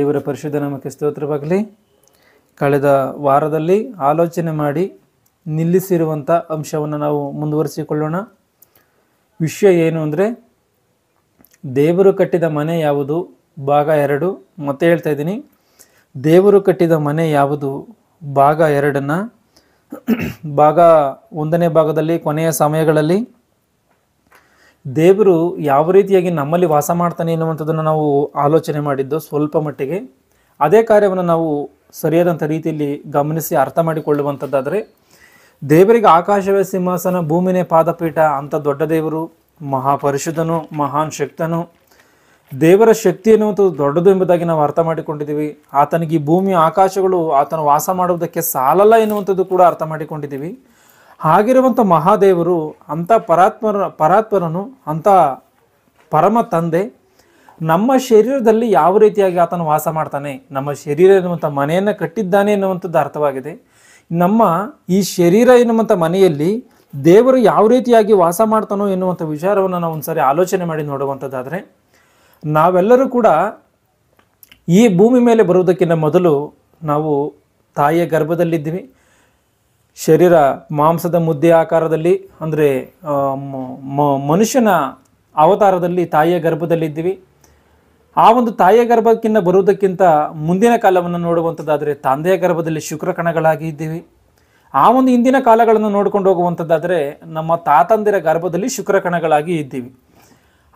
ದೇವರ ಪರಿಶುದ್ಧ ನಾಮಕ್ಕೆ ಸ್ತೋತ್ರವಾಗಲಿ. ಕಳೆದ ವಾರದಲ್ಲಿ ಆಲೋಚನೆ ಮಾಡಿ ನಿಲ್ಲಿಸಿರುವಂಥ ಅಂಶವನ್ನು ನಾವು ಮುಂದುವರಿಸಿಕೊಳ್ಳೋಣ. ವಿಷಯ ಏನು ಅಂದರೆ, ದೇವರು ಕಟ್ಟಿದ ಮನೆ ಯಾವುದು ಭಾಗ 2. ಮತ್ತೆ ಹೇಳ್ತಾ ಇದ್ದೀನಿ, ದೇವರು ಕಟ್ಟಿದ ಮನೆ ಯಾವುದು ಭಾಗ 2. ಭಾಗ 1ನೇ ಭಾಗದಲ್ಲಿ ಕೊನೆಯ ಸಮಯಗಳಲ್ಲಿ ದೇವರು ಯಾವ ರೀತಿಯಾಗಿ ನಮ್ಮಲ್ಲಿ ವಾಸ ಮಾಡ್ತಾನೆ ಎನ್ನುವಂಥದ್ದನ್ನು ನಾವು ಆಲೋಚನೆ ಮಾಡಿದ್ದು ಸ್ವಲ್ಪ ಮಟ್ಟಿಗೆ. ಅದೇ ಕಾರ್ಯವನ್ನು ನಾವು ಸರಿಯಾದಂಥ ರೀತಿಯಲ್ಲಿ ಗಮನಿಸಿ ಅರ್ಥ ಮಾಡಿಕೊಳ್ಳುವಂಥದ್ದಾದರೆ, ದೇವರಿಗೆ ಆಕಾಶವೇ ಸಿಂಹಾಸನ, ಭೂಮಿನೇ ಪಾದಪೀಠ ಅಂತ ದೊಡ್ಡ ದೇವರು, ಮಹಾಪರಿಶುದ್ಧನು, ಮಹಾನ್ ಶಕ್ತನು, ದೇವರ ಶಕ್ತಿ ಎನ್ನುವಂಥದ್ದು ದೊಡ್ಡದು ಎಂಬುದಾಗಿ ನಾವು ಅರ್ಥ ಮಾಡಿಕೊಂಡಿದ್ದೀವಿ. ಆತನಿಗೆ ಈ ಭೂಮಿ ಆಕಾಶಗಳು ಆತನು ವಾಸ ಮಾಡುವುದಕ್ಕೆ ಸಾಲಲ್ಲ ಎನ್ನುವಂಥದ್ದು ಕೂಡ ಅರ್ಥ ಮಾಡಿಕೊಂಡಿದ್ದೀವಿ. ಹಾಗಿರುವಂಥ ಮಹಾದೇವರು, ಅಂಥ ಪರಾತ್ಪರನು, ಅಂಥ ಪರಮ ತಂದೆ ನಮ್ಮ ಶರೀರದಲ್ಲಿ ಯಾವ ರೀತಿಯಾಗಿ ಆತನು ವಾಸ ಮಾಡ್ತಾನೆ, ನಮ್ಮ ಶರೀರ ಎನ್ನುವಂಥ ಮನೆಯನ್ನು ಕಟ್ಟಿದ್ದಾನೆ ಎನ್ನುವಂಥದ್ದು ಅರ್ಥವಾಗಿದೆ. ನಮ್ಮ ಈ ಶರೀರ ಎನ್ನುವಂಥ ಮನೆಯಲ್ಲಿ ದೇವರು ಯಾವ ರೀತಿಯಾಗಿ ವಾಸ ಮಾಡ್ತಾನೋ ಎನ್ನುವಂಥ ವಿಚಾರವನ್ನು ನಾವು ಒಂದ್ಸರಿ ಆಲೋಚನೆ ಮಾಡಿ ನೋಡುವಂಥದ್ದಾದರೆ, ನಾವೆಲ್ಲರೂ ಕೂಡ ಈ ಭೂಮಿ ಮೇಲೆ ಬರುವುದಕ್ಕಿಂತ ಮೊದಲು ನಾವು ತಾಯಿಯ ಗರ್ಭದಲ್ಲಿದ್ದೀವಿ. ಶರೀರ ಮಾಂಸದ ಮುದ್ದೆ ಆಕಾರದಲ್ಲಿ, ಅಂದರೆ ಮನುಷ್ಯನ ಅವತಾರದಲ್ಲಿ ತಾಯಿಯ ಗರ್ಭದಲ್ಲಿದ್ದೀವಿ. ಆ ಒಂದು ತಾಯಿಯ ಗರ್ಭಕ್ಕಿಂತ ಬರುವುದಕ್ಕಿಂತ ಮುಂದಿನ ಕಾಲವನ್ನು ನೋಡುವಂಥದ್ದಾದರೆ ತಂದೆಯ ಗರ್ಭದಲ್ಲಿ ಶುಕ್ರಕಣಗಳಾಗಿ ಇದ್ದೀವಿ. ಆ ಒಂದು ಹಿಂದಿನ ಕಾಲಗಳನ್ನು ನೋಡ್ಕೊಂಡು ಹೋಗುವಂಥದ್ದಾದರೆ ನಮ್ಮ ತಾತಂದಿರ ಗರ್ಭದಲ್ಲಿ ಶುಕ್ರಕಣಗಳಾಗಿ ಇದ್ದೀವಿ.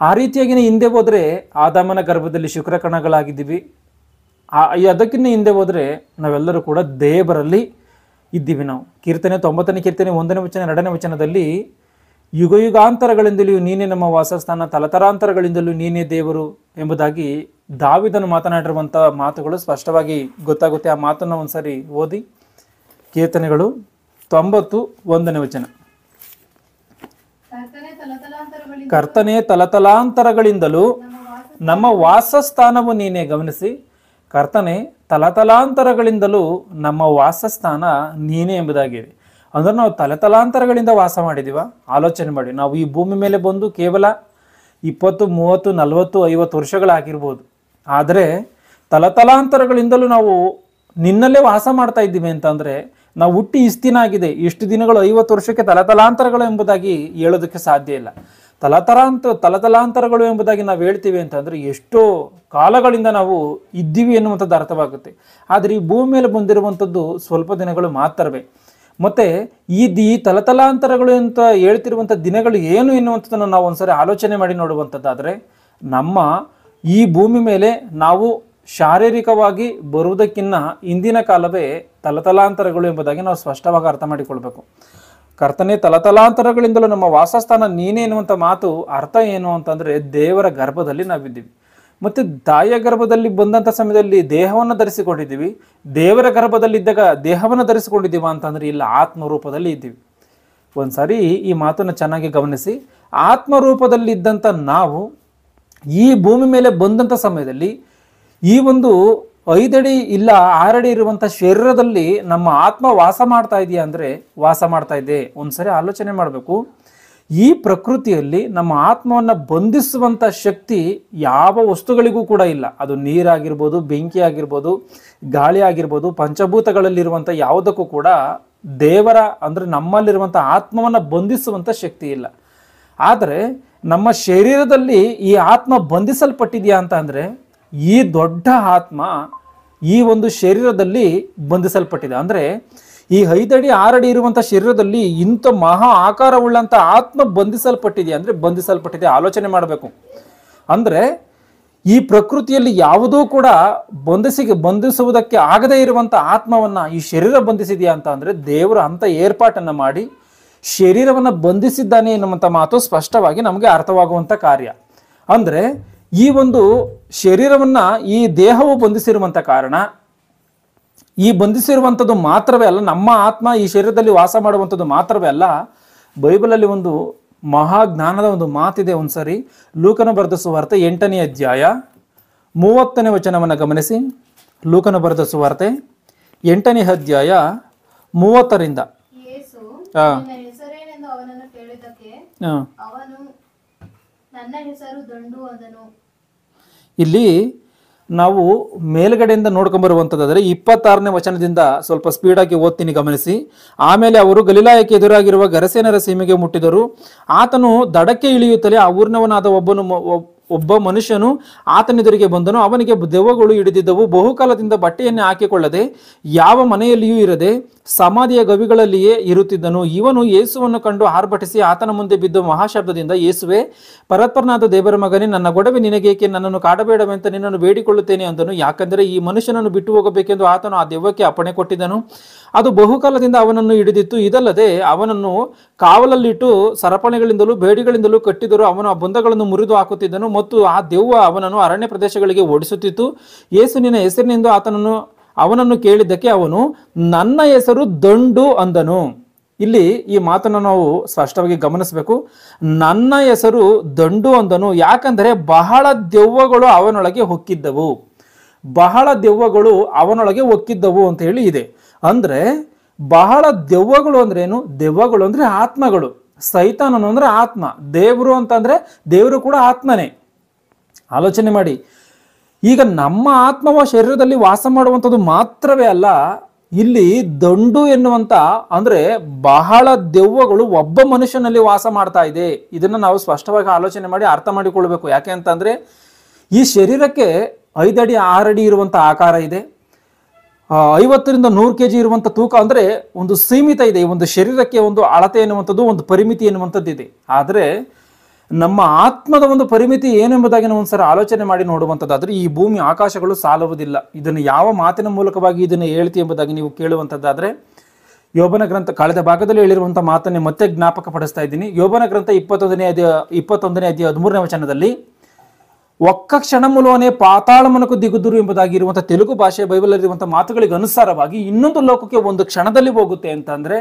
ಆ ರೀತಿಯಾಗಿಯೇ ಹಿಂದೆ ಹೋದರೆ ಆದಾಮನ ಗರ್ಭದಲ್ಲಿ ಶುಕ್ರಕಣಗಳಾಗಿದ್ದೀವಿ. ಅದಕ್ಕಿಂತ ಹಿಂದೆ ಹೋದರೆ ನಾವೆಲ್ಲರೂ ಕೂಡ ದೇವರಲ್ಲಿ ಇದ್ದೀವಿ. ನಾವು ಕೀರ್ತನೆ 90ನೇ ಕೀರ್ತನೆ 1ನೇ ವಚನ 2ನೇ ವಚನದಲ್ಲಿ ಯುಗ ಯುಗಾಂತರಗಳಿಂದಲೂ ನೀನೇ ನಮ್ಮ ವಾಸಸ್ಥಾನ, ತಲತರಾಂತರಗಳಿಂದಲೂ ನೀನೇ ದೇವರು ಎಂಬುದಾಗಿ ದಾವಿದನು ಮಾತನಾಡಿರುವಂಥ ಮಾತುಗಳು ಸ್ಪಷ್ಟವಾಗಿ ಗೊತ್ತಾಗುತ್ತೆ. ಆ ಮಾತನ್ನು ಒಂದ್ಸರಿ ಓದಿ. ಕೀರ್ತನೆಗಳು 90 1ನೇ ವಚನ. ಕರ್ತನೇ ತಲತಲಾಂತರಗಳಿಂದಲೂ ನಮ್ಮ ವಾಸಸ್ಥಾನವು ನೀನೇ. ಗಮನಿಸಿ, ಕರ್ತನೆ ತಲತಲಾಂತರಗಳಿಂದಲೂ ನಮ್ಮ ವಾಸಸ್ಥಾನ ನೀನೇ ಎಂಬುದಾಗಿದೆ. ಅಂದರೆ ನಾವು ತಲತಲಾಂತರಗಳಿಂದ ವಾಸ ಮಾಡಿದ್ದೀವ? ಆಲೋಚನೆ ಮಾಡಿ. ನಾವು ಈ ಭೂಮಿ ಮೇಲೆ ಬಂದು ಕೇವಲ 20, 30, 40, 50 ವರ್ಷಗಳಾಗಿರ್ಬೋದು. ಆದರೆ ತಲತಲಾಂತರಗಳಿಂದಲೂ ನಾವು ನಿನ್ನಲ್ಲೇ ವಾಸ ಮಾಡ್ತಾ ಇದ್ದೀವಿ ಅಂತಂದರೆ, ನಾವು ಹುಟ್ಟಿ ಇಷ್ಟು ದಿನ ಆಗಿದೆ, ಇಷ್ಟು ದಿನಗಳು 50 ವರ್ಷಕ್ಕೆ ತಲತಲಾಂತರಗಳು ಎಂಬುದಾಗಿ ಹೇಳೋದಕ್ಕೆ ಸಾಧ್ಯ ಇಲ್ಲ. ತಲತಲಾಂತರಗಳು ಎಂಬುದಾಗಿ ನಾವು ಹೇಳ್ತೀವಿ ಅಂತಂದರೆ ಎಷ್ಟೋ ಕಾಲಗಳಿಂದ ನಾವು ಇದ್ದೀವಿ ಎನ್ನುವಂಥದ್ದು ಅರ್ಥವಾಗುತ್ತೆ. ಆದರೆ ಈ ಭೂಮಿ ಮೇಲೆ ಬಂದಿರುವಂಥದ್ದು ಸ್ವಲ್ಪ ದಿನಗಳು ಮಾತ್ರವೇ. ಮತ್ತು ಈ ತಲತಲಾಂತರಗಳು ಅಂತ ಹೇಳ್ತಿರುವಂಥ ದಿನಗಳು ಏನು ಎನ್ನುವಂಥದ್ದನ್ನು ನಾವು ಒಂದ್ಸರಿ ಆಲೋಚನೆ ಮಾಡಿ ನೋಡುವಂಥದ್ದಾದರೆ, ನಮ್ಮ ಈ ಭೂಮಿ ಮೇಲೆ ನಾವು ಶಾರೀರಿಕವಾಗಿ ಬರುವುದಕ್ಕಿಂತ ಹಿಂದಿನ ಕಾಲವೇ ತಲತಲಾಂತರಗಳು ಎಂಬುದಾಗಿ ನಾವು ಸ್ಪಷ್ಟವಾಗಿ ಅರ್ಥ ಮಾಡಿಕೊಳ್ಬೇಕು. ಕರ್ತನೆ ತಲತಲಾಂತರಗಳಿಂದಲೂ ನಮ್ಮ ವಾಸಸ್ಥಾನ ನೀನೇ ಎನ್ನುವಂಥ ಮಾತು ಅರ್ಥ ಏನು ಅಂತಂದರೆ, ದೇವರ ಗರ್ಭದಲ್ಲಿ ನಾವಿದ್ದೀವಿ. ಮತ್ತು ತಾಯಿಯ ಗರ್ಭದಲ್ಲಿ ಬಂದಂಥ ಸಮಯದಲ್ಲಿ ದೇಹವನ್ನು ಧರಿಸಿಕೊಂಡಿದ್ದೀವಿ. ದೇವರ ಗರ್ಭದಲ್ಲಿದ್ದಾಗ ದೇಹವನ್ನು ಧರಿಸಿಕೊಂಡಿದ್ದೀವ ಅಂತಂದರೆ ಇಲ್ಲ, ಆತ್ಮರೂಪದಲ್ಲಿ ಇದ್ದೀವಿ. ಒಂದ್ಸಾರಿ ಈ ಮಾತನ್ನು ಚೆನ್ನಾಗಿ ಗಮನಿಸಿ. ಆತ್ಮರೂಪದಲ್ಲಿದ್ದಂಥ ನಾವು ಈ ಭೂಮಿ ಮೇಲೆ ಬಂದಂಥ ಸಮಯದಲ್ಲಿ ಈ ಒಂದು 5 ಅಡಿ ಇಲ್ಲ 6 ಅಡಿ ಇರುವಂಥ ಶರೀರದಲ್ಲಿ ನಮ್ಮ ಆತ್ಮ ವಾಸ ಮಾಡ್ತಾ ಇದೆಯಾ ಅಂದರೆ ವಾಸ ಮಾಡ್ತಾ ಇದೆ. ಒಂದ್ಸರಿ ಆಲೋಚನೆ ಮಾಡಬೇಕು. ಈ ಪ್ರಕೃತಿಯಲ್ಲಿ ನಮ್ಮ ಆತ್ಮವನ್ನು ಬಂಧಿಸುವಂಥ ಶಕ್ತಿ ಯಾವ ವಸ್ತುಗಳಿಗೂ ಕೂಡ ಇಲ್ಲ. ಅದು ನೀರಾಗಿರ್ಬೋದು, ಬೆಂಕಿ ಆಗಿರ್ಬೋದು, ಗಾಳಿ ಆಗಿರ್ಬೋದು, ಪಂಚಭೂತಗಳಲ್ಲಿರುವಂಥ ಯಾವುದಕ್ಕೂ ಕೂಡ ದೇವರ ಅಂದರೆ ನಮ್ಮಲ್ಲಿರುವಂಥ ಆತ್ಮವನ್ನು ಬಂಧಿಸುವಂಥ ಶಕ್ತಿ ಇಲ್ಲ. ಆದರೆ ನಮ್ಮ ಶರೀರದಲ್ಲಿ ಈ ಆತ್ಮ ಬಂಧಿಸಲ್ಪಟ್ಟಿದೆಯಾ ಅಂತ ಅಂದರೆ, ಈ ದೊಡ್ಡ ಆತ್ಮ ಈ ಒಂದು ಶರೀರದಲ್ಲಿ ಬಂಧಿಸಲ್ಪಟ್ಟಿದೆ. ಅಂದರೆ ಈ 5 ಅಡಿ 6 ಅಡಿ ಇರುವಂಥ ಶರೀರದಲ್ಲಿ ಇಂಥ ಮಹಾ ಆಕಾರವುಳ್ಳಂಥ ಆತ್ಮ ಬಂಧಿಸಲ್ಪಟ್ಟಿದೆ. ಅಂದರೆ ಬಂಧಿಸಲ್ಪಟ್ಟಿದೆ. ಆಲೋಚನೆ ಮಾಡಬೇಕು. ಅಂದರೆ ಈ ಪ್ರಕೃತಿಯಲ್ಲಿ ಯಾವುದೂ ಕೂಡ ಬಂಧಿಸುವುದಕ್ಕೆ ಆಗದೇ ಇರುವಂಥ ಆತ್ಮವನ್ನು ಈ ಶರೀರ ಬಂಧಿಸಿದೆಯಾ ಅಂತ ಅಂದರೆ, ದೇವರು ಅಂಥ ಏರ್ಪಾಟನ್ನು ಮಾಡಿ ಶರೀರವನ್ನು ಬಂಧಿಸಿದ್ದಾನೆ ಎನ್ನುವಂಥ ಮಾತು ಸ್ಪಷ್ಟವಾಗಿ ನಮಗೆ ಅರ್ಥವಾಗುವಂಥ ಕಾರ್ಯ. ಅಂದರೆ ಈ ಒಂದು ಶರೀರವನ್ನು ಈ ದೇಹವು ಬಂಧಿಸಿರುವಂಥ ಕಾರಣ, ಈ ಬಂಧಿಸಿರುವಂಥದ್ದು ಮಾತ್ರವೇ ಅಲ್ಲ, ನಮ್ಮ ಆತ್ಮ ಈ ಶರೀರದಲ್ಲಿ ವಾಸ ಮಾಡುವಂಥದ್ದು ಮಾತ್ರವೇ ಅಲ್ಲ. ಬೈಬಲಲ್ಲಿ ಒಂದು ಮಹಾಜ್ಞಾನದ ಒಂದು ಮಾತಿದೆ. ಒಂದ್ಸರಿ ಲೂಕನ ಬರೆದ ಸುವಾರ್ತೆ 8ನೇ ಅಧ್ಯಾಯ 30ನೇ ವಚನವನ್ನು ಗಮನಿಸಿ. ಲೂಕನ ಬರೆದ ಸುವಾರ್ತೆ 8ನೇ ಅಧ್ಯಾಯ 30ರಿಂದ. ನನ್ನ ಹೆಸರು ದಂಡು ಅಂದನು. ಇಲ್ಲಿ ನಾವು ಮೇಲ್ಗಡೆಯಿಂದ ನೋಡ್ಕೊಂಬರುವಂಥದ್ದಾದರೆ 26ನೇ ವಚನದಿಂದ ಸ್ವಲ್ಪ ಸ್ಪೀಡಾಗಿ ಓದ್ತೀನಿ, ಗಮನಿಸಿ. ಆಮೇಲೆ ಅವರು ಗಲಿಲಾಯಕ್ಕೆ ಎದುರಾಗಿರುವ ಗರಸೇನರ ಸೀಮೆಗೆ ಮುಟ್ಟಿದರು. ಆತನು ದಡಕ್ಕೆ ಇಳಿಯುತ್ತಲೇ ಆ ಊರಿನವನಾದ ಒಬ್ಬ ಮನುಷ್ಯನು ಆತನೆದುರಿಗೆ ಬಂದನು. ಅವನಿಗೆ ದೆವ್ವಗಳು ಹಿಡಿದಿದ್ದವು. ಬಹುಕಾಲದಿಂದ ಬಟ್ಟೆಯನ್ನೇ ಹಾಕಿಕೊಳ್ಳದೆ ಯಾವ ಮನೆಯಲ್ಲಿಯೂ ಇರದೆ ಸಮಾಧಿಯ ಗವಿಗಳಲ್ಲಿಯೇ ಇರುತ್ತಿದ್ದನು. ಇವನು ಯೇಸುವನ್ನು ಕಂಡು ಆರ್ಭಟಿಸಿ ಆತನ ಮುಂದೆ ಬಿದ್ದು ಮಹಾಶಬ್ದದಿಂದ, ಯೇಸುವೆ, ಪರಾತ್ಪರನಾದ ದೇವರ ಮಗನೇ, ನನ್ನ ಗೊಡವೆ ನಿನಗೇಕೆ? ನನ್ನನ್ನು ಕಾಡಬೇಡವೆಂತ ನಿನ್ನನ್ನು ಬೇಡಿಕೊಳ್ಳುತ್ತೇನೆ ಅಂದನು. ಯಾಕಂದರೆ ಈ ಮನುಷ್ಯನನ್ನು ಬಿಟ್ಟು ಹೋಗಬೇಕೆಂದು ಆತನು ಆ ದೆವ್ವಕ್ಕೆ ಅಪ್ಪಣೆ ಕೊಟ್ಟಿದ್ದನು. ಅದು ಬಹುಕಾಲದಿಂದ ಅವನನ್ನು ಹಿಡಿದಿತ್ತು. ಇದಲ್ಲದೆ ಅವನನ್ನು ಕಾವಲಲ್ಲಿಟ್ಟು ಸರಪಣಿಗಳಿಂದಲೂ ಬೇಡಿಗಳಿಂದಲೂ ಕಟ್ಟಿದರು. ಅವನು ಆ ಬಂಧಗಳನ್ನು ಮುರಿದು ಹಾಕುತ್ತಿದ್ದನು ಮತ್ತು ಆ ದೆವ್ವ ಅವನನ್ನು ಅರಣ್ಯ ಪ್ರದೇಶಗಳಿಗೆ ಓಡಿಸುತ್ತಿತ್ತು. ಯೇಸು ನಿನ್ನ ಹೆಸರಿನಿಂದ ಅವನನ್ನು ಕೇಳಿದ್ದಕ್ಕೆ ಅವನು, ನನ್ನ ಹೆಸರು ದಂಡು ಅಂದನು. ಇಲ್ಲಿ ಈ ಮಾತನ್ನು ನಾವು ಸ್ಪಷ್ಟವಾಗಿ ಗಮನಿಸಬೇಕು. ನನ್ನ ಹೆಸರು ದಂಡು ಅಂದನು, ಯಾಕಂದರೆ ಬಹಳ ದೆವ್ವಗಳು ಅವನೊಳಗೆ ಹೊಕ್ಕಿದ್ದವು. ಬಹಳ ದೆವ್ವಗಳು ಅವನೊಳಗೆ ಹೊಕ್ಕಿದ್ದವು ಅಂತ ಹೇಳಿ ಇದೆ. ಅಂದ್ರೆ ಬಹಳ ದೆವ್ವಗಳು ಅಂದ್ರೆ ಏನು? ದೆವ್ವಗಳು ಅಂದ್ರೆ ಆತ್ಮಗಳು. ಸೈತಾನನು ಅಂದ್ರೆ ಆತ್ಮ. ದೇವರು ಅಂತಂದ್ರೆ ದೇವರು ಕೂಡ ಆತ್ಮನೇ. ಆಲೋಚನೆ ಮಾಡಿ. ಈಗ ನಮ್ಮ ಆತ್ಮವ ಶರೀರದಲ್ಲಿ ವಾಸ ಮಾಡುವಂಥದ್ದು ಮಾತ್ರವೇ ಅಲ್ಲ, ಇಲ್ಲಿ ದಂಡು ಎನ್ನುವಂತ ಅಂದ್ರೆ ಬಹಳ ದೆವ್ವಗಳು ಒಬ್ಬ ಮನುಷ್ಯನಲ್ಲಿ ವಾಸ ಮಾಡ್ತಾ ಇದೆ. ಇದನ್ನ ನಾವು ಸ್ಪಷ್ಟವಾಗಿ ಆಲೋಚನೆ ಮಾಡಿ ಅರ್ಥ ಮಾಡಿಕೊಳ್ಬೇಕು. ಯಾಕೆ ಅಂತಂದ್ರೆ ಈ ಶರೀರಕ್ಕೆ 5 ಅಡಿ 6 ಅಡಿ ಇರುವಂತ ಆಕಾರ ಇದೆ. 50ರಿಂದ 100 kg ಇರುವಂತ ತೂಕ ಅಂದ್ರೆ ಒಂದು ಸೀಮಿತ ಇದೆ. ಒಂದು ಶರೀರಕ್ಕೆ ಒಂದು ಅಳತೆ ಎನ್ನುವಂಥದ್ದು, ಒಂದು ಪರಿಮಿತಿ ಎನ್ನುವಂಥದ್ದು ಇದೆ. ಆದರೆ ನಮ್ಮ ಆತ್ಮದ ಒಂದು ಪರಿಮಿತಿ ಏನೆಂಬುದಾಗಿ ನಾವು ಒಂದ್ಸಲ ಆಲೋಚನೆ ಮಾಡಿ ನೋಡುವಂಥದ್ದಾದ್ರೆ ಈ ಭೂಮಿ ಆಕಾಶಗಳು ಸಾಲುವುದಿಲ್ಲ. ಇದನ್ನು ಯಾವ ಮಾತಿನ ಮೂಲಕವಾಗಿ ಇದನ್ನು ಹೇಳ್ತಿ ಎಂಬುದಾಗಿ ನೀವು ಕೇಳುವಂಥದ್ದಾದ್ರೆ ಯೋಬನ ಗ್ರಂಥ ಕಳೆದ ಭಾಗದಲ್ಲಿ ಹೇಳಿರುವಂಥ ಮಾತನ್ನೇ ಮತ್ತೆ ಜ್ಞಾಪಕ ಪಡಿಸ್ತಾ ಇದ್ದೀನಿ. ಯೋಬನ ಗ್ರಂಥ 21ನೇ ಅಧ್ಯಾಯ 13ನೇ ವಚನದಲ್ಲಿ, ಒಕ್ಕ ಕ್ಷಣಮುಲೋನೆ ಪಾತಾಳಮನಕು ದಿಗುದುರು ಎಂಬುದಾಗಿ ಇರುವಂಥ ತೆಲುಗು ಭಾಷೆ ಬೈಬಲ್ ಇರುವಂಥ ಮಾತುಗಳಿಗೆ ಅನುಸಾರವಾಗಿ ಇನ್ನೊಂದು ಲೋಕಕ್ಕೆ ಒಂದು ಕ್ಷಣದಲ್ಲಿ ಹೋಗುತ್ತೆ ಅಂತಂದ್ರೆ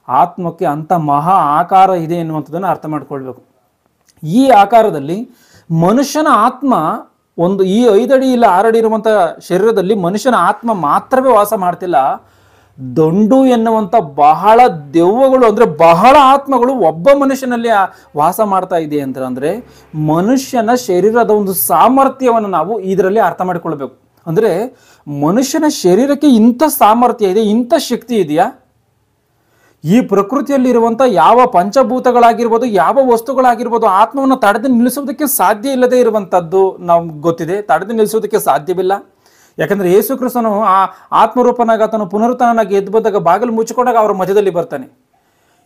ಆತ್ಮಕ್ಕೆ ಅಂತ ಮಹಾ ಆಕಾರ ಇದೆ ಎನ್ನುವಂಥದ್ದನ್ನು ಅರ್ಥ ಮಾಡ್ಕೊಳ್ಬೇಕು. ಈ ಆಕಾರದಲ್ಲಿ ಮನುಷ್ಯನ ಆತ್ಮ ಈ 5 ಅಡಿ ಇಲ್ಲ 6 ಅಡಿ ಇರುವಂಥ ಶರೀರದಲ್ಲಿ ಮನುಷ್ಯನ ಆತ್ಮ ಮಾತ್ರವೇ ವಾಸ ಮಾಡ್ತಿಲ್ಲ. ದಂಡು ಎನ್ನುವಂಥ ಬಹಳ ದೆವ್ವಗಳು ಅಂದ್ರೆ ಬಹಳ ಆತ್ಮಗಳು ಒಬ್ಬ ಮನುಷ್ಯನಲ್ಲಿ ವಾಸ ಮಾಡ್ತಾ ಇದೆ ಅಂತಂದ್ರೆ ಮನುಷ್ಯನ ಶರೀರದ ಒಂದು ಸಾಮರ್ಥ್ಯವನ್ನು ನಾವು ಇದರಲ್ಲಿ ಅರ್ಥ ಮಾಡಿಕೊಳ್ಬೇಕು. ಅಂದ್ರೆ ಮನುಷ್ಯನ ಶರೀರಕ್ಕೆ ಇಂಥ ಸಾಮರ್ಥ್ಯ ಇದೆ, ಇಂಥ ಶಕ್ತಿ ಇದೆಯಾ? ಈ ಪ್ರಕೃತಿಯಲ್ಲಿರುವಂಥ ಯಾವ ಪಂಚಭೂತಗಳಾಗಿರ್ಬೋದು, ಯಾವ ವಸ್ತುಗಳಾಗಿರ್ಬೋದು, ಆತ್ಮವನ್ನು ತಡೆದು ನಿಲ್ಲಿಸೋದಕ್ಕೆ ಸಾಧ್ಯ ಇಲ್ಲದೆ ಇರುವಂಥದ್ದು ನಮ್ಗೆ ಗೊತ್ತಿದೆ. ತಡೆದು ನಿಲ್ಲಿಸೋದಕ್ಕೆ ಸಾಧ್ಯವಿಲ್ಲ. ಯಾಕಂದ್ರೆ ಯೇಸು ಕ್ರಿಸ್ತನು ಆ ಆತ್ಮರೂಪನಾಗ ಆತನು ಪುನರುತ್ಥಾನನಾಗಿ ಎದ್ದು ಬಂದಾಗ ಬಾಗಿಲು ಮುಚ್ಚಿಕೊಂಡಾಗ ಅವರ ಮಧ್ಯದಲ್ಲಿ ಬರ್ತಾನೆ.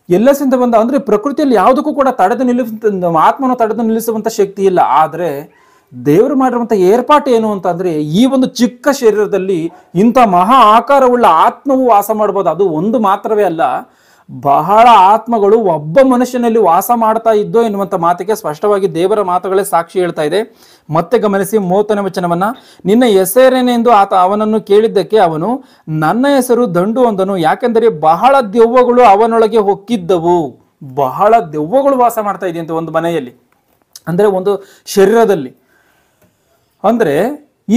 ಎಲ್ಲಸಿಂದ ಬಂದ ಅಂದ್ರೆ ಪ್ರಕೃತಿಯಲ್ಲಿ ಯಾವುದಕ್ಕೂ ಕೂಡ ಆತ್ಮವನ್ನು ತಡೆದು ನಿಲ್ಲಿಸುವಂತ ಶಕ್ತಿ ಇಲ್ಲ. ಆದ್ರೆ ದೇವರು ಮಾಡಿರುವಂಥ ಏರ್ಪಾಟು ಏನು ಅಂತಂದ್ರೆ ಈ ಒಂದು ಚಿಕ್ಕ ಶರೀರದಲ್ಲಿ ಇಂಥ ಮಹಾ ಆಕಾರವುಳ್ಳ ಆತ್ಮವು ವಾಸ ಮಾಡ್ಬೋದು. ಅದು ಒಂದು ಮಾತ್ರವೇ ಅಲ್ಲ, ಬಹಳ ಆತ್ಮಗಳು ಒಬ್ಬ ಮನುಷ್ಯನಲ್ಲಿ ವಾಸ ಮಾಡ್ತಾ ಇದ್ದೋ ಎನ್ನುವಂಥ ಮಾತಿಗೆ ಸ್ಪಷ್ಟವಾಗಿ ದೇವರ ಮಾತುಗಳೇ ಸಾಕ್ಷಿ ಹೇಳ್ತಾ ಇದೆ. ಮತ್ತೆ ಗಮನಿಸಿ 30ನೇ ವಚನವನ್ನ, ನಿನ್ನ ಹೆಸರೇನೆಂದು ಅವನನ್ನು ಕೇಳಿದ್ದಕ್ಕೆ ಅವನು, ನನ್ನ ಹೆಸರು ದಂಡು ಅಂದನು, ಯಾಕೆಂದರೆ ಬಹಳ ದೆವ್ವಗಳು ಅವನೊಳಗೆ ಹೊಕ್ಕಿದ್ದವು. ಬಹಳ ದೆವ್ವಗಳು ವಾಸ ಮಾಡ್ತಾ ಇದೆ ಅಂತ ಒಂದು ಮನೆಯಲ್ಲಿ, ಅಂದ್ರೆ ಒಂದು ಶರೀರದಲ್ಲಿ. ಅಂದ್ರೆ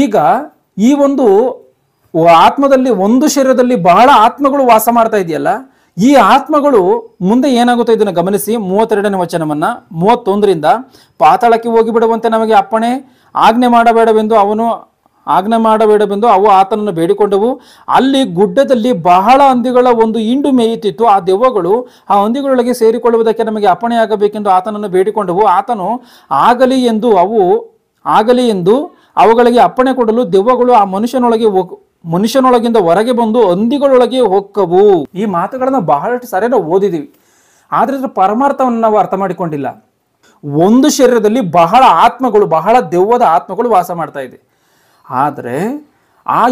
ಈಗ ಈ ಒಂದು ಆತ್ಮದಲ್ಲಿ ಒಂದು ಶರೀರದಲ್ಲಿ ಬಹಳ ಆತ್ಮಗಳು ವಾಸ ಮಾಡ್ತಾ ಇದೆಯಲ್ಲ, ಈ ಆತ್ಮಗಳು ಮುಂದೆ ಏನಾಗುತ್ತೆ ಇದನ್ನು ಗಮನಿಸಿ. 32ನೇ ವಚನವನ್ನ 31ರಿಂದ, ಪಾತಾಳಕ್ಕೆ ಹೋಗಿಬಿಡುವಂತೆ ನಮಗೆ ಆಜ್ಞೆ ಮಾಡಬೇಡವೆಂದು ಅವು ಆತನನ್ನು ಬೇಡಿಕೊಂಡವು. ಅಲ್ಲಿ ಗುಡ್ಡದಲ್ಲಿ ಬಹಳ ಹಂದಿಗಳ ಒಂದು ಹಿಂಡು ಮೇಯುತ್ತಿತ್ತು. ಆ ದೆವ್ವಗಳು ಆ ಹಂದಿಗಳೊಳಗೆ ಸೇರಿಕೊಳ್ಳುವುದಕ್ಕೆ ನಮಗೆ ಅಪ್ಪಣೆಯಾಗಬೇಕೆಂದು ಆತನನ್ನು ಬೇಡಿಕೊಂಡವು. ಆತನು ಆಗಲಿ ಎಂದು ಅವುಗಳಿಗೆ ಅಪ್ಪಣೆ ಕೊಡಲು ದೆವ್ವಗಳು ಆ ಮನುಷ್ಯನೊಳಗಿಂದ ಹೊರಗೆ ಬಂದು ಹಂದಿಗಳೊಳಗೆ ಹೊಕ್ಕವು. ಈ ಮಾತುಗಳನ್ನ ಬಹಳಷ್ಟು ಸಾರಿ ನಾವು ಓದಿದೀವಿ, ಆದ್ರೆ ಇದರ ಪರಮಾರ್ಥವನ್ನು ನಾವು ಅರ್ಥ ಮಾಡಿಕೊಂಡಿಲ್ಲ. ಒಂದು ಶರೀರದಲ್ಲಿ ಬಹಳ ಆತ್ಮಗಳು, ಬಹಳ ದೆವ್ವದ ಆತ್ಮಗಳು ವಾಸ ಮಾಡ್ತಾ ಇದೆ. ಆದರೆ ಆ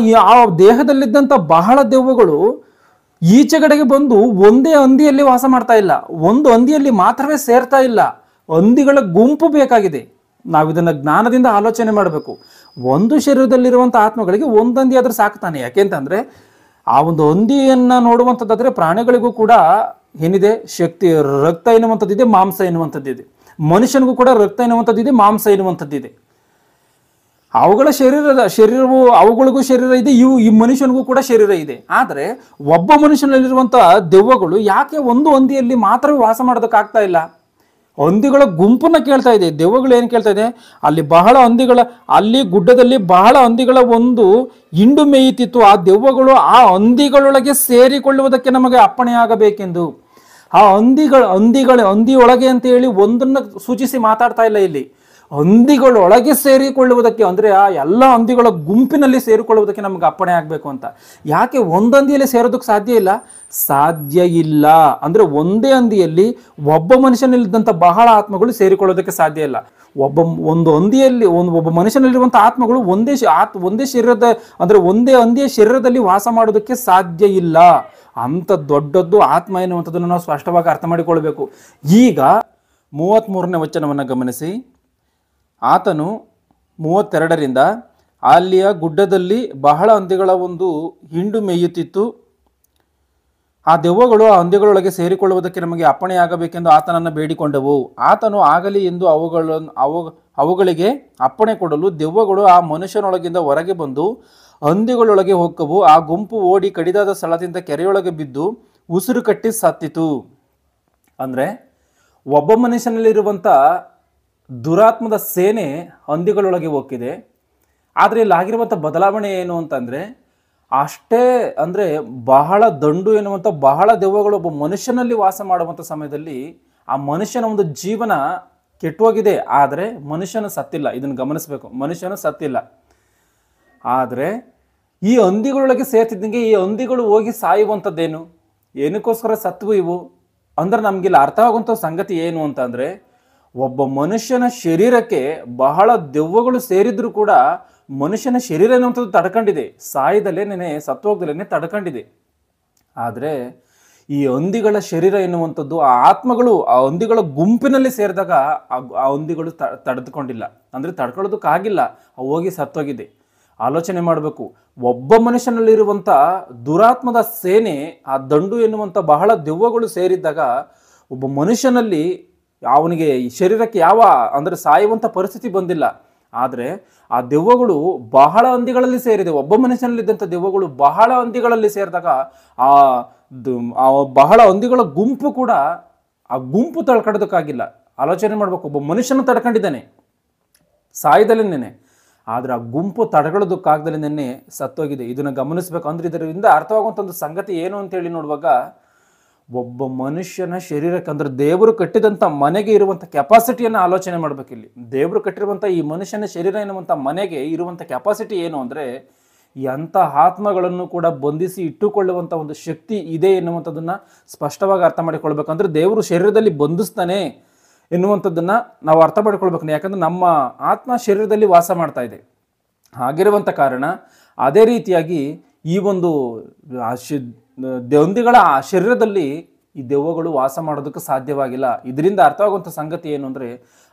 ದೇಹದಲ್ಲಿದ್ದಂಥ ಬಹಳ ದೆವ್ವಗಳು ಈಚೆಗಡೆಗೆ ಬಂದು ಒಂದೇ ಹಂದಿಯಲ್ಲಿ ವಾಸ ಮಾಡ್ತಾ ಇಲ್ಲ, ಒಂದು ಹಂದಿಯಲ್ಲಿ ಮಾತ್ರವೇ ಸೇರ್ತಾ ಇಲ್ಲ. ಹಂದಿಗಳ ಗುಂಪು ಬೇಕಾಗಿದೆ. ನಾವು ಇದನ್ನ ಜ್ಞಾನದಿಂದ ಆಲೋಚನೆ ಮಾಡಬೇಕು. ಒಂದು ಶರೀರದಲ್ಲಿರುವಂಥ ಆತ್ಮಗಳಿಗೆ ಒಂದು ಹಂದಿ ಆದ್ರೆ ಸಾಕ್ತಾನೆ. ಯಾಕೆಂತಂದ್ರೆ ಆ ಒಂದು ಹಂದಿಯನ್ನ ನೋಡುವಂಥದ್ದಾದ್ರೆ ಪ್ರಾಣಿಗಳಿಗೂ ಕೂಡ ಏನಿದೆ ಶಕ್ತಿ, ರಕ್ತ ಎನ್ನುವಂಥದ್ದಿದೆ, ಮಾಂಸ ಎನ್ನುವಂಥದ್ದಿದೆ. ಮನುಷ್ಯನಿಗೂ ಕೂಡ ರಕ್ತ ಎನ್ನುವಂಥದ್ದಿದೆ, ಮಾಂಸ ಎನ್ನುವಂಥದ್ದಿದೆ. ಅವುಗಳಿಗೂ ಶರೀರ ಇದೆ, ಈ ಮನುಷ್ಯನಿಗೂ ಕೂಡ ಶರೀರ ಇದೆ. ಆದರೆ ಒಬ್ಬ ಮನುಷ್ಯನಲ್ಲಿರುವಂಥ ದೆವ್ವಗಳು ಯಾಕೆ ಒಂದು ಹಂದಿಯಲ್ಲಿ ಮಾತ್ರವೇ ವಾಸ ಮಾಡೋದಕ್ಕಾಗ್ತಾ ಇಲ್ಲ? ಹಂದಿಗಳ ಗುಂಪನ್ನ ಕೇಳ್ತಾ ಇದೆ. ದೆವ್ವಗಳು ಏನು ಕೇಳ್ತಾ ಇದೆ, ಅಲ್ಲಿ ಗುಡ್ಡದಲ್ಲಿ ಬಹಳ ಹಂದಿಗಳ ಒಂದು ಹಿಂಡು ಮೇಯುತ್ತಿತ್ತು. ಆ ದೆವ್ವಗಳು ಆ ಹಂದಿಗಳೊಳಗೆ ಸೇರಿಕೊಳ್ಳುವುದಕ್ಕೆ ನಮಗೆ ಅಪ್ಪಣೆ ಆಗಬೇಕೆಂದು. ಆ ಹಂದಿಯೊಳಗೆ ಅಂತ ಹೇಳಿ ಒಂದನ್ನ ಸೂಚಿಸಿ ಮಾತಾಡ್ತಾ ಇಲ್ಲ ಇಲ್ಲಿ. ಹಂದಿಗಳೊಳಗೆ ಸೇರಿಕೊಳ್ಳುವುದಕ್ಕೆ, ಅಂದ್ರೆ ಆ ಎಲ್ಲ ಹಂದಿಗಳ ಗುಂಪಿನಲ್ಲಿ ಸೇರಿಕೊಳ್ಳುವುದಕ್ಕೆ ನಮ್ಗೆ ಅಪ್ಪಣೆ ಆಗಬೇಕು ಅಂತ. ಯಾಕೆ ಒಂದು ಹಂದಿಯಲ್ಲಿ ಸೇರೋದಕ್ಕೆ ಸಾಧ್ಯ ಇಲ್ಲ ಅಂದ್ರೆ ಒಂದೇ ಹಂದಿಯಲ್ಲಿ ಒಬ್ಬ ಮನುಷ್ಯನಲ್ಲಿದ್ದಂಥ ಬಹಳ ಆತ್ಮಗಳು ಸೇರಿಕೊಳ್ಳೋದಕ್ಕೆ ಸಾಧ್ಯ ಇಲ್ಲ. ಒಂದು ಹಂದಿಯಲ್ಲಿ ಒಬ್ಬ ಮನುಷ್ಯನಲ್ಲಿರುವಂಥ ಆತ್ಮಗಳು ಒಂದೇ ಶರೀರದ ಅಂದ್ರೆ ಒಂದೇ ಹಂದಿಯ ಶರೀರದಲ್ಲಿ ವಾಸ ಮಾಡೋದಕ್ಕೆ ಸಾಧ್ಯ ಇಲ್ಲ. ಅಂತ ದೊಡ್ಡದ್ದು ಆತ್ಮ ಎನ್ನುವಂಥದ್ದನ್ನು ನಾವು ಸ್ಪಷ್ಟವಾಗಿ ಅರ್ಥ ಮಾಡಿಕೊಳ್ಬೇಕು. ಈಗ 33ನೇ ವಚನವನ್ನು ಗಮನಿಸಿ. ಆತನು 32ರಿಂದ ಅಲ್ಲಿಯ ಗುಡ್ಡದಲ್ಲಿ ಬಹಳ ಹಂದಿಗಳ ಒಂದು ಹಿಂಡು ಮೇಯುತ್ತಿತ್ತು. ಆ ದೆವ್ವಗಳು ಆ ಹಂದಿಗಳೊಳಗೆ ಸೇರಿಕೊಳ್ಳುವುದಕ್ಕೆ ನಮಗೆ ಅಪ್ಪಣೆಯಾಗಬೇಕೆಂದು ಆತನನ್ನು ಬೇಡಿಕೊಂಡವು. ಆತನು ಆಗಲಿ ಎಂದು ಅವುಗಳಿಗೆ ಅಪ್ಪಣೆ ಕೊಡಲು ದೆವ್ವಗಳು ಆ ಮನುಷ್ಯನೊಳಗಿಂದ ಹೊರಗೆ ಬಂದು ಹಂದಿಗಳೊಳಗೆ ಹೊಕ್ಕವು. ಆ ಗುಂಪು ಓಡಿ ಕಡಿದಾದ ಸ್ಥಳದಿಂದ ಕೆರೆಯೊಳಗೆ ಬಿದ್ದು ಉಸಿರು ಕಟ್ಟಿ ಸತ್ತಿತು. ಅಂದ್ರೆ ಒಬ್ಬ ಮನುಷ್ಯನಲ್ಲಿರುವಂಥ ದುರಾತ್ಮದ ಸೇನೆ ಹಂದಿಗಳೊಳಗೆ ಹೋಗಿದೆ. ಆದರೆ ಇಲ್ಲಿ ಆಗಿರುವಂಥ ಬದಲಾವಣೆ ಏನು ಅಂತಂದರೆ, ಅಷ್ಟೇ ಅಂದರೆ ಬಹಳ ದಂಡು ಎನ್ನುವಂಥ ಬಹಳ ದೆವ್ವಗಳು ಒಬ್ಬ ಮನುಷ್ಯನಲ್ಲಿ ವಾಸ ಮಾಡುವಂಥ ಸಮಯದಲ್ಲಿ ಆ ಮನುಷ್ಯನ ಒಂದು ಜೀವನ ಕೆಟ್ಟೋಗಿದೆ. ಆದರೆ ಮನುಷ್ಯನ ಸತ್ತಿಲ್ಲ. ಇದನ್ನು ಗಮನಿಸಬೇಕು, ಮನುಷ್ಯನ ಸತ್ತಿಲ್ಲ. ಆದರೆ ಈ ಹಂದಿಗಳೊಳಗೆ ಸೇರ್ತಿದ್ದಂಗೆ ಈ ಹಂದಿಗಳು ಹೋಗಿ ಸಾಯುವಂಥದ್ದೇನು, ಏನಕ್ಕೋಸ್ಕರ ಸತ್ವು ಇವು ಅಂದ್ರೆ ನಮಗಿಲ್ಲ ಅರ್ಥ ಆಗುವಂಥ ಸಂಗತಿ ಏನು ಅಂತಂದರೆ, ಒಬ್ಬ ಮನುಷ್ಯನ ಶರೀರಕ್ಕೆ ಬಹಳ ದೆವ್ವಗಳು ಸೇರಿದ್ರು ಕೂಡ ಮನುಷ್ಯನ ಶರೀರ ಎನ್ನುವಂಥದ್ದು ತಡ್ಕೊಂಡಿದೆ, ಸಾಯದಲ್ಲೇನೆ ಸತ್ತೋಗ್ದಲೇನೆ ತಡ್ಕೊಂಡಿದೆ. ಆದರೆ ಈ ಹಂದಿಗಳ ಶರೀರ ಎನ್ನುವಂಥದ್ದು ಆ ಆತ್ಮಗಳು ಆ ಹಂದಿಗಳ ಗುಂಪಿನಲ್ಲಿ ಸೇರಿದಾಗ ಆ ಹಂದಿಗಳು ತಡೆದುಕೊಂಡಿಲ್ಲ, ಅಂದರೆ ತಡ್ಕೊಳ್ಳೋದಕ್ಕಾಗಿಲ್ಲ, ಅವು ಹೋಗಿ ಸತ್ತೋಗಿದೆ. ಆಲೋಚನೆ ಮಾಡಬೇಕು. ಒಬ್ಬ ಮನುಷ್ಯನಲ್ಲಿರುವಂಥ ದುರಾತ್ಮದ ಸೇನೆ ಆ ದಂಡು ಎನ್ನುವಂಥ ಬಹಳ ದೆವ್ವಗಳು ಸೇರಿದ್ದಾಗ ಒಬ್ಬ ಮನುಷ್ಯನಲ್ಲಿ ಅವನಿಗೆ ಶರೀರಕ್ಕೆ ಅಂದರೆ ಸಾಯುವಂಥ ಪರಿಸ್ಥಿತಿ ಬಂದಿಲ್ಲ. ಆದರೆ ಆ ದೆವ್ವಗಳು ಬಹಳ ಹಂದಿಗಳಲ್ಲಿ ಸೇರಿದೆ. ಒಬ್ಬ ಮನುಷ್ಯನಲ್ಲಿದ್ದಂಥ ದೆವ್ವಗಳು ಬಹಳ ಹಂದಿಗಳಲ್ಲಿ ಸೇರಿದಾಗ ಆ ಬಹಳ ಹಂದಿಗಳ ಗುಂಪು ಕೂಡ ಆ ಗುಂಪು ತಡ್ಕೊಳ್ಳೋದಕ್ಕಾಗಿಲ್ಲ. ಆಲೋಚನೆ ಮಾಡಬೇಕು. ಒಬ್ಬ ಮನುಷ್ಯನ ತಡ್ಕೊಂಡಿದ್ದಾನೆ ಸಾಯದಲ್ಲೇನೆ, ಆದರೆ ಆ ಗುಂಪು ತಡೆಗಳೋದಕ್ಕಾಗದಲ್ಲೇನೆ ಸತ್ತೋಗಿದೆ. ಇದನ್ನು ಗಮನಿಸಬೇಕು. ಅಂದ್ರೆ ಇದರಿಂದ ಅರ್ಥವಾಗುವಂಥ ಒಂದು ಸಂಗತಿ ಏನು ಅಂತೇಳಿ ನೋಡುವಾಗ, ಒಬ್ಬ ಮನುಷ್ಯನ ಶರೀರಕ್ಕೆ ಅಂದ್ರೆ ದೇವರು ಕಟ್ಟಿದಂಥ ಮನೆಗೆ ಇರುವಂಥ ಕೆಪಾಸಿಟಿಯನ್ನು ಆಲೋಚನೆ ಮಾಡಬೇಕು. ಇಲ್ಲಿ ದೇವರು ಕಟ್ಟಿರುವಂಥ ಈ ಮನುಷ್ಯನ ಶರೀರ ಎನ್ನುವಂಥ ಮನೆಗೆ ಇರುವಂಥ ಕೆಪಾಸಿಟಿ ಏನು ಅಂದರೆ, ಎಂಥ ಆತ್ಮಗಳನ್ನು ಕೂಡ ಬಂಧಿಸಿ ಇಟ್ಟುಕೊಳ್ಳುವಂಥ ಒಂದು ಶಕ್ತಿ ಇದೆ ಎನ್ನುವಂಥದ್ದನ್ನು ಸ್ಪಷ್ಟವಾಗಿ ಅರ್ಥ ಮಾಡಿಕೊಳ್ಬೇಕಂದ್ರೆ ದೇವರು ಶರೀರದಲ್ಲಿ ಬಂಧಿಸ್ತಾನೆ ಎನ್ನುವಂಥದ್ದನ್ನು ನಾವು ಅರ್ಥ ಮಾಡಿಕೊಳ್ಬೇಕು. ಯಾಕಂದರೆ ನಮ್ಮ ಆತ್ಮ ಶರೀರದಲ್ಲಿ ವಾಸ ಮಾಡ್ತಾ ಇದೆ. ಹಾಗಿರುವಂಥ ಕಾರಣ ಅದೇ ರೀತಿಯಾಗಿ ಈ ಒಂದು ಹಂದಿಗಳ ಆ ಶರೀರದಲ್ಲಿ ಈ ದೆವ್ವಗಳು ವಾಸ ಮಾಡೋದಕ್ಕೆ ಸಾಧ್ಯವಾಗಿಲ್ಲ. ಇದರಿಂದ ಅರ್ಥವಾಗುವಂಥ ಸಂಗತಿ ಏನು ಅಂದರೆ,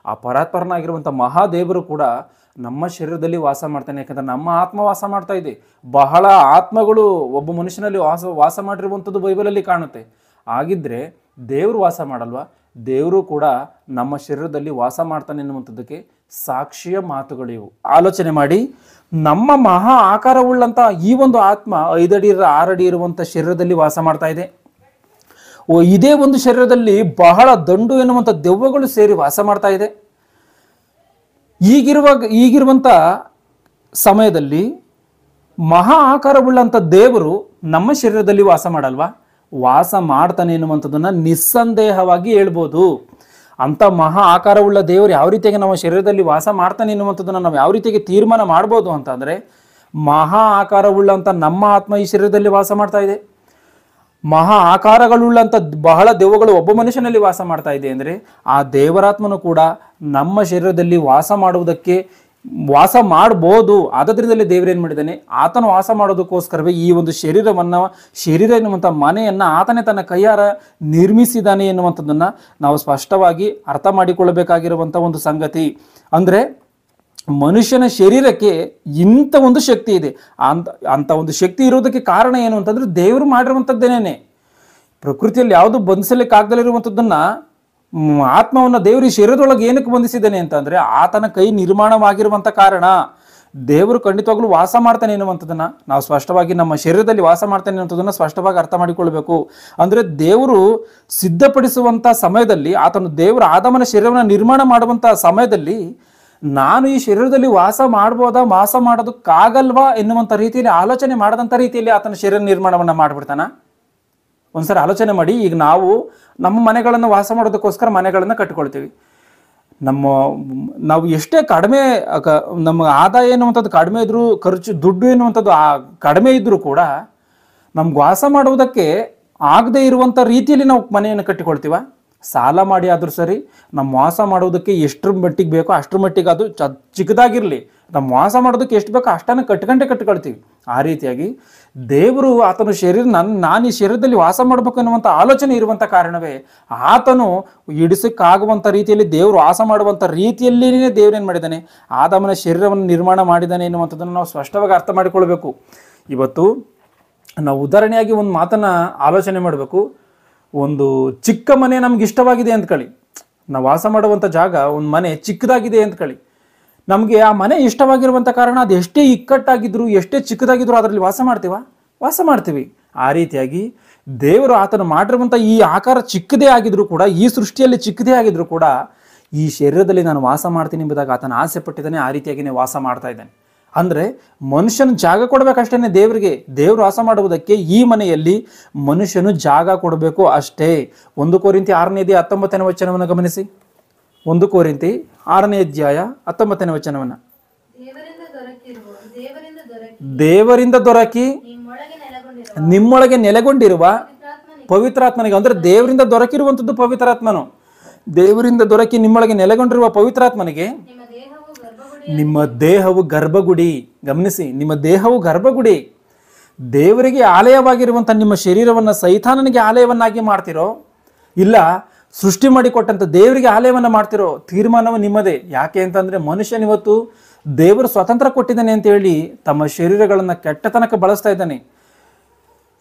ಆ ಪರಾತ್ಪರನಾಗಿರುವಂಥ ಮಹಾದೇವರು ಕೂಡ ನಮ್ಮ ಶರೀರದಲ್ಲಿ ವಾಸ ಮಾಡ್ತಾನೆ. ಯಾಕಂದರೆ ನಮ್ಮ ಆತ್ಮ ವಾಸ ಮಾಡ್ತಾ ಇದೆ. ಬಹಳ ಆತ್ಮಗಳು ಒಬ್ಬ ಮನುಷ್ಯನಲ್ಲಿ ವಾಸ ಮಾಡಿರುವಂಥದ್ದು ಬೈಬಲಲ್ಲಿ ಕಾಣುತ್ತೆ. ಆಗಿದ್ದರೆ ದೇವರು ವಾಸ ಮಾಡಲ್ವಾ? ದೇವರು ಕೂಡ ನಮ್ಮ ಶರೀರದಲ್ಲಿ ವಾಸ ಮಾಡ್ತಾನೆ ಎನ್ನುವಂಥದ್ದಕ್ಕೆ ಸಾಕ್ಷಿಯ ಮಾತುಗಳಿವು. ಆಲೋಚನೆ ಮಾಡಿ. ನಮ್ಮ ಮಹಾ ಆಕಾರವುಳ್ಳಂಥ ಈ ಒಂದು ಆತ್ಮ 5 ಅಡಿ 6 ಅಡಿ ಇರುವಂಥ ಶರೀರದಲ್ಲಿ ವಾಸ ಮಾಡ್ತಾ ಇದೆ. ಇದೇ ಒಂದು ಶರೀರದಲ್ಲಿ ಬಹಳ ದಂಡು ಎನ್ನುವಂಥ ದೆವ್ವಗಳು ಸೇರಿ ವಾಸ ಮಾಡ್ತಾ ಇದೆ. ಈಗಿರುವಂಥ ಸಮಯದಲ್ಲಿ ಮಹಾ ಆಕಾರವುಳ್ಳಂಥ ದೇವರು ನಮ್ಮ ಶರೀರದಲ್ಲಿ ವಾಸ ಮಾಡಲ್ವಾ? ವಾಸ ಮಾಡ್ತಾನೆ ಎನ್ನುವಂಥದ್ದನ್ನು ನಿಸ್ಸಂದೇಹವಾಗಿ ಹೇಳ್ಬೋದು. ಅಂಥ ಮಹಾ ಆಕಾರವುಳ್ಳ ದೇವರು ಯಾವ ರೀತಿಯಾಗಿ ನಮ್ಮ ಶರೀರದಲ್ಲಿ ವಾಸ ಮಾಡ್ತಾನೆ ಎನ್ನುವಂಥದ್ದನ್ನು ನಾವು ಯಾವ ರೀತಿಯಾಗಿ ತೀರ್ಮಾನ ಮಾಡ್ಬೋದು ಅಂತಂದರೆ, ಮಹಾ ಆಕಾರವುಳ್ಳಂಥ ನಮ್ಮ ಆತ್ಮ ಈ ಶರೀರದಲ್ಲಿ ವಾಸ ಮಾಡ್ತಾ ಇದೆ. ಮಹಾ ಆಕಾರಗಳುಳ್ಳಂಥ ಬಹಳ ದೆವ್ವಗಳು ಒಬ್ಬ ಮನುಷ್ಯನಲ್ಲಿ ವಾಸ ಮಾಡ್ತಾ ಇದೆ ಅಂದರೆ, ಆ ದೇವರಾತ್ಮನು ಕೂಡ ನಮ್ಮ ಶರೀರದಲ್ಲಿ ವಾಸ ಮಾಡ್ಬೋದು. ಆದ್ದರಿಂದಲೇ ದೇವರೇನು ಮಾಡಿದ್ದಾನೆ, ಆತನು ವಾಸ ಮಾಡೋದಕ್ಕೋಸ್ಕರವೇ ಈ ಒಂದು ಶರೀರ ಎನ್ನುವಂಥ ಮನೆಯನ್ನು ಆತನೇ ತನ್ನ ಕೈಯಾರ ನಿರ್ಮಿಸಿದ್ದಾನೆ ಎನ್ನುವಂಥದ್ದನ್ನು ನಾವು ಸ್ಪಷ್ಟವಾಗಿ ಅರ್ಥ ಮಾಡಿಕೊಳ್ಳಬೇಕಾಗಿರುವಂಥ ಒಂದು ಸಂಗತಿ. ಅಂದರೆ ಮನುಷ್ಯನ ಶರೀರಕ್ಕೆ ಇಂಥ ಒಂದು ಶಕ್ತಿ ಇದೆ. ಅಂಥ ಒಂದು ಶಕ್ತಿ ಇರೋದಕ್ಕೆ ಕಾರಣ ಏನು ಅಂತಂದ್ರೆ ದೇವರು ಮಾಡಿರುವಂಥದ್ದೇನೇ. ಪ್ರಕೃತಿಯಲ್ಲಿ ಯಾವುದು ಬಂಧಿಸಲಿಕ್ಕಾಗದಲ್ಲಿರುವಂಥದ್ದನ್ನು ಆತ್ಮವನ್ನು ದೇವರು ಈ ಶರೀರದೊಳಗೆ ಏನಕ್ಕೆ ಬಂಧಿಸಿದ್ದಾನೆ ಅಂತಂದರೆ, ಆತನ ಕೈ ನಿರ್ಮಾಣವಾಗಿರುವಂಥ ಕಾರಣ. ದೇವರು ಖಂಡಿತವಾಗ್ಲೂ ವಾಸ ಮಾಡ್ತಾನೆ ಎನ್ನುವಂಥದ್ದನ್ನು ನಾವು ಸ್ಪಷ್ಟವಾಗಿ ನಮ್ಮ ಶರೀರದಲ್ಲಿ ವಾಸ ಮಾಡ್ತಾನೆ ಅನ್ನುವಂಥದ್ದನ್ನು ಸ್ಪಷ್ಟವಾಗಿ ಅರ್ಥ ಮಾಡಿಕೊಳ್ಬೇಕು. ಅಂದರೆ ದೇವರು ಸಿದ್ಧಪಡಿಸುವಂಥ ಸಮಯದಲ್ಲಿ, ಆತನು ದೇವರು ಆದಮನ ಶರೀರವನ್ನು ನಿರ್ಮಾಣ ಮಾಡುವಂಥ ಸಮಯದಲ್ಲಿ ನಾನು ಈ ಶರೀರದಲ್ಲಿ ವಾಸ ಮಾಡೋದಕ್ಕಾಗಲ್ವಾ ಎನ್ನುವಂಥ ರೀತಿಯಲ್ಲಿ ಆಲೋಚನೆ ಮಾಡದಂಥ ರೀತಿಯಲ್ಲಿ ಆತನ ಶರೀರ ನಿರ್ಮಾಣವನ್ನು ಮಾಡಿಬಿಡ್ತಾನ. ಒಂದ್ಸರಿ ಆಲೋಚನೆ ಮಾಡಿ. ಈಗ ನಮ್ಮ ಮನೆಗಳನ್ನು ವಾಸ ಮಾಡೋದಕ್ಕೋಸ್ಕರ ಮನೆಗಳನ್ನು ಕಟ್ಕೊಳ್ತೀವಿ. ನಾವು ಎಷ್ಟೇ ಕಡಿಮೆ ನಮ್ಮ ಆದಾಯ ಎನ್ನುವಂಥದ್ದು ಕಡಿಮೆ ಇದ್ರೂ, ಖರ್ಚು ದುಡ್ಡು ಎನ್ನುವಂಥದ್ದು ಕಡಿಮೆ ಇದ್ರೂ ಕೂಡ ನಮ್ಗೆ ವಾಸ ಮಾಡುವುದಕ್ಕೆ ಆಗದೆ ಇರುವಂಥ ರೀತಿಯಲ್ಲಿ ನಾವು ಮನೆಯನ್ನು ಕಟ್ಟಿಕೊಳ್ತೀವ. ಸಾಲ ಮಾಡಿ ಆದರೂ ಸರಿ ನಮ್ಮ ವಾಸ ಮಾಡೋದಕ್ಕೆ ಎಷ್ಟರ ಮಟ್ಟಿಗೆ ಬೇಕೋ ಅಷ್ಟರ ಮಟ್ಟಿಗೆ ಅದು ಚಿಕ್ಕದಾಗಿರಲಿ, ನಮ್ಮ ವಾಸ ಮಾಡೋದಕ್ಕೆ ಎಷ್ಟು ಬೇಕೋ ಅಷ್ಟನ್ನು ಕಟ್ಕೊಳ್ತೀವಿ. ಆ ರೀತಿಯಾಗಿ ದೇವರು ಆತನು ನಾನು ಈ ಶರೀರದಲ್ಲಿ ವಾಸ ಮಾಡಬೇಕು ಎನ್ನುವಂಥ ಆಲೋಚನೆ ಇರುವಂಥ ಕಾರಣವೇ ಆತನು ಇಡಿಸಕ್ಕಾಗುವಂಥ ರೀತಿಯಲ್ಲಿ ದೇವರು ವಾಸ ಮಾಡುವಂಥ ರೀತಿಯಲ್ಲಿಯೇ ದೇವರೇನು ಮಾಡಿದ್ದಾನೆ, ಆದಮನ ಶರೀರವನ್ನು ನಿರ್ಮಾಣ ಮಾಡಿದ್ದಾನೆ ಎನ್ನುವಂಥದ್ದನ್ನು ನಾವು ಸ್ಪಷ್ಟವಾಗಿ ಅರ್ಥ ಮಾಡಿಕೊಳ್ಬೇಕು. ಇವತ್ತು ನಾವು ಉದಾಹರಣೆಯಾಗಿ ಒಂದು ಮಾತನ್ನು ಆಲೋಚನೆ ಮಾಡಬೇಕು. ಒಂದು ಚಿಕ್ಕ ಮನೆ ನಮ್ಗೆ ಇಷ್ಟವಾಗಿದೆ ಅಂದ್ಕೊಳ್ಳಿ, ನಾವು ವಾಸ ಮಾಡುವಂಥ ಜಾಗ ಒಂದು ಮನೆ ಚಿಕ್ಕದಾಗಿದೆ ಅಂದ್ಕೊಳ್ಳಿ. ನಮಗೆ ಆ ಮನೆ ಇಷ್ಟವಾಗಿರುವಂಥ ಕಾರಣ ಅದು ಎಷ್ಟೇ ಇಕ್ಕಟ್ಟಾಗಿದ್ರು, ಎಷ್ಟೇ ಚಿಕ್ಕದಾಗಿದ್ರು ಅದರಲ್ಲಿ ವಾಸ ಮಾಡ್ತೀವಿ. ಆ ರೀತಿಯಾಗಿ ದೇವರು ಆತನು ಮಾಡಿರುವಂಥ ಈ ಆಕಾರ ಚಿಕ್ಕದೇ ಆಗಿದ್ರು ಕೂಡ, ಈ ಸೃಷ್ಟಿಯಲ್ಲಿ ಚಿಕ್ಕದೇ ಆಗಿದ್ರು ಕೂಡ ಈ ಶರೀರದಲ್ಲಿ ನಾನು ವಾಸ ಮಾಡ್ತೀನಿ ಎಂಬುದಾಗಿ ಆತನ ಆಸೆ ಪಟ್ಟಿದ್ದಾನೆ. ಆ ರೀತಿಯಾಗಿಯೇ ವಾಸ ಮಾಡ್ತಾ ಇದ್ದಾನೆ. ಅಂದರೆ ಮನುಷ್ಯನು ಜಾಗ ಕೊಡಬೇಕಷ್ಟೇ ದೇವರಿಗೆ. ದೇವರು ವಾಸ ಮಾಡುವುದಕ್ಕೆ ಈ ಮನೆಯಲ್ಲಿ ಮನುಷ್ಯನು ಜಾಗ ಕೊಡಬೇಕು ಅಷ್ಟೇ. 1 ಕೊರಿಂಥಿ 6ನೇ ಅಧ್ಯಾಯ 19ನೇ ವಚನವನ್ನು ಗಮನಿಸಿ. 1 ಕೊರಿಂಥಿ 6ನೇ ಅಧ್ಯಾಯ 19ನೇ ವಚನವನ್ನು. ದೇವರಿಂದ ದೊರಕಿ ನಿಮ್ಮೊಳಗೆ ನೆಲೆಗೊಂಡಿರುವ ಪವಿತ್ರಾತ್ಮನಿಗೆ, ಅಂದರೆ ದೇವರಿಂದ ದೊರಕಿರುವಂಥದ್ದು ಪವಿತ್ರಾತ್ಮನು, ದೇವರಿಂದ ದೊರಕಿ ನಿಮ್ಮೊಳಗೆ ನೆಲೆಗೊಂಡಿರುವ ಪವಿತ್ರಾತ್ಮನಿಗೆ ನಿಮ್ಮ ದೇಹವು ಗರ್ಭಗುಡಿ. ಗಮನಿಸಿ, ನಿಮ್ಮ ದೇಹವು ಗರ್ಭಗುಡಿ. ದೇವರಿಗೆ ಆಲಯವಾಗಿರುವಂಥ ನಿಮ್ಮ ಶರೀರವನ್ನು ಸೈತಾನನಿಗೆ ಆಲಯವನ್ನಾಗಿ ಮಾಡ್ತಿರೋ, ಇಲ್ಲ ಸೃಷ್ಟಿ ಮಾಡಿಕೊಟ್ಟಂಥ ದೇವರಿಗೆ ಆಲಯವನ್ನು ಮಾಡ್ತಿರೋ, ತೀರ್ಮಾನವು ನಿಮ್ಮದೇ. ಯಾಕೆ ಅಂತಂದರೆ ಮನುಷ್ಯನಿವತ್ತು ದೇವರು ಸ್ವತಂತ್ರ ಕೊಟ್ಟಿದ್ದಾನೆ ಅಂತೇಳಿ ತಮ್ಮ ಶರೀರಗಳನ್ನು ಕೆಟ್ಟತನಕ್ಕೆ ಬಳಸ್ತಾ ಇದ್ದಾನೆ.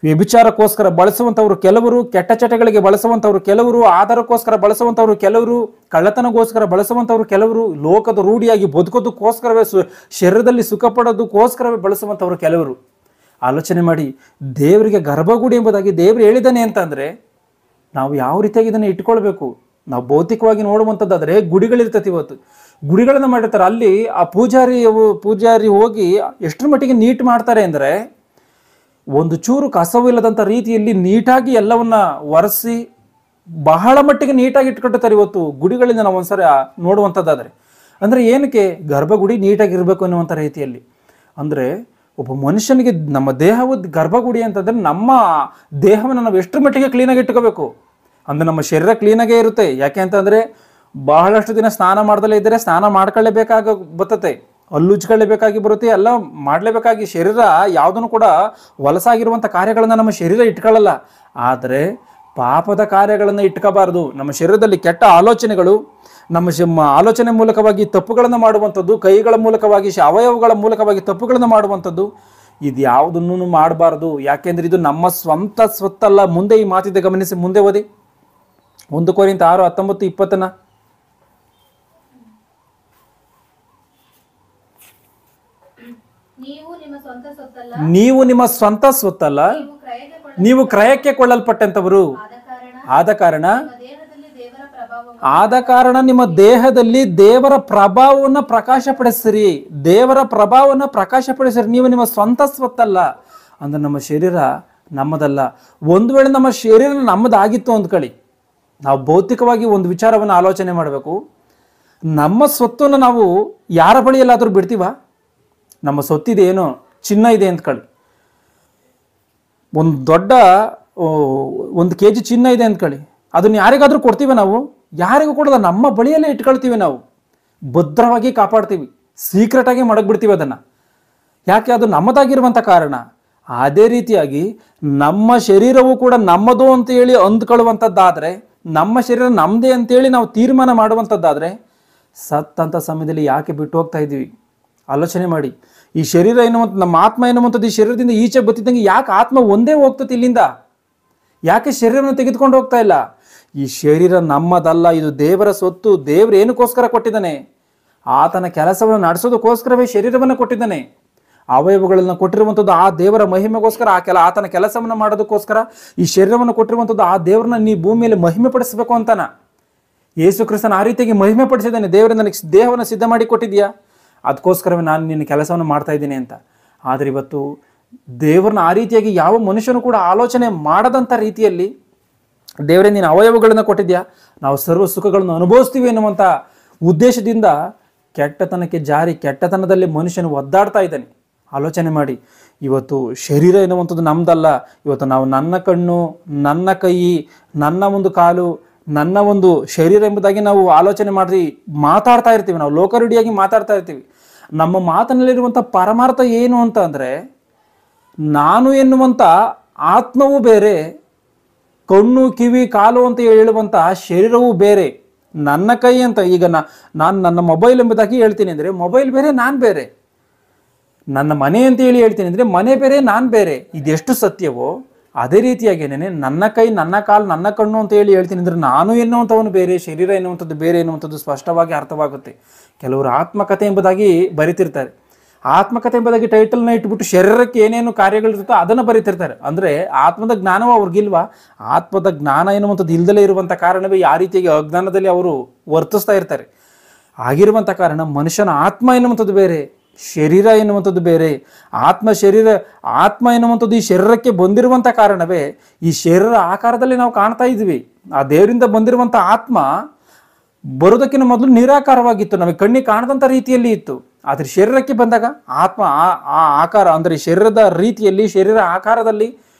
ವ್ಯಭಿಚಾರಕ್ಕೋಸ್ಕರ ಬಳಸುವಂಥವ್ರು ಕೆಲವರು, ಕೆಟ್ಟ ಚಟಗಳಿಗೆ ಬಳಸುವಂಥವ್ರು ಕೆಲವರು, ಆಧಾರಕ್ಕೋಸ್ಕರ ಬಳಸುವಂಥವ್ರು ಕೆಲವರು, ಕಳ್ಳತನಗೋಸ್ಕರ ಬಳಸುವಂಥವ್ರು ಕೆಲವರು, ಲೋಕದ ರೂಢಿಯಾಗಿ ಬದುಕೋದಕ್ಕೋಸ್ಕರವೇ ಶರೀರದಲ್ಲಿ ಸುಖ ಪಡೋದಕ್ಕೋಸ್ಕರವೇ ಬಳಸುವಂಥವ್ರು ಕೆಲವರು. ಆಲೋಚನೆ ಮಾಡಿ, ದೇವರಿಗೆ ಗರ್ಭಗುಡಿ ಎಂಬುದಾಗಿ ದೇವರು ಹೇಳಿದ್ದಾನೆ ಅಂತಂದರೆ ನಾವು ಯಾವ ರೀತಿಯಾಗಿ ಇದನ್ನು ಇಟ್ಕೊಳ್ಬೇಕು. ನಾವು ಭೌತಿಕವಾಗಿ ನೋಡುವಂಥದ್ದಾದರೆ ಗುಡಿಗಳಿರ್ತದೆ. ಇವತ್ತು ಗುಡಿಗಳನ್ನು ಮಾಡಿರ್ತಾರೆ, ಅಲ್ಲಿ ಆ ಪೂಜಾರಿ ಹೋಗಿ ಎಷ್ಟರ ಮಟ್ಟಿಗೆ ನೀಟ್ ಮಾಡ್ತಾರೆ ಅಂದರೆ ಒಂದು ಚೂರು ಕಸವಿಲ್ಲದಂಥ ರೀತಿಯಲ್ಲಿ ನೀಟಾಗಿ ಎಲ್ಲವನ್ನ ಒರೆಸಿ ಬಹಳ ಮಟ್ಟಿಗೆ ನೀಟಾಗಿ ಇಟ್ಕೊಳ್ತಾರೆ ಇವತ್ತು ಗುಡಿಗಳಿಂದ ನಾವು ಒಂದ್ಸರಿ ನೋಡುವಂಥದ್ದಾದರೆ. ಅಂದರೆ ಏನಕ್ಕೆ ಗರ್ಭಗುಡಿ ನೀಟಾಗಿರಬೇಕು ಅನ್ನುವಂಥ ರೀತಿಯಲ್ಲಿ. ಅಂದರೆ ಒಬ್ಬ ಮನುಷ್ಯನಿಗೆ ನಮ್ಮ ದೇಹವು ಗರ್ಭಗುಡಿ ಅಂತಂದರೆ ನಮ್ಮ ದೇಹವನ್ನು ನಾವು ಎಷ್ಟರ ಮಟ್ಟಿಗೆ ಕ್ಲೀನಾಗಿ ಇಟ್ಕೋಬೇಕು. ಅಂದರೆ ನಮ್ಮ ಶರೀರ ಕ್ಲೀನಾಗೇ ಇರುತ್ತೆ. ಯಾಕೆ ಅಂತಂದರೆ ಬಹಳಷ್ಟು ದಿನ ಸ್ನಾನ ಮಾಡ್ದಲೇ ಇದ್ದರೆ ಸ್ನಾನ ಮಾಡ್ಕೊಳ್ಳೇಬೇಕಾಗ ಬರ್ತತೆ, ಹಲ್ಲುಜ್ಕೊಳ್ಳೇಬೇಕಾಗಿ ಬರುತ್ತೆ, ಎಲ್ಲ ಮಾಡಲೇಬೇಕಾಗಿ. ಶರೀರ ಯಾವುದನ್ನು ಕೂಡ ಹೊಲಸಾಗಿರುವಂಥ ಕಾರ್ಯಗಳನ್ನು ನಮ್ಮ ಶರೀರ ಇಟ್ಕೊಳ್ಳಲ್ಲ. ಆದರೆ ಪಾಪದ ಕಾರ್ಯಗಳನ್ನು ಇಟ್ಕೋಬಾರ್ದು. ನಮ್ಮ ಶರೀರದಲ್ಲಿ ಕೆಟ್ಟ ಆಲೋಚನೆಗಳು, ನಮ್ಮ ಆಲೋಚನೆ ಮೂಲಕವಾಗಿ ತಪ್ಪುಗಳನ್ನು ಮಾಡುವಂಥದ್ದು, ಕೈಗಳ ಮೂಲಕವಾಗಿ ಅವಯವಗಳ ಮೂಲಕವಾಗಿ ತಪ್ಪುಗಳನ್ನು ಮಾಡುವಂಥದ್ದು, ಇದು ಯಾವುದನ್ನು ಮಾಡಬಾರ್ದು. ಯಾಕೆಂದರೆ ಇದು ನಮ್ಮ ಸ್ವಂತ ಸ್ವತ್ತಲ್ಲ. ಮುಂದೆ ಈ ಮಾತಿದೆ, ಗಮನಿಸಿ, ಮುಂದೆ ಓದಿ. 1 ಕೊರಿಂಥಿ 6, 19, 20. ನೀವು ನಿಮ್ಮ ಸ್ವಂತ ಸ್ವತ್ತಲ್ಲ, ನೀವು ಕ್ರಯಕ್ಕೆ ಕೊಳ್ಳಲ್ಪಟ್ಟಂತವರು. ಆದ ಕಾರಣ ನಿಮ್ಮ ದೇಹದಲ್ಲಿ ದೇವರ ಪ್ರಭಾವವನ್ನು ಪ್ರಕಾಶಪಡಿಸಿರಿ. ದೇವರ ಪ್ರಭಾವವನ್ನು ಪ್ರಕಾಶಪಡಿಸಿರಿ. ನೀವು ನಿಮ್ಮ ಸ್ವಂತ ಸ್ವತ್ತಲ್ಲ. ಅಂದ್ರೆ ನಮ್ಮ ಶರೀರ ನಮ್ಮದಲ್ಲ. ಒಂದು ವೇಳೆ ನಮ್ಮ ಶರೀರ ನಮ್ಮದಾಗಿತ್ತು ಅಂದ್ಕೊಳ್ಳಿ, ನಾವು ಭೌತಿಕವಾಗಿ ಒಂದು ವಿಚಾರವನ್ನು ಆಲೋಚನೆ ಮಾಡಬೇಕು. ನಮ್ಮ ಸ್ವತ್ತನ್ನು ನಾವು ಯಾರ ಬಳಿಯಲ್ಲಾದರೂ ಬಿಡ್ತೀವ? ನಮ್ಮ ಸೊತ್ತಿದೆ, ಏನೋ ಚಿನ್ನ ಇದೆ ಅಂದ್ಕೊಳ್ಳಿ, ಒಂದು ದೊಡ್ಡ 1 kg ಚಿನ್ನ ಇದೆ ಅಂದ್ಕೊಳ್ಳಿ, ಅದನ್ನು ಯಾರಿಗಾದ್ರೂ ಕೊಡ್ತೀವಿ? ನಾವು ಯಾರಿಗೂ ಕೊಡೋದ, ನಮ್ಮ ಬಳಿಯಲ್ಲೇ ಇಟ್ಕೊಳ್ತೀವಿ. ನಾವು ಭದ್ರವಾಗಿ ಕಾಪಾಡ್ತೀವಿ, ಸೀಕ್ರೆಟಾಗಿ ಮಡಗ್ಬಿಡ್ತೀವಿ ಅದನ್ನು. ಯಾಕೆ? ಅದು ನಮ್ಮದಾಗಿರುವಂಥ ಕಾರಣ. ಅದೇ ರೀತಿಯಾಗಿ ನಮ್ಮ ಶರೀರವು ಕೂಡ ನಮ್ಮದು ಅಂತೇಳಿ ಅಂದ್ಕೊಳ್ಳುವಂಥದ್ದಾದರೆ, ನಮ್ಮ ಶರೀರ ನಮ್ಮದೇ ಅಂತೇಳಿ ನಾವು ತೀರ್ಮಾನ ಮಾಡುವಂಥದ್ದಾದರೆ, ಸತ್ತಂಥ ಸಮಯದಲ್ಲಿ ಯಾಕೆ ಬಿಟ್ಟು ಹೋಗ್ತಾ ಇದ್ದೀವಿ? ಆಲೋಚನೆ ಮಾಡಿ. ಈ ಶರೀರ ಎನ್ನುವಂಥ, ನಮ್ಮ ಆತ್ಮ ಎನ್ನುವಂಥದ್ದು ಈ ಶರೀರದಿಂದ ಈಚೆ ಬತ್ತಿದ್ದಂಗೆ ಯಾಕೆ ಆತ್ಮ ಒಂದೇ ಹೋಗ್ತದೆ ಇಲ್ಲಿಂದ? ಯಾಕೆ ಶರೀರವನ್ನು ತೆಗೆದುಕೊಂಡು ಹೋಗ್ತಾ ಇಲ್ಲ? ಈ ಶರೀರ ನಮ್ಮದಲ್ಲ, ಇದು ದೇವರ ಸೊತ್ತು. ದೇವರು ಏನಕ್ಕೋಸ್ಕರ ಕೊಟ್ಟಿದ್ದಾನೆ? ಆತನ ಕೆಲಸವನ್ನು ನಡೆಸೋದಕ್ಕೋಸ್ಕರವೇ ಶರೀರವನ್ನು ಕೊಟ್ಟಿದ್ದಾನೆ. ಅವಯವಗಳನ್ನು ಕೊಟ್ಟಿರುವಂಥದ್ದು ಆ ದೇವರ ಮಹಿಮೆಗೋಸ್ಕರ, ಆತನ ಕೆಲಸವನ್ನು ಮಾಡೋದಕ್ಕೋಸ್ಕರ ಈ ಶರೀರವನ್ನು ಕೊಟ್ಟಿರುವಂಥದ್ದು ಆ ದೇವರನ್ನ ನೀ ಭೂಮಿಯಲ್ಲಿ ಮಹಿಮೆ ಪಡಿಸಬೇಕು ಅಂತಾನ. ಯೇಸು ಕ್ರಿಸ್ತನ ಆ ರೀತಿಯಾಗಿ ಮಹಿಮೆ ಪಡಿಸಿದ್ದಾನೆ. ದೇವರ ನನಗೆ ದೇಹವನ್ನು ಸಿದ್ಧ ಮಾಡಿ ಕೊಟ್ಟಿದ್ಯಾ, ಅದಕ್ಕೋಸ್ಕರವೇ ನಾನು ನಿನ್ನ ಕೆಲಸವನ್ನು ಮಾಡ್ತಾ ಇದ್ದೀನಿ ಅಂತ. ಆದರೆ ಇವತ್ತು ದೇವರನ್ನ ಆ ರೀತಿಯಾಗಿ ಯಾವ ಮನುಷ್ಯನು ಕೂಡ ಆಲೋಚನೆ ಮಾಡದಂಥ ರೀತಿಯಲ್ಲಿ ದೇವರೇ ನೀನು ಅವಯವಗಳನ್ನು ಕೊಟ್ಟಿದ್ಯಾ, ನಾವು ಸರ್ವ ಸುಖಗಳನ್ನು ಅನುಭವಿಸ್ತೀವಿ ಎನ್ನುವಂಥ ಉದ್ದೇಶದಿಂದ ಕೆಟ್ಟತನಕ್ಕೆ ಜಾರಿ ಕೆಟ್ಟತನದಲ್ಲಿ ಮನುಷ್ಯನು ಒದ್ದಾಡ್ತಾ ಇದ್ದಾನೆ. ಆಲೋಚನೆ ಮಾಡಿ, ಇವತ್ತು ಶರೀರ ಎನ್ನುವಂಥದ್ದು ನಮ್ದಲ್ಲ. ಇವತ್ತು ನಾವು ನನ್ನ ಕಣ್ಣು, ನನ್ನ ಕೈ, ನನ್ನ ಒಂದು ಕಾಲು, ನನ್ನ ಒಂದು ಶರೀರ ಎಂಬುದಾಗಿ ನಾವು ಆಲೋಚನೆ ಮಾಡಿ ಮಾತಾಡ್ತಾ ಇರ್ತೀವಿ. ನಾವು ಲೋಕರೂಢಿಯಾಗಿ ಮಾತಾಡ್ತಾ ಇರ್ತೀವಿ. ನಮ್ಮ ಮಾತಿನಲ್ಲಿರುವಂಥ ಪರಮಾರ್ಥ ಏನು ಅಂತ ಅಂದರೆ, ನಾನು ಎನ್ನುವಂಥ ಆತ್ಮವೂ ಬೇರೆ, ಕಣ್ಣು ಕಿವಿ ಕಾಲು ಅಂತ ಹೇಳುವಂಥ ಶರೀರವೂ ಬೇರೆ. ನನ್ನ ಕೈ ಅಂತ ಈಗ ನಾನು ನನ್ನ ಮೊಬೈಲ್ ಎಂಬುದಾಗಿ ಹೇಳ್ತೀನಿ ಅಂದರೆ ಮೊಬೈಲ್ ಬೇರೆ, ನಾನು ಬೇರೆ. ನನ್ನ ಮನೆ ಅಂತ ಹೇಳಿ ಹೇಳ್ತೀನಿ ಅಂದರೆ ಮನೆ ಬೇರೆ, ನಾನು ಬೇರೆ. ಇದೆಷ್ಟು ಸತ್ಯವೋ ಅದೇ ರೀತಿಯಾಗೇನೆ ನನ್ನ ಕೈ, ನನ್ನ ಕಾಲು, ನನ್ನ ಕಣ್ಣು ಅಂತ ಹೇಳಿ ಹೇಳ್ತೀನಿ ಅಂದರೆ ನಾನು ಎನ್ನುವಂಥವನು ಬೇರೆ, ಶರೀರ ಎನ್ನುವಂಥದ್ದು ಬೇರೆ ಎನ್ನುವಂಥದ್ದು ಸ್ಪಷ್ಟವಾಗಿ ಅರ್ಥವಾಗುತ್ತೆ. ಕೆಲವರು ಆತ್ಮಕಥೆ ಎಂಬುದಾಗಿ ಬರಿತಿರ್ತಾರೆ. ಆತ್ಮಕಥೆ ಎಂಬುದಾಗಿ ಟೈಟಲ್ನ ಇಟ್ಬಿಟ್ಟು ಶರೀರಕ್ಕೆ ಏನೇನು ಕಾರ್ಯಗಳಿರುತ್ತೋ ಅದನ್ನು ಬರೀತಿರ್ತಾರೆ. ಅಂದರೆ ಆತ್ಮದ ಜ್ಞಾನವೂ ಅವ್ರಿಗಿಲ್ವಾ? ಆತ್ಮದ ಜ್ಞಾನ ಎನ್ನುವಂಥದ್ದು ಇಲ್ದಲೇ ಇರುವಂಥ ಕಾರಣವೇ ಆ ರೀತಿಯಾಗಿ ಅಜ್ಞಾನದಲ್ಲಿ ಅವರು ವರ್ತಿಸ್ತಾ ಇರ್ತಾರೆ. ಆಗಿರುವಂಥ ಕಾರಣ ಮನುಷ್ಯನ ಆತ್ಮ ಎನ್ನುವಂಥದ್ದು ಬೇರೆ, ಶರೀರ ಎನ್ನುವಂಥದ್ದು ಬೇರೆ. ಆತ್ಮ ಎನ್ನುವಂಥದ್ದು ಈ ಶರೀರಕ್ಕೆ ಬಂದಿರುವಂಥ ಕಾರಣವೇ ಈ ಶರೀರ ಆಕಾರದಲ್ಲಿ ನಾವು ಕಾಣ್ತಾ ಇದ್ವಿ. ಆ ದೇವರಿಂದ ಬಂದಿರುವಂಥ ಆತ್ಮ ಬರೋದಕ್ಕಿಂತ ಮೊದಲು ನಿರಾಕಾರವಾಗಿತ್ತು, ನಮಗೆ ಕಣ್ಣಿಗೆ ಕಾಣದಂಥ ರೀತಿಯಲ್ಲಿ ಇತ್ತು. ಆದರೆ ಶರೀರಕ್ಕೆ ಬಂದಾಗ ಆತ್ಮ ಆ ಆಕಾರ ಅಂದರೆ ಶರೀರದ ರೀತಿಯಲ್ಲಿ, ಶರೀರ ಆಕಾರದಲ್ಲಿ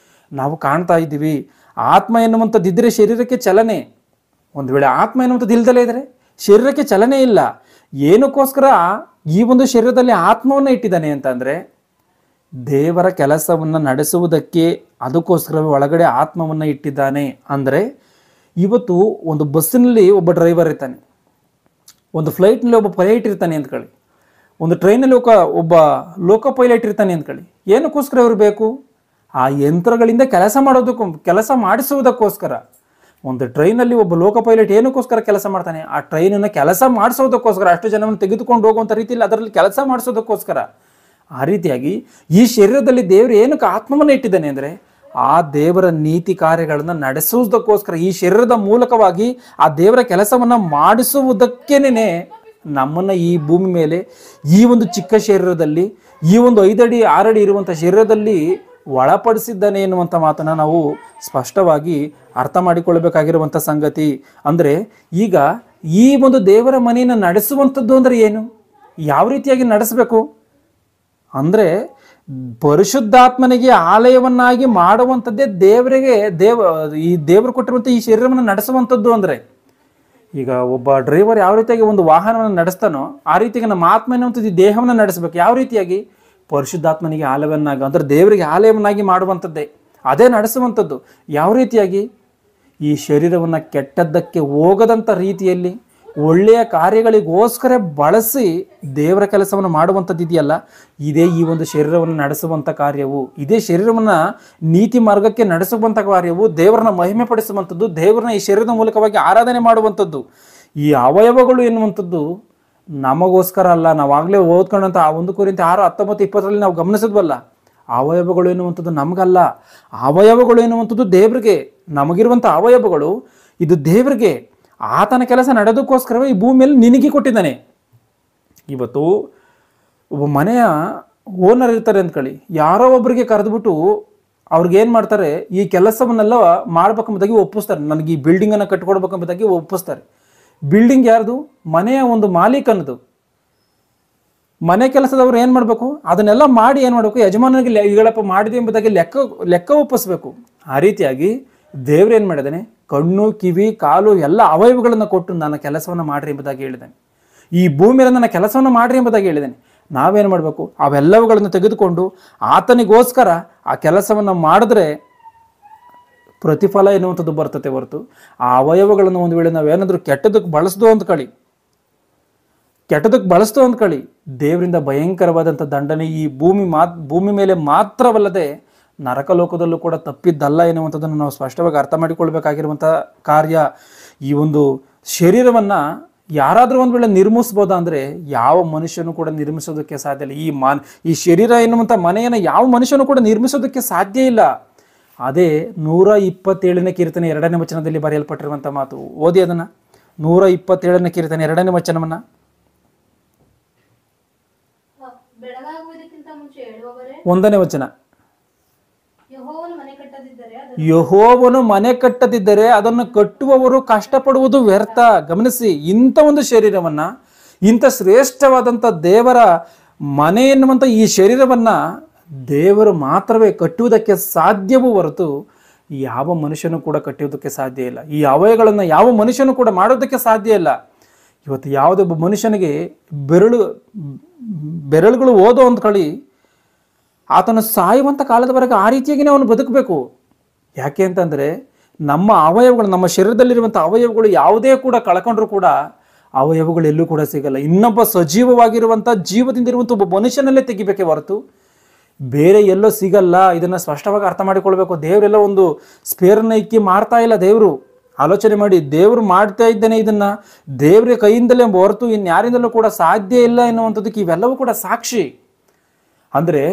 ನಾವು ಕಾಣ್ತಾ ಇದ್ದೀವಿ. ಆತ್ಮ ಎನ್ನುವಂಥದ್ದು ಇದ್ದರೆ ಶರೀರಕ್ಕೆ ಚಲನೆ. ಒಂದು ವೇಳೆ ಆತ್ಮ ಎನ್ನುವಂಥದ್ದು ಇಲ್ದಲೇ ಇದ್ದರೆ ಶರೀರಕ್ಕೆ ಚಲನೆ ಇಲ್ಲ. ಏನಕ್ಕೋಸ್ಕರ ಈ ಒಂದು ಶರೀರದಲ್ಲಿ ಆತ್ಮವನ್ನು ಇಟ್ಟಿದ್ದಾನೆ ಅಂತಂದರೆ ದೇವರ ಕೆಲಸವನ್ನು ನಡೆಸುವುದಕ್ಕೆ, ಅದಕ್ಕೋಸ್ಕರವೇ ಒಳಗಡೆ ಆತ್ಮವನ್ನು ಇಟ್ಟಿದ್ದಾನೆ. ಅಂದರೆ ಇವತ್ತು ಒಂದು ಬಸ್ಸಿನಲ್ಲಿ ಒಬ್ಬ ಡ್ರೈವರ್ ಇರ್ತಾನೆ, ಒಂದು ಫ್ಲೈಟ್ನಲ್ಲಿ ಒಬ್ಬ ಪೈಲಟ್ ಇರ್ತಾನೆ ಅಂದ್ಕೊಳ್ಳಿ, ಒಂದು ಟ್ರೈನಲ್ಲಿ ಒಬ್ಬ ಲೋಕೋ ಪೈಲಟ್ ಇರ್ತಾನೆ ಅಂದ್ಕೊಳ್ಳಿ. ಏನಕ್ಕೋಸ್ಕರ ಇವರು ಬೇಕು? ಆ ಯಂತ್ರಗಳಿಂದ ಕೆಲಸ ಮಾಡಿಸುವುದಕ್ಕೋಸ್ಕರ. ಒಂದು ಟ್ರೈನಲ್ಲಿ ಒಬ್ಬ ಲೋಕೋ ಪೈಲಟ್ ಏನಕ್ಕೋಸ್ಕರ ಕೆಲಸ ಮಾಡ್ತಾನೆ? ಆ ಟ್ರೈನನ್ನು ಕೆಲಸ ಮಾಡಿಸೋದಕ್ಕೋಸ್ಕರ, ಅಷ್ಟು ಜನವನ್ನು ತೆಗೆದುಕೊಂಡು ಹೋಗುವಂಥ ರೀತಿಯಲ್ಲಿ ಅದರಲ್ಲಿ ಕೆಲಸ ಮಾಡಿಸೋದಕ್ಕೋಸ್ಕರ. ಆ ರೀತಿಯಾಗಿ ಈ ಶರೀರದಲ್ಲಿ ದೇವರು ಏನಕ್ಕೆ ಆತ್ಮವನ್ನು ಇಟ್ಟಿದ್ದಾನೆ ಅಂದರೆ ಆ ದೇವರ ನೀತಿ ಕಾರ್ಯಗಳನ್ನು ನಡೆಸುವುದಕ್ಕೋಸ್ಕರ. ಈ ಶರೀರದ ಮೂಲಕವಾಗಿ ಆ ದೇವರ ಕೆಲಸವನ್ನು ಮಾಡಿಸುವುದಕ್ಕೇನೆ ನಮ್ಮನ್ನು ಈ ಭೂಮಿ ಮೇಲೆ ಈ ಒಂದು ಚಿಕ್ಕ ಶರೀರದಲ್ಲಿ, ಈ ಒಂದು 5 ಅಡಿ 6 ಅಡಿ ಇರುವಂಥ ಶರೀರದಲ್ಲಿ ಒಳಪಡಿಸಿದ್ದಾನೆ ಎನ್ನುವಂಥ ಮಾತನ್ನು ನಾವು ಸ್ಪಷ್ಟವಾಗಿ ಅರ್ಥ ಮಾಡಿಕೊಳ್ಳಬೇಕಾಗಿರುವಂಥ ಸಂಗತಿ. ಅಂದರೆ ಈಗ ಈ ಒಂದು ದೇವರ ಮನೆಯನ್ನು ನಡೆಸುವಂಥದ್ದು ಅಂದರೆ ಏನು? ಯಾವ ರೀತಿಯಾಗಿ ನಡೆಸಬೇಕು ಅಂದರೆ ಪರಿಶುದ್ಧಾತ್ಮನಿಗೆ ಆಲಯವನ್ನಾಗಿ ಮಾಡುವಂಥದ್ದೇ ಈ ದೇವರು ಕೊಟ್ಟಿರುವಂಥ ಈ ಶರೀರವನ್ನು ನಡೆಸುವಂಥದ್ದು. ಅಂದರೆ ಈಗ ಒಬ್ಬ ಡ್ರೈವರ್ ಯಾವ ರೀತಿಯಾಗಿ ಒಂದು ವಾಹನವನ್ನು ನಡೆಸ್ತಾನೋ ಆ ರೀತಿಯಾಗಿ ನಮ್ಮ ಆತ್ಮ ಎನ್ನುವಂಥದ್ದು ಈ ದೇಹವನ್ನು ನಡೆಸಬೇಕು. ಯಾವ ರೀತಿಯಾಗಿ? ಪರಿಶುದ್ಧಾತ್ಮನಿಗೆ ಆಲಯವನ್ನಾಗಿ, ಅಂದರೆ ದೇವರಿಗೆ ಆಲಯವನ್ನಾಗಿ ಮಾಡುವಂಥದ್ದೇ, ಅದೇ ನಡೆಸುವಂಥದ್ದು. ಯಾವ ರೀತಿಯಾಗಿ? ಈ ಶರೀರವನ್ನು ಕೆಟ್ಟದ್ದಕ್ಕೆ ಹೋಗದಂಥ ರೀತಿಯಲ್ಲಿ ಒಳ್ಳೆಯ ಕಾರ್ಯಗಳಿಗೋಸ್ಕರ ಬಳಸಿ ದೇವರ ಕೆಲಸವನ್ನು ಮಾಡುವಂಥದ್ದು ಇದೆಯಲ್ಲ, ಇದೇ ಈ ಒಂದು ಶರೀರವನ್ನು ನಡೆಸುವಂಥ ಕಾರ್ಯವು, ಇದೇ ಶರೀರವನ್ನು ನೀತಿ ಮಾರ್ಗಕ್ಕೆ ನಡೆಸುವಂಥ ಕಾರ್ಯವು, ದೇವರನ್ನ ಮಹಿಮೆ ಪಡಿಸುವಂಥದ್ದು, ದೇವರನ್ನ ಈ ಶರೀರದ ಮೂಲಕವಾಗಿ ಆರಾಧನೆ ಮಾಡುವಂಥದ್ದು. ಈ ಅವಯವಗಳು ಎನ್ನುವಂಥದ್ದು ನಮಗೋಸ್ಕರ ಅಲ್ಲ. ನಾವಾಗಲೇ ಓದ್ಕೊಂಡಂಥ ಆ 1 ಕೊರಿಂಥ 6:19-20 ನಾವು ಗಮನಿಸಿದ್ವಲ್ಲ, ಅವಯವಗಳು ಎನ್ನುವಂಥದ್ದು ನಮಗಲ್ಲ. ಅವಯವಗಳು ಎನ್ನುವಂಥದ್ದು ದೇವರಿಗೆ. ನಮಗಿರುವಂಥ ಅವಯವಗಳು ಇದು ದೇವರಿಗೆ. ಆತನ ಕೆಲಸ ನಡೆದಕ್ಕೋಸ್ಕರವೇ ಈ ಭೂಮಿಯಲ್ಲಿ ನಿನಗೆ ಕೊಟ್ಟಿದ್ದಾನೆ. ಇವತ್ತು ಒಬ್ಬ ಮನೆಯ ಓನರ್ ಇರ್ತಾರೆ ಅಂದ್ಕೊಳ್ಳಿ, ಯಾರೋ ಒಬ್ಬರಿಗೆ ಕರೆದುಬಿಟ್ಟು ಅವ್ರಿಗೇನು ಮಾಡ್ತಾರೆ, ಈ ಕೆಲಸವನ್ನೆಲ್ಲ ಮಾಡ್ಬೇಕೆಂಬುದಾಗಿ ಒಪ್ಪಿಸ್ತಾರೆ. ನನಗೆ ಈ ಬಿಲ್ಡಿಂಗನ್ನು ಕಟ್ಕೊಡ್ಬೇಕೆಂಬುದಾಗಿ ಒಪ್ಪಿಸ್ತಾರೆ. ಬಿಲ್ಡಿಂಗ್ ಯಾರ್ದು? ಮನೆಯ ಒಂದು ಮಾಲೀಕನದು. ಮನೆ ಕೆಲಸದವ್ರು ಏನು ಮಾಡಬೇಕು? ಅದನ್ನೆಲ್ಲ ಮಾಡಿ ಏನು ಮಾಡಬೇಕು? ಯಜಮಾನನಿಗೆ ಈಗಳಪ್ಪ ಮಾಡಿದೆ ಎಂಬುದಾಗಿ ಲೆಕ್ಕ ಒಪ್ಪಿಸ್ಬೇಕು. ಆ ರೀತಿಯಾಗಿ ದೇವ್ರು ಏನು ಮಾಡಿದ್ದಾನೆ? ಕಣ್ಣು ಕಿವಿ ಕಾಲು ಎಲ್ಲ ಅವಯವಗಳನ್ನು ಕೊಟ್ಟು ನನ್ನ ಕೆಲಸವನ್ನು ಮಾಡ್ರಿ ಎಂಬುದಾಗಿ ಹೇಳಿದ್ದಾನೆ. ಈ ಭೂಮಿಯಲ್ಲಿ ನನ್ನ ಕೆಲಸವನ್ನು ಮಾಡ್ರಿ ಎಂಬುದಾಗಿ ಹೇಳಿದ್ದಾನೆ. ನಾವೇನು ಮಾಡಬೇಕು? ಅವೆಲ್ಲವುಗಳನ್ನು ತೆಗೆದುಕೊಂಡು ಆತನಿಗೋಸ್ಕರ ಆ ಕೆಲಸವನ್ನು ಮಾಡಿದ್ರೆ ಪ್ರತಿಫಲ ಎನ್ನುವಂಥದ್ದು ಬರ್ತದೆ ಹೊರತು ಆ ಅವಯವಗಳನ್ನು ಒಂದು ವೇಳೆ ನಾವೇನಾದರೂ ಕೆಟ್ಟದಕ್ಕೆ ಬಳಸ್ದು ಅಂದ್ಕೊಳ್ಳಿ, ದೇವರಿಂದ ಭಯಂಕರವಾದಂಥ ದಂಡನೆ ಈ ಭೂಮಿ ಮೇಲೆ ಮಾತ್ರವಲ್ಲದೆ ನರಕಲೋಕದಲ್ಲೂ ಕೂಡ ತಪ್ಪಿದ್ದಲ್ಲ ಎನ್ನುವಂಥದ್ದನ್ನು ನಾವು ಸ್ಪಷ್ಟವಾಗಿ ಅರ್ಥ ಮಾಡಿಕೊಳ್ಬೇಕಾಗಿರುವಂಥ ಕಾರ್ಯ. ಈ ಒಂದು ಶರೀರವನ್ನು ಯಾರಾದರೂ ಒಂದು ವೇಳೆ ನಿರ್ಮಿಸ್ಬೋದಾ ಅಂದರೆ ಯಾವ ಮನುಷ್ಯನೂ ಕೂಡ ನಿರ್ಮಿಸೋದಕ್ಕೆ ಸಾಧ್ಯ ಇಲ್ಲ. ಈ ಶರೀರ ಎನ್ನುವಂಥ ಮನೆಯನ್ನು ಯಾವ ಮನುಷ್ಯನೂ ಕೂಡ ನಿರ್ಮಿಸೋದಕ್ಕೆ ಸಾಧ್ಯ ಇಲ್ಲ. ಅದೇ 127ನೇ ಕೀರ್ತನೆ 2ನೇ ವಚನದಲ್ಲಿ ಬರೆಯಲ್ಪಟ್ಟಿರುವಂಥ ಮಾತು. ಓದಿ ಅದನ್ನು. 127ನೇ ಕೀರ್ತನೆ 2ನೇ ವಚನವನ್ನು. ಒಂದನೇ ವಚನ. ಯೆಹೋವನು ಮನೆ ಕಟ್ಟದಿದ್ದರೆ ಅದನ್ನು ಕಟ್ಟುವವರು ಕಷ್ಟಪಡುವುದು ವ್ಯರ್ಥ. ಗಮನಿಸಿ, ಇಂಥ ಒಂದು ಶರೀರವನ್ನ, ಇಂಥ ಶ್ರೇಷ್ಠವಾದಂಥ ದೇವರ ಮನೆ ಎನ್ನುವಂಥ ಈ ಶರೀರವನ್ನ ದೇವರು ಮಾತ್ರವೇ ಕಟ್ಟುವುದಕ್ಕೆ ಸಾಧ್ಯವೂ ಹೊರತು ಯಾವ ಮನುಷ್ಯನೂ ಕೂಡ ಕಟ್ಟುವುದಕ್ಕೆ ಸಾಧ್ಯ ಇಲ್ಲ. ಈ ಅವಯಗಳನ್ನು ಯಾವ ಮನುಷ್ಯನೂ ಕೂಡ ಮಾಡೋದಕ್ಕೆ ಸಾಧ್ಯ ಇಲ್ಲ. ಇವತ್ತು ಯಾವುದೊಬ್ಬ ಮನುಷ್ಯನಿಗೆ ಬೆರಳುಗಳು ಓದೋ ಅಂತ ಕಳಿ ಆತನು ಸಾಯುವಂಥ ಕಾಲದವರೆಗೆ ಆ ರೀತಿಯಾಗಿಯೇ ಅವನು ಬದುಕಬೇಕು. ಯಾಕೆ ಅಂತಂದರೆ ನಮ್ಮ ಅವಯವಗಳು, ನಮ್ಮ ಶರೀರದಲ್ಲಿರುವಂಥ ಅವಯವಗಳು ಯಾವುದೇ ಕೂಡ ಕಳ್ಕೊಂಡ್ರೂ ಕೂಡ ಅವಯವಗಳು ಎಲ್ಲೂ ಕೂಡ ಸಿಗಲ್ಲ. ಇನ್ನೊಬ್ಬ ಸಜೀವವಾಗಿರುವಂಥ ಜೀವದಿಂದ ಇರುವಂಥ ಒಬ್ಬ ಮನುಷ್ಯನಲ್ಲೇ ತೆಗಿಬೇಕೇ ಹೊರತು ಬೇರೆ ಎಲ್ಲೋ ಸಿಗಲ್ಲ. ಇದನ್ನು ಸ್ಪಷ್ಟವಾಗಿ ಅರ್ಥ ಮಾಡಿಕೊಳ್ಬೇಕು. ದೇವರೆಲ್ಲ ಒಂದು ಸ್ಪೇರನ್ನ ಇಕ್ಕಿ ಮಾಡ್ತಾ ಇಲ್ಲ. ದೇವರು ಆಲೋಚನೆ ಮಾಡಿ, ದೇವರು ಮಾಡ್ತಾ ಇದ್ದಾನೆ ಇದನ್ನು ದೇವರ ಕೈಯಿಂದಲೇ ಹೊರತು ಇನ್ಯಾರಿಂದಲೂ ಕೂಡ ಸಾಧ್ಯ ಇಲ್ಲ ಎನ್ನುವಂಥದ್ದಕ್ಕೆ ಇವೆಲ್ಲವೂ ಕೂಡ ಸಾಕ್ಷಿ. ಅಂದರೆ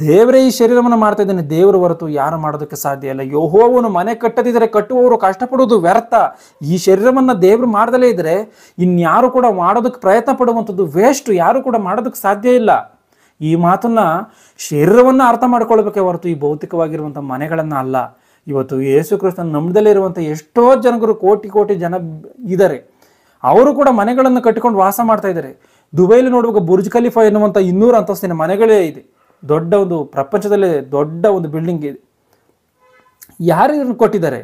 ದೇವರೇ ಈ ಶರೀರವನ್ನು ಮಾಡ್ತಾ ಇದ್ದಾನೆ, ದೇವರು ಹೊರತು ಯಾರು ಮಾಡೋದಕ್ಕೆ ಸಾಧ್ಯ ಇಲ್ಲ. ಯೆಹೋವನು ಮನೆ ಕಟ್ಟದಿದ್ದರೆ ಕಟ್ಟುವವರು ಕಷ್ಟಪಡುವುದು ವ್ಯರ್ಥ. ಈ ಶರೀರವನ್ನು ದೇವರು ಮಾಡ್ದಲೇ ಇದ್ದರೆ ಇನ್ಯಾರು ಕೂಡ ಮಾಡೋದಕ್ಕೆ ಪ್ರಯತ್ನ ಪಡುವಂಥದ್ದು ವೇಸ್ಟ್. ಯಾರು ಕೂಡ ಮಾಡೋದಕ್ಕೆ ಸಾಧ್ಯ ಇಲ್ಲ. ಈ ಮಾತನ್ನ ಶರೀರವನ್ನು ಅರ್ಥ ಮಾಡ್ಕೊಳ್ಬೇಕೇ ಹೊರತು ಈ ಭೌತಿಕವಾಗಿರುವಂಥ ಮನೆಗಳನ್ನು ಅಲ್ಲ. ಇವತ್ತು ಯೇಸು ಕ್ರಿಸ್ತನ ನಂಬದಲ್ಲೇ ಇರುವಂಥ ಎಷ್ಟೋ ಜನರು, ಕೋಟಿ ಜನ ಇದ್ದಾರೆ. ಅವರು ಕೂಡ ಮನೆಗಳನ್ನು ಕಟ್ಟಿಕೊಂಡು ವಾಸ ಮಾಡ್ತಾ ಇದ್ದಾರೆ. ದುಬೈಲಿ ನೋಡುವಾಗ ಬುರ್ಜ್ ಖಲೀಫಾ ಎನ್ನುವಂಥ 200 ಅಂತಸ್ತಿನ ಮನೆಗಳೇ ಇದೆ. ದೊಡ್ಡ ಒಂದು ಪ್ರಪಂಚದಲ್ಲೇ ದೊಡ್ಡ ಒಂದು ಬಿಲ್ಡಿಂಗ್ ಇದೆ. ಯಾರು ಇದನ್ನು ಕೊಟ್ಟಿದ್ದಾರೆ?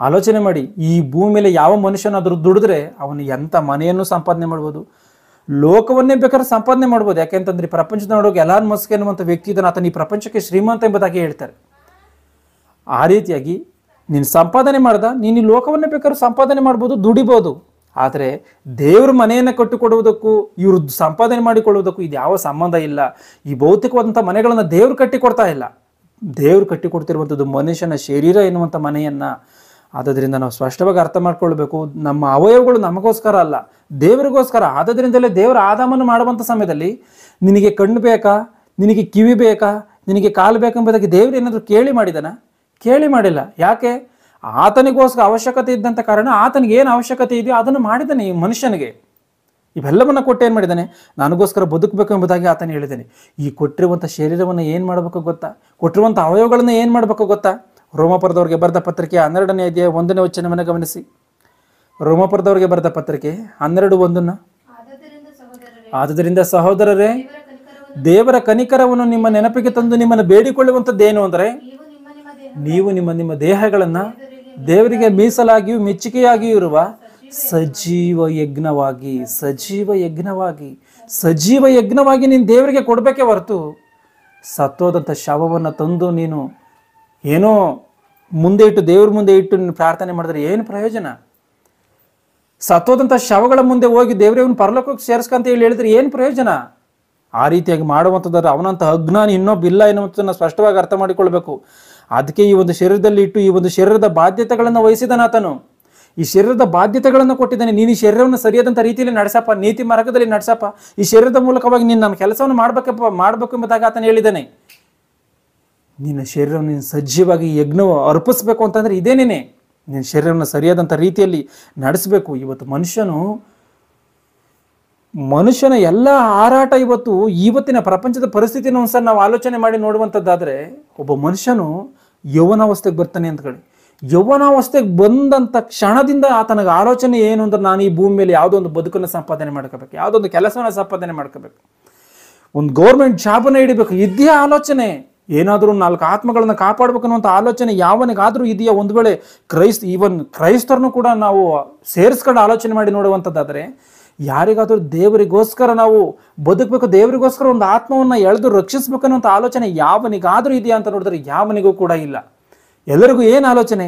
ಆಲೋಚನೆ ಮಾಡಿ. ಈ ಭೂಮಿ ಮೇಲೆ ಯಾವ ಮನುಷ್ಯನಾದರೂ ದುಡಿದ್ರೆ ಅವನು ಎಂಥ ಮನೆಯನ್ನು ಸಂಪಾದನೆ ಮಾಡ್ಬೋದು, ಲೋಕವನ್ನೇ ಬೇಕಾದ್ರೆ ಸಂಪಾದನೆ ಮಾಡ್ಬೋದು. ಯಾಕೆಂತಂದ್ರೆ ಪ್ರಪಂಚದ ನೋಡುವಾಗ ಎಲಾನ್ ಮಸ್ಕ್ ಎನ್ನುವಂಥ ವ್ಯಕ್ತಿ ಇದನ್ನು ಆತನ ಈ ಪ್ರಪಂಚಕ್ಕೆ ಶ್ರೀಮಂತ ಎಂಬುದಾಗಿ ಹೇಳ್ತಾರೆ. ಆ ರೀತಿಯಾಗಿ ನೀನು ಸಂಪಾದನೆ ಮಾಡ್ದ, ನೀನು ಈ ಲೋಕವನ್ನೇ ಬೇಕಾದ್ರೂ ಸಂಪಾದನೆ ಮಾಡ್ಬೋದು, ದುಡಿಬೋದು. ಆದರೆ ದೇವ್ರ ಮನೆಯನ್ನು ಕಟ್ಟಿಕೊಡುವುದಕ್ಕೂ ಇವರು ಸಂಪಾದನೆ ಮಾಡಿಕೊಳ್ಳುವುದಕ್ಕೂ ಇದು ಯಾವ ಸಂಬಂಧ ಇಲ್ಲ. ಈ ಭೌತಿಕವಾದಂಥ ಮನೆಗಳನ್ನು ದೇವ್ರು ಕಟ್ಟಿಕೊಡ್ತಾ ಇಲ್ಲ. ದೇವ್ರು ಕಟ್ಟಿಕೊಡ್ತಿರುವಂಥದ್ದು ಮನುಷ್ಯನ ಶರೀರ ಎನ್ನುವಂಥ ಮನೆಯನ್ನು. ಆದ್ದರಿಂದ ನಾವು ಸ್ಪಷ್ಟವಾಗಿ ಅರ್ಥ ಮಾಡ್ಕೊಳ್ಬೇಕು. ನಮ್ಮ ಅವಯವಗಳು ನಮಗೋಸ್ಕರ ಅಲ್ಲ, ದೇವರಿಗೋಸ್ಕರ. ಆದ್ದರಿಂದಲೇ ದೇವರು ಆದಾಮನ್ನು ಮಾಡುವಂಥ ಸಮಯದಲ್ಲಿ ನಿನಗೆ ಕಣ್ಣು ಬೇಕಾ, ನಿನಗೆ ಕಿವಿ ಬೇಕಾ, ನಿನಗೆ ಕಾಲು ಬೇಕೆಂಬುದಾಗಿ ದೇವರು ಏನಾದರೂ ಕೇಳಿ ಮಾಡಿದಾನ? ಕೇಳಿ ಮಾಡಿಲ್ಲ. ಯಾಕೆ? ಆತನಿಗೋಸ್ಕರ ಅವಶ್ಯಕತೆ ಇದ್ದಂಥ ಕಾರಣ ಆತನಿಗೆ ಏನು ಅವಶ್ಯಕತೆ ಇದೆಯೋ ಅದನ್ನು ಮಾಡಿದ್ದಾನೆ ಈ ಮನುಷ್ಯನಿಗೆ. ಇವೆಲ್ಲವನ್ನು ಕೊಟ್ಟು ಏನು ಮಾಡಿದ್ದಾನೆ? ನನಗೋಸ್ಕರ ಬದುಕಬೇಕು ಎಂಬುದಾಗಿ ಆತನು ಹೇಳಿದ್ದಾನೆ. ಈ ಕೊಟ್ಟಿರುವಂಥ ಶರೀರವನ್ನು ಏನು ಮಾಡಬೇಕು ಗೊತ್ತಾ? ಕೊಟ್ಟಿರುವಂಥ ಅವಯವಗಳನ್ನು ಏನು ಮಾಡಬೇಕು ಗೊತ್ತಾ? ರೋಮಾಪುರದವ್ರಿಗೆ ಬರೆದ ಪತ್ರಿಕೆ 12ನೇ ಅಧ್ಯಾಯ 1ನೇ ವಚನವನ್ನು ಗಮನಿಸಿ. ರೋಮಾಪುರದವ್ರಿಗೆ ಬರೆದ ಪತ್ರಿಕೆ 12:1. ಆದುದರಿಂದ ಸಹೋದರರೇ, ದೇವರ ಕನಿಕರವನ್ನು ನಿಮ್ಮ ನೆನಪಿಗೆ ತಂದು ನಿಮ್ಮನ್ನು ಬೇಡಿಕೊಳ್ಳುವಂಥದ್ದೇನು ಅಂದರೆ, ನೀವು ನಿಮ್ಮ ದೇಹಗಳನ್ನು ದೇವರಿಗೆ ಮೀಸಲಾಗಿಯೂ ಮೆಚ್ಚುಗೆಯಾಗಿಯೂ ಇರುವ ಸಜೀವ ಯಜ್ಞವಾಗಿ ನೀನು ದೇವರಿಗೆ ಕೊಡಬೇಕೇ ಹೊರತು ಸತ್ತೋದಂಥ ಶವವನ್ನು ತಂದು ನೀನು ಏನೋ ಮುಂದೆ ಇಟ್ಟು, ದೇವ್ರ ಮುಂದೆ ಇಟ್ಟು ನೀನು ಪ್ರಾರ್ಥನೆ ಮಾಡಿದ್ರೆ ಏನು ಪ್ರಯೋಜನ? ಸತ್ತೋದಂಥ ಶವಗಳ ಮುಂದೆ ಹೋಗಿ ದೇವರವನು ಪರಲೋಕಕ್ಕೆ ಸೇರಿಸ್ಕಂತ ಹೇಳಿದ್ರೆ ಏನು ಪ್ರಯೋಜನ? ಆ ರೀತಿಯಾಗಿ ಮಾಡುವಂಥದ್ದಾದ್ರೆ ಅವನಂಥ ಅಜ್ಞಾನಿ ಇನ್ನೊಬ್ಬಿಲ್ಲ ಎನ್ನುವಂಥದ್ದನ್ನು ಸ್ಪಷ್ಟವಾಗಿ ಅರ್ಥ ಮಾಡಿಕೊಳ್ಬೇಕು. ಅದಕ್ಕೆ ಈ ಒಂದು ಶರೀರದಲ್ಲಿ ಇಟ್ಟು ಈ ಒಂದು ಶರೀರದ ಬಾಧ್ಯತೆಗಳನ್ನು ವಹಿಸಿದಾನ ಆತನು. ಈ ಶರೀರದ ಬಾಧ್ಯತೆಗಳನ್ನು ಕೊಟ್ಟಿದ್ದಾನೆ. ನೀನು ಈ ಶರೀರವನ್ನು ಸರಿಯಾದಂಥ ರೀತಿಯಲ್ಲಿ ನಡೆಸಪ್ಪ, ನೀತಿ ಮಾರ್ಗದಲ್ಲಿ ನಡೆಸಪ್ಪ, ಈ ಶರೀರದ ಮೂಲಕವಾಗಿ ನೀನು ನನ್ನ ಕೆಲಸವನ್ನು ಮಾಡಬೇಕು ಎಂಬುದಾಗಿ ಆತನು ಹೇಳಿದ್ದಾನೆ. ನಿನ್ನ ಶರೀರವನ್ನು ನೀನು ಸಜೀವಾಗಿ ಯಜ್ಞವು ಅರ್ಪಿಸ್ಬೇಕು ಅಂತಂದರೆ ಇದೇನೇನೆ, ನಿನ್ನ ಶರೀರವನ್ನು ಸರಿಯಾದಂಥ ರೀತಿಯಲ್ಲಿ ನಡೆಸಬೇಕು. ಇವತ್ತು ಮನುಷ್ಯನ ಎಲ್ಲ ಹಾರಾಟ ಇವತ್ತಿನ ಪ್ರಪಂಚದ ಪರಿಸ್ಥಿತಿನ ಒಂದ್ಸಲ ನಾವು ಆಲೋಚನೆ ಮಾಡಿ ನೋಡುವಂಥದ್ದಾದರೆ, ಒಬ್ಬ ಮನುಷ್ಯನು ಯೌವನಾವಸ್ಥೆಗೆ ಬರ್ತಾನೆ ಅಂತ ಹೇಳಿ, ಯೌವನಾವಸ್ಥೆಗೆ ಬಂದಂಥ ಕ್ಷಣದಿಂದ ಆತನಿಗೆ ಆಲೋಚನೆ ಏನು ಅಂದ್ರೆ, ನಾನು ಈ ಭೂಮಿ ಮೇಲೆ ಯಾವುದೋ ಒಂದು ಬದುಕನ್ನು ಸಂಪಾದನೆ ಮಾಡ್ಕೋಬೇಕು, ಯಾವುದೋ ಒಂದು ಕೆಲಸವನ್ನು ಸಂಪಾದನೆ ಮಾಡ್ಕೋಬೇಕು, ಒಂದು ಗೌರ್ಮೆಂಟ್ ಜಾಬನ್ನು ಹಿಡಿಬೇಕು, ಇದೇ ಆಲೋಚನೆ. ಏನಾದರೂ 4 ಆತ್ಮಗಳನ್ನು ಕಾಪಾಡಬೇಕು ಅನ್ನುವಂಥ ಆಲೋಚನೆ ಯಾವನಿಗಾದರೂ ಇದೆಯಾ? ಒಂದು ವೇಳೆ ಕ್ರೈಸ್ತರನ್ನು ಕೂಡ ನಾವು ಸೇರಿಸ್ಕೊಂಡು ಆಲೋಚನೆ ಮಾಡಿ ನೋಡುವಂಥದ್ದಾದರೆ, ಯಾರಿಗಾದರೂ ದೇವರಿಗೋಸ್ಕರ ನಾವು ಬದುಕಬೇಕು, ದೇವರಿಗೋಸ್ಕರ ಒಂದು ಆತ್ಮವನ್ನು ಎಳೆದು ರಕ್ಷಿಸ್ಬೇಕು ಅನ್ನೋಂಥ ಆಲೋಚನೆ ಯಾವನಿಗಾದರೂ ಇದೆಯಾ ಅಂತ ನೋಡಿದ್ರೆ ಯಾವನಿಗೂ ಕೂಡ ಇಲ್ಲ. ಎಲ್ಲರಿಗೂ ಏನು ಆಲೋಚನೆ?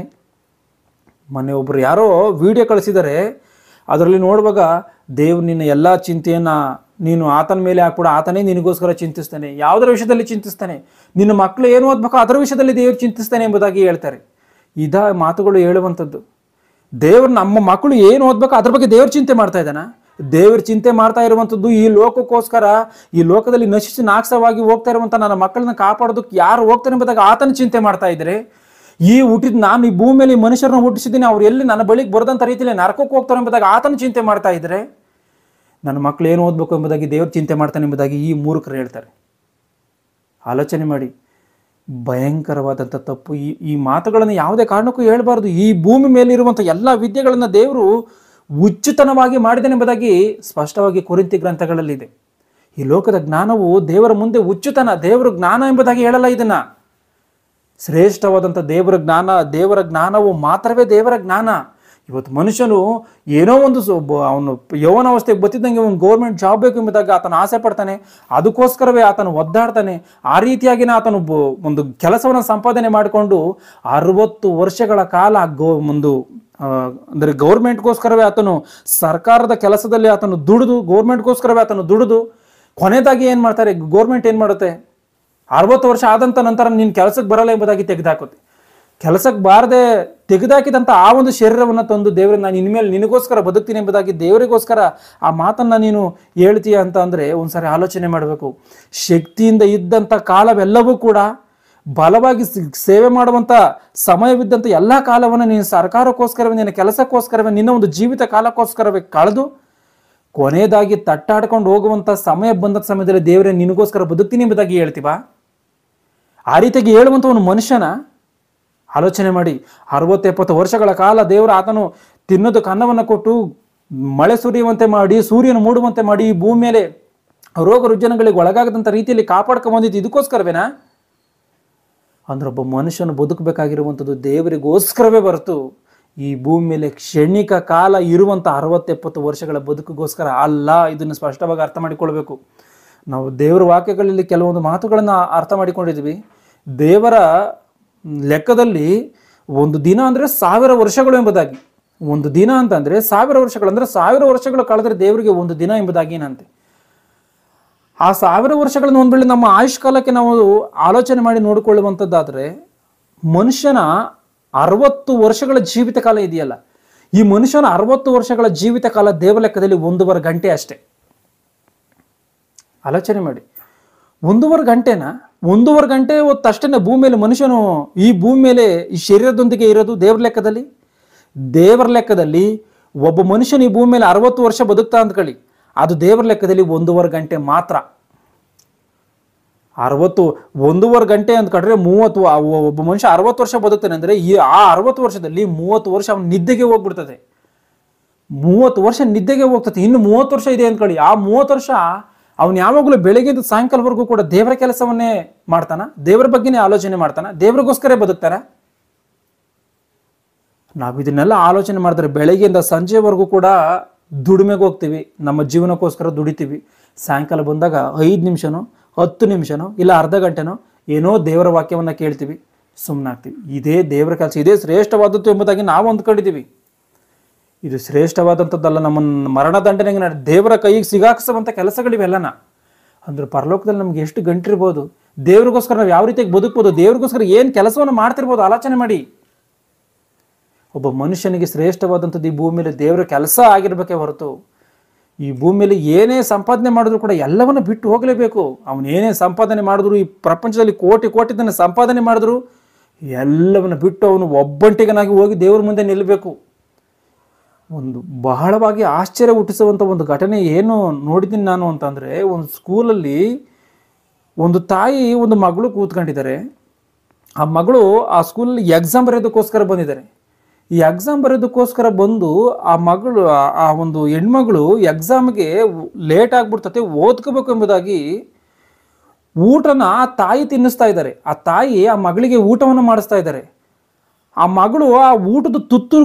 ಮೊನ್ನೆ ಒಬ್ಬರು ಯಾರೋ ವಿಡಿಯೋ ಕಳಿಸಿದ್ದಾರೆ, ಅದರಲ್ಲಿ ನೋಡುವಾಗ ದೇವ್ರು ನಿನ್ನ ಎಲ್ಲ ಚಿಂತೆಯನ್ನು ನೀನು ಆತನ ಮೇಲೆ ಹಾಕ್ಬಿಡ, ಆತನೇ ನಿನಗೋಸ್ಕರ ಚಿಂತಿಸ್ತಾನೆ. ಯಾವುದರ ವಿಷಯದಲ್ಲಿ ಚಿಂತಿಸ್ತಾನೆ? ನಿನ್ನ ಮಕ್ಕಳು ಏನು ಓದ್ಬೇಕು ಅದರ ವಿಷಯದಲ್ಲಿ ದೇವರು ಚಿಂತಿಸ್ತಾನೆ ಎಂಬುದಾಗಿ ಹೇಳ್ತಾರೆ. ಮಾತುಗಳು ಹೇಳುವಂಥದ್ದು. ದೇವ್ರ ನಮ್ಮ ಮಕ್ಕಳು ಏನು ಓದ್ಬೇಕು ಅದ್ರ ಬಗ್ಗೆ ದೇವ್ರ ಚಿಂತೆ ಮಾಡ್ತಾ ಇದ್ದಾನ? ದೇವ್ರ ಚಿಂತೆ ಮಾಡ್ತಾ ಇರುವಂಥದ್ದು ಈ ಲೋಕಕ್ಕೋಸ್ಕರ, ಈ ಲೋಕದಲ್ಲಿ ನಶಿಸಿ ನಾಶವಾಗಿ ಹೋಗ್ತಾ ಇರುವಂಥ ನನ್ನ ಮಕ್ಕಳನ್ನ ಕಾಪಾಡೋದಕ್ಕೆ ಯಾರು ಹೋಗ್ತಾರೆ ಎಂಬುದಾಗ ಆತನ ಚಿಂತೆ ಮಾಡ್ತಾ ಇದ್ರೆ, ಈ ಹುಟ್ಟಿದ ನಾನು ಈ ಭೂಮಿಯಲ್ಲಿ ಮನುಷ್ಯರನ್ನ ಹುಟ್ಟಿಸಿದ್ದೀನಿ, ಅವ್ರು ಎಲ್ಲಿ ನನ್ನ ಬಳಿಗೆ ಬರದಂಥ ರೀತಿಯಲ್ಲಿ ನರಕಕ್ಕೆ ಹೋಗ್ತಾರೆ ಎಂಬುದಾಗ ಆತನ ಚಿಂತೆ ಮಾಡ್ತಾ ಇದ್ರೆ, ನನ್ನ ಮಕ್ಕಳು ಏನು ಓದಬೇಕು ಎಂಬುದಾಗಿ ದೇವ್ರ ಚಿಂತೆ ಮಾಡ್ತಾನೆ ಎಂಬುದಾಗಿ ಈ ಮೂರ್ಖರು ಹೇಳ್ತಾರೆ. ಆಲೋಚನೆ ಮಾಡಿ, ಭಯಂಕರವಾದಂಥ ತಪ್ಪು. ಈ ಮಾತುಗಳನ್ನು ಯಾವುದೇ ಕಾರಣಕ್ಕೂ ಹೇಳಬಾರ್ದು. ಈ ಭೂಮಿ ಮೇಲಿರುವಂಥ ಎಲ್ಲ ವಿದ್ಯೆಗಳನ್ನು ದೇವರು ಹುಚ್ಚುತನವಾಗಿ ಮಾಡಿದನೆಂಬುದಾಗಿ ಸ್ಪಷ್ಟವಾಗಿ ಕೊರಿಂಥಿ ಗ್ರಂಥಗಳಲ್ಲಿದೆ. ಈ ಲೋಕದ ಜ್ಞಾನವು ದೇವರ ಮುಂದೆ ಹುಚ್ಚುತನ. ದೇವರ ಜ್ಞಾನ ಎಂಬುದಾಗಿ ಹೇಳಲ್ಲ ಇದನ್ನ. ಶ್ರೇಷ್ಠವಾದಂಥ ದೇವರ ಜ್ಞಾನವು ಮಾತ್ರವೇ ದೇವರ ಜ್ಞಾನ. ಇವತ್ತು ಮನುಷ್ಯನು ಏನೋ ಒಂದು ಅವನು ಯೌವನಾವಸ್ಥೆಗೆ ಬತ್ತಿದ್ದಂಗೆ ಒಂದು ಗೌರ್ಮೆಂಟ್ ಜಾಬ್ ಬೇಕು ಎಂಬುದಾಗಿ ಆತನು ಆಸೆ ಪಡ್ತಾನೆ. ಅದಕ್ಕೋಸ್ಕರವೇ ಆತನು ಒದ್ದಾಡ್ತಾನೆ. ಆ ರೀತಿಯಾಗಿನ ಆತನು ಒಂದು ಕೆಲಸವನ್ನು ಸಂಪಾದನೆ ಮಾಡಿಕೊಂಡು 60 ವರ್ಷಗಳ ಕಾಲ ಅಂದರೆ ಗೌರ್ಮೆಂಟ್ಗೋಸ್ಕರವೇ ಆತನು ಸರ್ಕಾರದ ಕೆಲಸದಲ್ಲಿ ಆತನು ದುಡಿದು, ಗೌರ್ಮೆಂಟ್ಗೋಸ್ಕರವೇ ಆತನು ದುಡಿದು, ಕೊನೆದಾಗಿ ಏನು ಮಾಡ್ತಾರೆ, ಗೌರ್ಮೆಂಟ್ ಏನು ಮಾಡುತ್ತೆ, 60 ವರ್ಷ ಆದಂಥ ನಂತರ ನೀನು ಕೆಲಸಕ್ಕೆ ಬರಲ್ಲ ಎಂಬುದಾಗಿ ತೆಗೆದುಹಾಕುತ್ತೆ. ಕೆಲಸಕ್ಕೆ ಬಾರದೆ ತೆಗೆದುಹಾಕಿದಂಥ ಆ ಒಂದು ಶರೀರವನ್ನು ತಂದು ದೇವರೇ ನಾನು ಇನ್ಮೇಲೆ ನಿನಗೋಸ್ಕರ ಬದುಕ್ತೀನಿ ಎಂಬುದಾಗಿ ದೇವರಿಗೋಸ್ಕರ ಆ ಮಾತನ್ನು ನೀನು ಹೇಳ್ತೀಯ ಅಂತ ಅಂದರೆ ಒಂದ್ಸಾರಿ ಆಲೋಚನೆ ಮಾಡಬೇಕು. ಶಕ್ತಿಯಿಂದ ಇದ್ದಂಥ ಕಾಲವೆಲ್ಲವೂ ಕೂಡ ಬಲವಾಗಿ ಸೇವೆ ಮಾಡುವಂಥ ಸಮಯವಿದ್ದಂಥ ಎಲ್ಲ ಕಾಲವನ್ನು ನೀನು ಸರ್ಕಾರಕ್ಕೋಸ್ಕರವೇ, ನಿನ್ನ ಕೆಲಸಕ್ಕೋಸ್ಕರವೇ, ನಿನ್ನ ಒಂದು ಜೀವಿತ ಕಾಲಕ್ಕೋಸ್ಕರವೇ ಕಳೆದು ಕೊನೆಯದಾಗಿ ತಟ್ಟಾಡ್ಕೊಂಡು ಹೋಗುವಂಥ ಸಮಯ ಬಂದ ಸಮಯದಲ್ಲಿ ದೇವರೇ ನಿನಗೋಸ್ಕರ ಬದುಕ್ತೀನಿ ಎಂಬುದಾಗಿ ಹೇಳ್ತೀವ? ಆ ರೀತಿಯಾಗಿ ಹೇಳುವಂಥ ಒಂದು ಮನುಷ್ಯನ ಆಲೋಚನೆ ಮಾಡಿ. 60-70 ವರ್ಷಗಳ ಕಾಲ ದೇವರು ಆತನು ತಿನ್ನೋದಕ್ಕೆ ಅನ್ನವನ್ನು ಕೊಟ್ಟು, ಮಳೆ ಸುರಿಯುವಂತೆ ಮಾಡಿ, ಸೂರ್ಯನ ಮೂಡುವಂತೆ ಮಾಡಿ, ಈ ಭೂಮಿ ಮೇಲೆ ರೋಗ ರುಜಿನಗಳಿಗೆ ಒಳಗಾಗದಂಥ ರೀತಿಯಲ್ಲಿ ಕಾಪಾಡ್ಕೊಂಡು ಬಂದಿದ್ದು ಇದಕ್ಕೋಸ್ಕರವೇನಾ? ಅಂದ್ರೆ ಒಬ್ಬ ಮನುಷ್ಯನು ಬದುಕಬೇಕಾಗಿರುವಂಥದ್ದು ದೇವರಿಗೋಸ್ಕರವೇ ಹೊರತು ಈ ಭೂಮಿ ಮೇಲೆ ಕ್ಷಣಿಕ ಕಾಲ ಇರುವಂಥ 60-70 ವರ್ಷಗಳ ಬದುಕಿಗೋಸ್ಕರ ಅಲ್ಲ. ಇದನ್ನು ಸ್ಪಷ್ಟವಾಗಿ ಅರ್ಥ ಮಾಡಿಕೊಳ್ಬೇಕು. ನಾವು ದೇವರ ವಾಕ್ಯಗಳಲ್ಲಿ ಕೆಲವೊಂದು ಮಾತುಗಳನ್ನು ಅರ್ಥ ಮಾಡಿಕೊಂಡಿದ್ವಿ. ದೇವರ ಲೆಕ್ಕದಲ್ಲಿ ಒಂದು ದಿನ ಅಂದರೆ 1000 ವರ್ಷಗಳು ಎಂಬುದಾಗಿ. ಒಂದು ದಿನ ಅಂತಂದರೆ 1000 ವರ್ಷಗಳು, ಅಂದರೆ 1000 ವರ್ಷಗಳು ಕಳೆದ್ರೆ ದೇವರಿಗೆ ಒಂದು ದಿನ ಎಂಬುದಾಗಿ ಏನಂತೆ. ಆ 1000 ವರ್ಷಗಳನ್ನು ಒಂದು ವೇಳೆ ನಮ್ಮ ಆಯುಷ್ಕಾಲಕ್ಕೆ ನಾವು ಆಲೋಚನೆ ಮಾಡಿ ನೋಡಿಕೊಳ್ಳುವಂಥದ್ದಾದರೆ, ಮನುಷ್ಯನ 60 ವರ್ಷಗಳ ಜೀವಿತ ಕಾಲ ಇದೆಯಲ್ಲ, ಈ ಮನುಷ್ಯನ 60 ವರ್ಷಗಳ ಜೀವಿತ ಕಾಲ ದೇವರ ಲೆಕ್ಕದಲ್ಲಿ 1.5 ಗಂಟೆ ಅಷ್ಟೇ. ಆಲೋಚನೆ ಮಾಡಿ, 1.5 ಗಂಟೆನ 1.5 ಗಂಟೆ ಹೊತ್ತಷ್ಟೇ ಭೂಮಿ ಮೇಲೆ ಮನುಷ್ಯನು ಈ ಭೂಮಿ ಮೇಲೆ ಈ ಶರೀರದೊಂದಿಗೆ ಇರೋದು. ದೇವರ ಲೆಕ್ಕದಲ್ಲಿ ಒಬ್ಬ ಮನುಷ್ಯನು ಈ ಭೂಮಿ ಮೇಲೆ 60 ವರ್ಷ ಬದುಕ್ತಾ ಅಂದ್ಕೊಳ್ಳಿ, ಅದು ದೇವರ ಲೆಕ್ಕದಲ್ಲಿ 1.5 ಗಂಟೆ ಮಾತ್ರ. 1.5 ಗಂಟೆ ಅಂದ್ಕೊಂಡ್ರೆ 30, ಒಬ್ಬ ಮನುಷ್ಯ 60 ವರ್ಷ ಬದುಕ್ತಾನೆ ಅಂದರೆ ಆ 60 ವರ್ಷದಲ್ಲಿ 30 ವರ್ಷ ಅವನ ನಿದ್ದೆಗೆ ಹೋಗ್ಬಿಡ್ತದೆ. 30 ವರ್ಷ ನಿದ್ದೆಗೆ ಹೋಗ್ತದೆ. ಇನ್ನು 30 ವರ್ಷ ಇದೆ ಅಂದ್ಕೊಳ್ಳಿ. ಆ 30 ವರ್ಷ ಅವನು ಯಾವಾಗಲೂ ಬೆಳಗ್ಗೆಯಿಂದ ಸಾಯಂಕಾಲವರೆಗೂ ಕೂಡ ದೇವರ ಕೆಲಸವನ್ನೇ ಮಾಡ್ತಾನ, ದೇವರ ಬಗ್ಗೆನೇ ಆಲೋಚನೆ ಮಾಡ್ತಾನ, ದೇವರಿಗೋಸ್ಕರ ಬದುಕ್ತಾರ. ನಾವು ಇದನ್ನೆಲ್ಲ ಆಲೋಚನೆ ಮಾಡಿದ್ರೆ ಬೆಳಗ್ಗೆಯಿಂದ ಸಂಜೆವರೆಗೂ ಕೂಡ ದುಡಿಮೆಗೆ ಹೋಗ್ತೀವಿ, ನಮ್ಮ ಜೀವನಕ್ಕೋಸ್ಕರ ದುಡಿತೀವಿ. ಸಾಯಂಕಾಲ ಬಂದಾಗ 5 ನಿಮಿಷನೋ 10 ನಿಮಿಷನೋ ಇಲ್ಲ ಅರ್ಧ ಗಂಟೆನೋ ಏನೋ ದೇವರ ವಾಕ್ಯವನ್ನು ಕೇಳ್ತೀವಿ, ಸುಮ್ಮನಾಗ್ತೀವಿ. ಇದೇ ದೇವರ ಕೆಲಸ, ಇದೇ ಶ್ರೇಷ್ಠವಾದದ್ದು ಎಂಬುದಾಗಿ ನಾವು ಅಂದ್ಕೊಂಡಿದ್ದೀವಿ. ಇದು ಶ್ರೇಷ್ಠವಾದಂಥದ್ದಲ್ಲ. ನಮ್ಮ ಮರಣದಂಡನೆಗೆ ದೇವರ ಕೈಗೆ ಸಿಗಾಕಿಸುವಂಥ ಕೆಲಸಗಳಿವೆಲ್ಲನ. ಅಂದ್ರೆ ಪರಲೋಕದಲ್ಲಿ ನಮ್ಗೆ ಎಷ್ಟು ಗಂಟಿರ್ಬೋದು, ದೇವ್ರಿಗೋಸ್ಕರ ನಾವು ಯಾವ ರೀತಿಯಾಗಿ ಬದುಕ್ಬೋದು, ದೇವ್ರಿಗೋಸ್ಕರ ಏನು ಕೆಲಸವನ್ನು ಮಾಡ್ತಿರ್ಬೋದು. ಆಲೋಚನೆ ಮಾಡಿ. ಒಬ್ಬ ಮನುಷ್ಯನಿಗೆ ಶ್ರೇಷ್ಠವಾದಂಥದ್ದು ಈ ಭೂಮಿಯಲ್ಲಿ ದೇವರ ಕೆಲಸ ಆಗಿರ್ಬೇಕೇ ಹೊರತು ಈ ಭೂಮಿಯಲ್ಲಿ ಏನೇ ಸಂಪಾದನೆ ಮಾಡಿದ್ರು ಕೂಡ ಎಲ್ಲವನ್ನು ಬಿಟ್ಟು ಹೋಗಲೇಬೇಕು. ಅವನು ಏನೇ ಸಂಪಾದನೆ ಮಾಡಿದ್ರು, ಈ ಪ್ರಪಂಚದಲ್ಲಿ ಕೋಟಿ ಸಂಪಾದನೆ ಮಾಡಿದ್ರು ಎಲ್ಲವನ್ನು ಬಿಟ್ಟು ಅವನು ಒಬ್ಬಂಟಿಗನಾಗಿ ಹೋಗಿ ದೇವ್ರ ಮುಂದೆ ನಿಲ್ಲಬೇಕು. ಒಂದು ಬಹಳವಾಗಿ ಆಶ್ಚರ್ಯ ಹುಟ್ಟಿಸುವಂಥ ಒಂದು ಘಟನೆ ಏನು ನೋಡಿದ್ದೀನಿ ನಾನು ಅಂತಂದರೆ, ಒಂದು ಸ್ಕೂಲಲ್ಲಿ ಒಂದು ತಾಯಿ ಒಂದು ಮಗಳು ಕೂತ್ಕೊಂಡಿದ್ದಾರೆ. ಆ ಮಗಳು ಆ ಸ್ಕೂಲಲ್ಲಿ ಎಕ್ಸಾಮ್ ಬರೆಯೋದಕ್ಕೋಸ್ಕರ ಬಂದಿದ್ದಾರೆ. ಈ ಎಕ್ಸಾಮ್ ಬರೆಯೋದಕ್ಕೋಸ್ಕರ ಬಂದು ಆ ಒಂದು ಹೆಣ್ಮಗಳು ಎಕ್ಸಾಮ್ಗೆ ಲೇಟ್ ಆಗಿಬಿಡ್ತತೆ, ಓದ್ಕೋಬೇಕು ಎಂಬುದಾಗಿ ಊಟನ ಆ ತಾಯಿ ತಿನ್ನಿಸ್ತಾ ಇದ್ದಾರೆ. ಆ ತಾಯಿ ಆ ಮಗಳಿಗೆ ಊಟವನ್ನು ಮಾಡಿಸ್ತಾ ಇದ್ದಾರೆ. ಆ ಮಗಳು ಆ ಊಟದ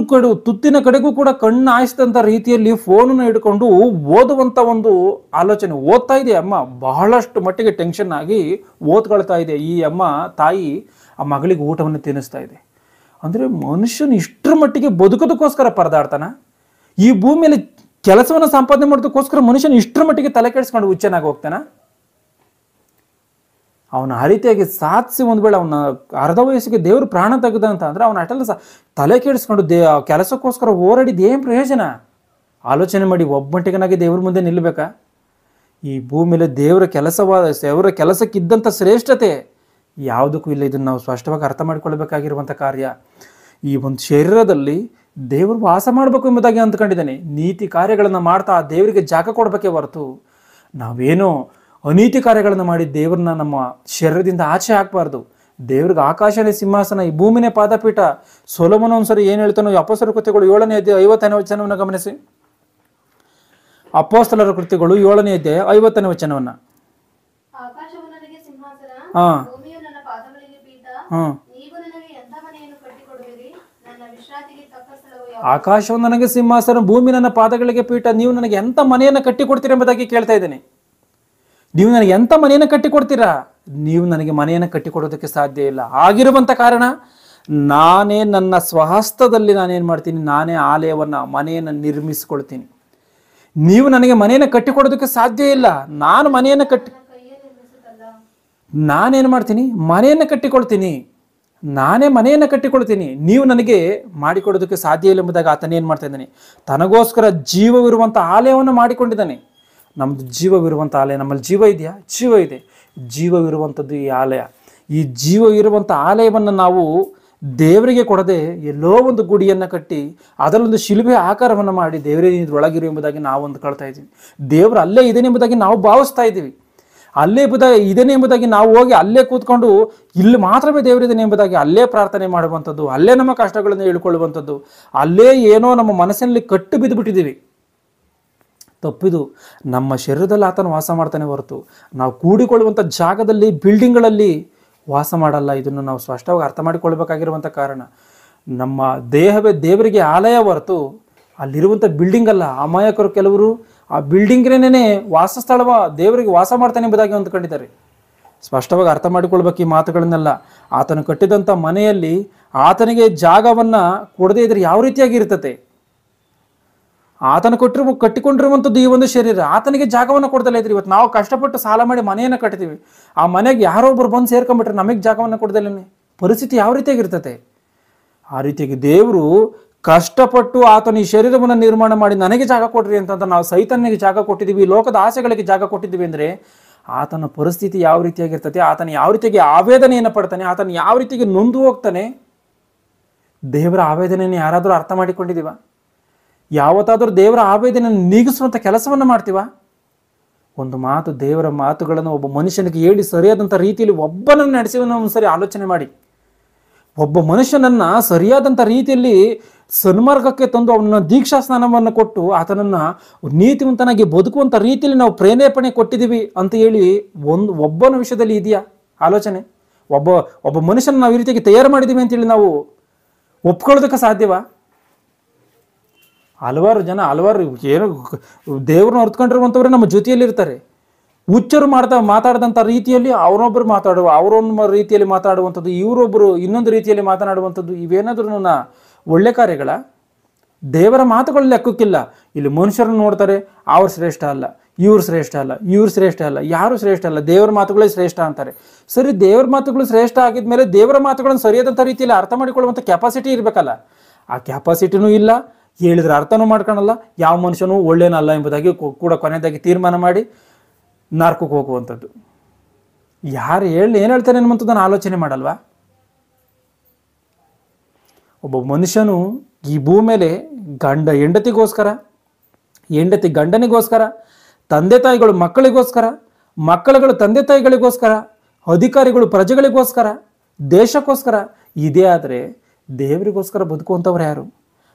ತುತ್ತಿನ ಕಡೆಗೂ ಕೂಡ ಕಣ್ಣು ಹಾಯಿಸಿದಂಥ ರೀತಿಯಲ್ಲಿ ಫೋನನ್ನು ಹಿಡ್ಕೊಂಡು ಓದುವಂಥ ಒಂದು ಆಲೋಚನೆ. ಓದ್ತಾ ಇದೆ ಅಮ್ಮ, ಬಹಳಷ್ಟು ಮಟ್ಟಿಗೆ ಟೆನ್ಷನ್ ಆಗಿ ಓದ್ಕೊಳ್ತಾ ಇದೆ. ಈ ತಾಯಿ ಆ ಮಗಳಿಗೆ ಊಟವನ್ನು ತಿನ್ನಿಸ್ತಾ ಇದೆ. ಅಂದರೆ ಮನುಷ್ಯನು ಇಷ್ಟರ ಮಟ್ಟಿಗೆ ಬದುಕೋದಕ್ಕೋಸ್ಕರ ಪರದಾಡ್ತಾನ. ಈ ಭೂಮಿಯಲ್ಲಿ ಕೆಲಸವನ್ನು ಸಂಪಾದನೆ ಮಾಡೋದಕ್ಕೋಸ್ಕರ ಮನುಷ್ಯನು ಇಷ್ಟರ ಮಟ್ಟಿಗೆ ತಲೆ ಕೆಡಿಸ್ಕೊಂಡು ಹುಚ್ಚನಾಗಿ ಹೋಗ್ತಾನ. ಅವನ ಆ ರೀತಿಯಾಗಿ ಸಾಧಿಸಿ ಒಂದು ವೇಳೆ ಅವನ ಅರ್ಧ ವಯಸ್ಸಿಗೆ ದೇವರು ಪ್ರಾಣ ತೆಗೆದ ಅಂತ ಅಂದರೆ ಅವನ ಅಟೆಲ್ಲ ತಲೆ ಕೆಡಿಸ್ಕೊಂಡು ಕೆಲಸಕ್ಕೋಸ್ಕರ ಹೋರಾಡಿದ ಏನು ಪ್ರಯೋಜನ? ಆಲೋಚನೆ ಮಾಡಿ. ಒಬ್ಬಂಟಿಗನಾಗಿ ದೇವ್ರ ಮುಂದೆ ನಿಲ್ಲಬೇಕಾ? ಈ ಭೂಮಿಯಲ್ಲಿ ದೇವರ ಕೆಲಸಕ್ಕಿದ್ದಂಥ ಶ್ರೇಷ್ಠತೆ ಯಾವುದಕ್ಕೂ ಇಲ್ಲ. ಇದನ್ನು ನಾವು ಸ್ಪಷ್ಟವಾಗಿ ಅರ್ಥ ಮಾಡಿಕೊಳ್ಬೇಕಾಗಿರುವಂಥ ಕಾರ್ಯ. ಈ ಒಂದು ಶರೀರದಲ್ಲಿ ದೇವರು ವಾಸ ಮಾಡಬೇಕು ಎಂಬುದಾಗಿ ಅಂದ್ಕೊಂಡಿದ್ದಾನೆ. ನೀತಿ ಕಾರ್ಯಗಳನ್ನು ಮಾಡ್ತಾ ಆ ದೇವರಿಗೆ ಜಾಗ ಕೊಡಬೇಕೇ ಹೊರತು ನಾವೇನೋ ಅನೀತಿ ಕಾರ್ಯಗಳನ್ನು ಮಾಡಿ ದೇವ್ರನ್ನ ನಮ್ಮ ಶರೀರದಿಂದ ಆಚೆ ಹಾಕಬಾರ್ದು. ದೇವ್ರಿಗೆ ಆಕಾಶನೇ ಸಿಂಹಾಸನ, ಈ ಭೂಮಿನೇ ಪಾದಪೀಠ. ಸೊಲೊಮೋನ ಒಂದ್ಸರಿ ಏನು ಹೇಳ್ತಾನೋ, ಅಪೊಸ್ತಲರ ಕೃತ್ಯಗಳು 7ನೇ ಅಧ್ಯಾಯ 50ನೇ ವಚನವನ್ನು ಗಮನಿಸಿ. ಅಪೊಸ್ತಲರ ಕೃತ್ಯಗಳು 7ನೇ ಅಧ್ಯಾಯ 50ನೇ ವಚನವನ್ನ. ಆಕಾಶವು ನನಗೆ ಸಿಂಹಾಸನ, ಭೂಮಿ ನನ್ನ ಪಾದಗಳಿಗೆ ಪೀಠ. ನೀವು ನನಗೆ ಎಂಥ ಮನೆಯನ್ನು ಕಟ್ಟಿಕೊಡ್ತೀರಾ ಎಂಬುದಾಗಿ ಕೇಳ್ತಾ ಇದ್ದೇನೆ. ನೀವು ನನಗೆ ಎಂಥ ಮನೆಯನ್ನು ಕಟ್ಟಿಕೊಡ್ತೀರಾ? ನೀವು ನನಗೆ ಮನೆಯನ್ನು ಕಟ್ಟಿಕೊಡೋದಕ್ಕೆ ಸಾಧ್ಯ ಇಲ್ಲ. ಆಗಿರುವಂಥ ಕಾರಣ ನಾನೇ ನನ್ನ ಸ್ವಹಸ್ತದಲ್ಲಿ ನಾನೇನು ಮಾಡ್ತೀನಿ, ನಾನೇ ಮನೆಯನ್ನು ನಿರ್ಮಿಸಿಕೊಳ್ತೀನಿ. ನೀವು ನನಗೆ ಮನೆಯನ್ನು ಕಟ್ಟಿಕೊಡೋದಕ್ಕೆ ಸಾಧ್ಯ ಇಲ್ಲ. ನಾನೇನು ಮಾಡ್ತೀನಿ, ಮನೆಯನ್ನು ಕಟ್ಟಿಕೊಳ್ತೀನಿ. ನಾನೇ ಮನೆಯನ್ನು ಕಟ್ಟಿಕೊಳ್ತೀನಿ. ನೀವು ನನಗೆ ಮಾಡಿಕೊಡೋದಕ್ಕೆ ಸಾಧ್ಯ ಇಲ್ಲ ಎಂಬುದಾಗಿ ಆತನೇನು ಮಾಡ್ತಾ ಇದ್ದಾನೆ, ತನಗೋಸ್ಕರ ಜೀವವಿರುವಂಥ ಆಲಯವನ್ನು ಮಾಡಿಕೊಂಡಿದ್ದಾನೆ. ನಮ್ಮದು ಜೀವವಿರುವಂಥ ಆಲಯ, ನಮ್ಮಲ್ಲಿ ಜೀವ ಇದೆಯಾ? ಜೀವ ಇದೆ. ಜೀವವಿರುವಂಥದ್ದು ಈ ಆಲಯ. ಈ ಜೀವ ಇರುವಂಥ ಆಲಯವನ್ನು ನಾವು ದೇವರಿಗೆ ಕೊಡದೆ ಎಲ್ಲೋ ಒಂದು ಗುಡಿಯನ್ನು ಕಟ್ಟಿ ಅದರಲ್ಲೊಂದು ಶಿಲುಬೆ ಆಕಾರವನ್ನು ಮಾಡಿ ದೇವರೇ ಇದ್ರೊಳಗಿರು ಎಂಬುದಾಗಿ ನಾವು ಅಂದ್ಕೊಳ್ತಾ ಇದ್ದೀವಿ. ದೇವರು ಅಲ್ಲೇ ಇದೇನೆ ಎಂಬುದಾಗಿ ನಾವು ಭಾವಿಸ್ತಾ ಇದ್ದೀವಿ. ಅಲ್ಲೇ ಇದೇನೆ ಎಂಬುದಾಗಿ ನಾವು ಹೋಗಿ ಅಲ್ಲೇ ಕೂತ್ಕೊಂಡು ಇಲ್ಲಿ ಮಾತ್ರವೇ ದೇವರಿದ್ದೇನೆ ಎಂಬುದಾಗಿ ಅಲ್ಲೇ ಪ್ರಾರ್ಥನೆ ಮಾಡುವಂಥದ್ದು, ಅಲ್ಲೇ ನಮ್ಮ ಕಷ್ಟಗಳನ್ನು ಹೇಳ್ಕೊಳ್ಳುವಂಥದ್ದು, ಅಲ್ಲೇ ಏನೋ ನಮ್ಮ ಮನಸ್ಸಿನಲ್ಲಿ ಕಟ್ಟು ಬಿದ್ದು ಬಿಟ್ಟಿದ್ದೀವಿ. ತಪ್ಪಿದು. ನಮ್ಮ ಶರೀರದಲ್ಲಿ ಆತನು ವಾಸ ಮಾಡ್ತಾನೆ ಹೊರತು ನಾವು ಕೂಡಿಕೊಳ್ಳುವಂಥ ಜಾಗದಲ್ಲಿ, ಬಿಲ್ಡಿಂಗ್ಗಳಲ್ಲಿ ವಾಸ ಮಾಡಲ್ಲ. ಇದನ್ನು ನಾವು ಸ್ಪಷ್ಟವಾಗಿ ಅರ್ಥ ಮಾಡಿಕೊಳ್ಬೇಕಾಗಿರುವಂಥ ಕಾರಣ, ನಮ್ಮ ದೇಹವೇ ದೇವರಿಗೆ ಆಲಯ ಹೊರತು ಅಲ್ಲಿರುವಂಥ ಬಿಲ್ಡಿಂಗ್ ಅಲ್ಲ. ಅಮಾಯಕರು ಕೆಲವರು ಆ ಬಿಲ್ಡಿಂಗ್ರೇನೇ ವಾಸಸ್ಥಳವ, ದೇವರಿಗೆ ವಾಸ ಮಾಡ್ತಾನೆ ಎಂಬುದಾಗಿ ಅಂದ್ಕೊಂಡಿದ್ದಾರೆ. ಸ್ಪಷ್ಟವಾಗಿ ಅರ್ಥ ಮಾಡಿಕೊಳ್ಬೇಕು ಈ ಮಾತುಗಳನ್ನೆಲ್ಲ. ಆತನು ಕಟ್ಟಿದಂಥ ಮನೆಯಲ್ಲಿ ಆತನಿಗೆ ಜಾಗವನ್ನು ಕೊಡದೇ ಇದ್ರೆ ಯಾವ ರೀತಿಯಾಗಿ ಇರ್ತತೆ? ಆತನ ಕಟ್ಟಿಕೊಂಡಿರುವಂಥದ್ದು ಈ ಒಂದು ಶರೀರ, ಆತನಿಗೆ ಜಾಗವನ್ನು ಕೊಡ್ದಲ್ಲ ಇದ್ರಿ. ಇವತ್ತು ನಾವು ಕಷ್ಟಪಟ್ಟು ಸಾಲ ಮಾಡಿ ಮನೆಯನ್ನು ಕಟ್ತೀವಿ, ಆ ಮನೆಗೆ ಯಾರೊಬ್ಬರು ಬಂದು ಸೇರ್ಕೊಂಡ್ಬಿಟ್ರೆ ನಮಗೆ ಜಾಗವನ್ನು ಕೊಡ್ದಲ್ಲೇ ಪರಿಸ್ಥಿತಿ ಯಾವ ರೀತಿಯಾಗಿರ್ತತೆ? ಆ ರೀತಿಯಾಗಿ ದೇವರು ಕಷ್ಟಪಟ್ಟು ಆತನ ಈ ಶರೀರವನ್ನು ನಿರ್ಮಾಣ ಮಾಡಿ ನನಗೆ ಜಾಗ ಕೊಡ್ರಿ ಅಂತ ನಾವು ಸೈತನ್ಯಗೆ ಜಾಗ ಕೊಟ್ಟಿದ್ದೀವಿ, ಲೋಕದ ಆಸೆಗಳಿಗೆ ಜಾಗ ಕೊಟ್ಟಿದ್ದೀವಿ ಅಂದರೆ ಆತನ ಪರಿಸ್ಥಿತಿ ಯಾವ ರೀತಿಯಾಗಿರ್ತದೆ? ಆತನ ಯಾವ ರೀತಿಯಾಗಿ ಆವೇದನೆಯನ್ನು ಪಡ್ತಾನೆ? ಆತನ ಯಾವ ರೀತಿಯಾಗಿ ನೊಂದು ಹೋಗ್ತಾನೆ? ದೇವರ ಆವೇದನೆಯನ್ನು ಯಾರಾದರೂ ಅರ್ಥ ಮಾಡಿಕೊಂಡಿದ್ದೀವ? ಯಾವತ್ತಾದರೂ ದೇವರ ಆವೇದನೆಯನ್ನು ನೀಗಿಸುವಂಥ ಕೆಲಸವನ್ನು ಮಾಡ್ತೀವ? ಒಂದು ಮಾತು, ದೇವರ ಮಾತುಗಳನ್ನು ಒಬ್ಬ ಮನುಷ್ಯನಿಗೆ ಹೇಳಿ ಸರಿಯಾದಂಥ ರೀತಿಯಲ್ಲಿ ಒಬ್ಬನನ್ನು ನಡೆಸಿವನ್ನು ಒಂದ್ಸರಿ ಆಲೋಚನೆ ಮಾಡಿ. ಒಬ್ಬ ಮನುಷ್ಯನನ್ನು ಸರಿಯಾದಂಥ ರೀತಿಯಲ್ಲಿ ಸನ್ಮಾರ್ಗಕ್ಕೆ ತಂದು ಅವನ ದೀಕ್ಷಾ ಸ್ನಾನವನ್ನು ಕೊಟ್ಟು ಆತನನ್ನು ನೀತಿವಂತನಾಗಿ ಬದುಕುವಂಥ ರೀತಿಯಲ್ಲಿ ನಾವು ಪ್ರೇರೇಪಣೆ ಕೊಟ್ಟಿದ್ದೀವಿ ಅಂತ ಹೇಳಿ ಒಬ್ಬನ ವಿಷಯದಲ್ಲಿ ಇದೆಯಾ ಆಲೋಚನೆ? ಒಬ್ಬ ಮನುಷ್ಯನ ನಾವು ಈ ರೀತಿಯಾಗಿ ತಯಾರು ಮಾಡಿದ್ದೀವಿ ಅಂತೇಳಿ ನಾವು ಒಪ್ಕೊಳ್ಳೋದಕ್ಕೆ ಸಾಧ್ಯವಾ? ಹಲವಾರು ಏನು ದೇವ್ರನ್ನ ಹೊರ್ತ್ಕೊಂಡಿರುವಂಥವ್ರೆ ನಮ್ಮ ಜೊತೆಯಲ್ಲಿರ್ತಾರೆ. ಹುಚ್ಚರು ಮಾತಾಡಿದಂಥ ರೀತಿಯಲ್ಲಿ ಅವರೊಂದು ರೀತಿಯಲ್ಲಿ ಮಾತಾಡುವಂಥದ್ದು, ಇವರೊಬ್ಬರು ಇನ್ನೊಂದು ರೀತಿಯಲ್ಲಿ ಮಾತನಾಡುವಂಥದ್ದು, ಇವೇನಾದ್ರೂ ಒಳ್ಳೆ ಕಾರ್ಯಗಳ? ದೇವರ ಮಾತುಗಳು ಲೆಕ್ಕಕ್ಕಿಲ್ಲ. ಇಲ್ಲಿ ಮನುಷ್ಯರನ್ನು ನೋಡ್ತಾರೆ, ಅವ್ರು ಶ್ರೇಷ್ಠ ಅಲ್ಲ, ಇವ್ರು ಶ್ರೇಷ್ಠ ಅಲ್ಲ, ಇವ್ರು ಶ್ರೇಷ್ಠ ಅಲ್ಲ, ಯಾರು ಶ್ರೇಷ್ಠ ಅಲ್ಲ, ದೇವರ ಮಾತುಗಳೇ ಶ್ರೇಷ್ಠ ಅಂತಾರೆ. ಸರಿ, ದೇವರ ಮಾತುಗಳು ಶ್ರೇಷ್ಠ ಆಗಿದ್ಮೇಲೆ ದೇವರ ಮಾತುಗಳನ್ನು ಸರಿಯಾದಂಥ ರೀತಿಯಲ್ಲಿ ಅರ್ಥ ಮಾಡಿಕೊಳ್ಳುವಂಥ ಕೆಪಾಸಿಟಿ ಇರಬೇಕಲ್ಲ. ಆ ಕೆಪಾಸಿಟಿನೂ ಇಲ್ಲ. ಹೇಳಿದ್ರೆ ಅರ್ಥನೂ ಮಾಡ್ಕೊಳಲ್ಲ. ಯಾವ ಮನುಷ್ಯನೂ ಒಳ್ಳೇನಲ್ಲ ಎಂಬುದಾಗಿ ಕೂಡ ಕೊನೆಯದಾಗಿ ತೀರ್ಮಾನ ಮಾಡಿ ನಾರ್ಕಕ್ಕೆ ಹೋಗುವಂಥದ್ದು. ಯಾರು ಏನು ಹೇಳ್ತಾನೆ ಅನ್ನುವಂಥದ್ದನ್ನು ಆಲೋಚನೆ ಮಾಡಲ್ವಾ? ಒಬ್ಬ ಮನುಷ್ಯನು ಈ ಭೂಮಿ ಮೇಲೆ ಹೆಂಡತಿಗೋಸ್ಕರ, ಹೆಂಡತಿ ಗಂಡನಿಗೋಸ್ಕರ, ತಂದೆ ತಾಯಿಗಳು ಮಕ್ಕಳಿಗೋಸ್ಕರ, ಮಕ್ಕಳುಗಳು ತಂದೆ ತಾಯಿಗಳಿಗೋಸ್ಕರ, ಅಧಿಕಾರಿಗಳು ಪ್ರಜೆಗಳಿಗೋಸ್ಕರ, ದೇಶಕ್ಕೋಸ್ಕರ ಇದೇ ಆದರೆ ದೇವರಿಗೋಸ್ಕರ ಬದುಕುವಂಥವ್ರು ಯಾರು?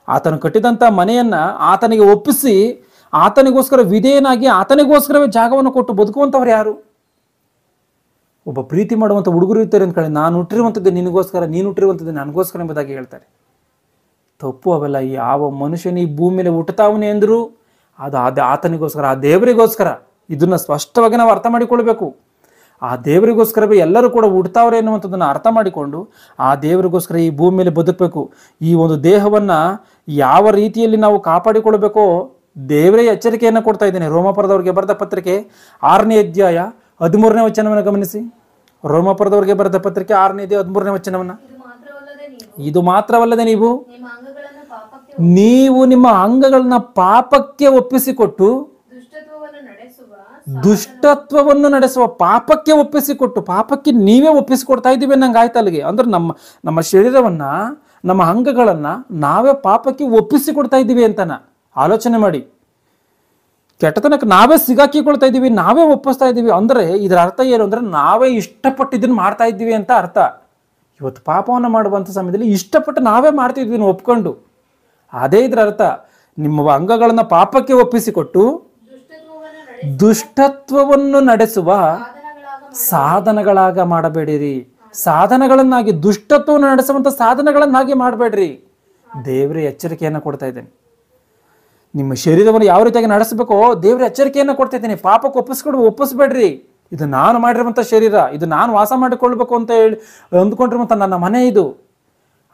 ಆತನು ಕಟ್ಟಿದಂಥ ಮನೆಯನ್ನು ಆತನಿಗೆ ಒಪ್ಪಿಸಿ ಆತನಿಗೋಸ್ಕರ ವಿಧೇಯನಾಗಿ ಆತನಿಗೋಸ್ಕರವೇ ಜಾಗವನ್ನು ಕೊಟ್ಟು ಬದುಕುವಂಥವ್ರು ಯಾರು? ಒಬ್ಬ ಪ್ರೀತಿ ಮಾಡುವಂಥ ಹುಡುಗರು ಇರ್ತಾರೆ ಅಂದ್ಕೊಳ್ಳಿ, ನಾನು ಹುಟ್ಟಿರುವಂಥದ್ದು ನಿನಗೋಸ್ಕರ, ನೀನು ಹುಟ್ಟಿರುವಂಥದ್ದು ನನಗೋಸ್ಕರ ಎಂಬುದಾಗಿ ಹೇಳ್ತಾರೆ. ತಪ್ಪು ಅವೆಲ್ಲ. ಯಾವ ಮನುಷ್ಯನ ಈ ಭೂಮಿ ಮೇಲೆ ಹುಟ್ಟುತ್ತಾವನೆ ಅಂದರೂ ಅದು ಆತನಿಗೋಸ್ಕರ, ಆ ದೇವರಿಗೋಸ್ಕರ. ಇದನ್ನು ಸ್ಪಷ್ಟವಾಗಿ ನಾವು ಅರ್ಥ ಮಾಡಿಕೊಳ್ಬೇಕು. ಆ ದೇವರಿಗೋಸ್ಕರವೇ ಎಲ್ಲರೂ ಕೂಡ ಹುಡ್ತಾವ್ರೆ ಎನ್ನುವಂಥದ್ದನ್ನು ಅರ್ಥ ಮಾಡಿಕೊಂಡು ಆ ದೇವರಿಗೋಸ್ಕರ ಈ ಭೂಮಿ ಮೇಲೆ ಬದುಕಬೇಕು. ಈ ಒಂದು ದೇಹವನ್ನು ಯಾವ ರೀತಿಯಲ್ಲಿ ನಾವು ಕಾಪಾಡಿಕೊಳ್ಬೇಕೋ ದೇವರೇ ಎಚ್ಚರಿಕೆಯನ್ನು ಕೊಡ್ತಾ ಇದ್ದೇನೆ. ರೋಮಾಪುರದವ್ರಿಗೆ ಬರೆದ ಪತ್ರಿಕೆ 6ನೇ ಅಧ್ಯಾಯ 13ನೇ ವಚನವನ್ನು ಗಮನಿಸಿ. ರೋಮಾಪುರದವರಿಗೆ ಬರೆದ ಪತ್ರಿಕೆ 6:13 ವಚನವನ್ನ, ಇದು ಮಾತ್ರವಲ್ಲದೆ ನೀವು ನಿಮ್ಮ ಅಂಗಗಳನ್ನ ಪಾಪಕ್ಕೆ ಒಪ್ಪಿಸಿಕೊಟ್ಟು, ದುಷ್ಟತ್ವವನ್ನು ನಡೆಸುವ ಪಾಪಕ್ಕೆ ಒಪ್ಪಿಸಿಕೊಟ್ಟು, ಪಾಪಕ್ಕೆ ನೀವೇ ಒಪ್ಪಿಸಿಕೊಡ್ತಾ ಇದ್ದೀವಿ ನಂಗೆ ಆಯ್ತು ಅಲ್ಲಿಗೆ. ಅಂದ್ರೆ ನಮ್ಮ ಶರೀರವನ್ನ, ನಮ್ಮ ಅಂಗಗಳನ್ನ ನಾವೇ ಪಾಪಕ್ಕೆ ಒಪ್ಪಿಸಿಕೊಡ್ತಾ ಇದ್ದೀವಿ ಅಂತನ ಆಲೋಚನೆ ಮಾಡಿ. ಕೆಟ್ಟತನಕ್ಕೆ ನಾವೇ ಸಿಗಾಕಿಕೊಳ್ತಾ ಇದ್ದೀವಿ, ನಾವೇ ಒಪ್ಪಿಸ್ತಾ ಇದ್ದೀವಿ. ಅಂದ್ರೆ ಇದರ ಅರ್ಥ ಏನು ಅಂದ್ರೆ ನಾವೇ ಇಷ್ಟಪಟ್ಟಿದ್ದನ್ನು ಮಾಡ್ತಾ ಇದ್ದೀವಿ ಅಂತ ಅರ್ಥ. ಇವತ್ತು ಪಾಪವನ್ನು ಮಾಡುವಂಥ ಸಮಯದಲ್ಲಿ ಇಷ್ಟಪಟ್ಟು ನಾವೇ ಮಾಡ್ತಿದ್ವಿ ಒಪ್ಕೊಂಡು, ಅದೇ ಇದರ ಅರ್ಥ. ನಿಮ್ಮ ಅಂಗಗಳನ್ನ ಪಾಪಕ್ಕೆ ಒಪ್ಪಿಸಿಕೊಟ್ಟು ದುಷ್ಟತ್ವವನ್ನು ನಡೆಸುವ ಸಾಧನಗಳಾಗ ಮಾಡಬೇಡಿರಿ. ಸಾಧನಗಳನ್ನಾಗಿ, ದುಷ್ಟತ್ವವನ್ನು ನಡೆಸುವಂಥ ಸಾಧನಗಳನ್ನಾಗಿ ಮಾಡಬೇಡ್ರಿ. ದೇವರೇ ಎಚ್ಚರಿಕೆಯನ್ನು ಕೊಡ್ತಾ ಇದ್ದೇನೆ. ನಿಮ್ಮ ಶರೀರವನ್ನು ಯಾವ ರೀತಿಯಾಗಿ ನಡೆಸಬೇಕೋ ದೇವರ ಎಚ್ಚರಿಕೆಯನ್ನು ಕೊಡ್ತಾ ಇದ್ದೀನಿ. ಪಾಪಕ್ಕೆ ಒಪ್ಪಿಸ್ಬೇಡ್ರಿ. ಇದು ನಾನು ಮಾಡಿರುವಂಥ ಶರೀರ, ಇದು ನಾನು ವಾಸ ಮಾಡಿಕೊಳ್ಬೇಕು ಅಂತ ಹೇಳಿ ಅಂದ್ಕೊಂಡಿರುವಂಥ ನನ್ನ ಮನೆ ಇದು.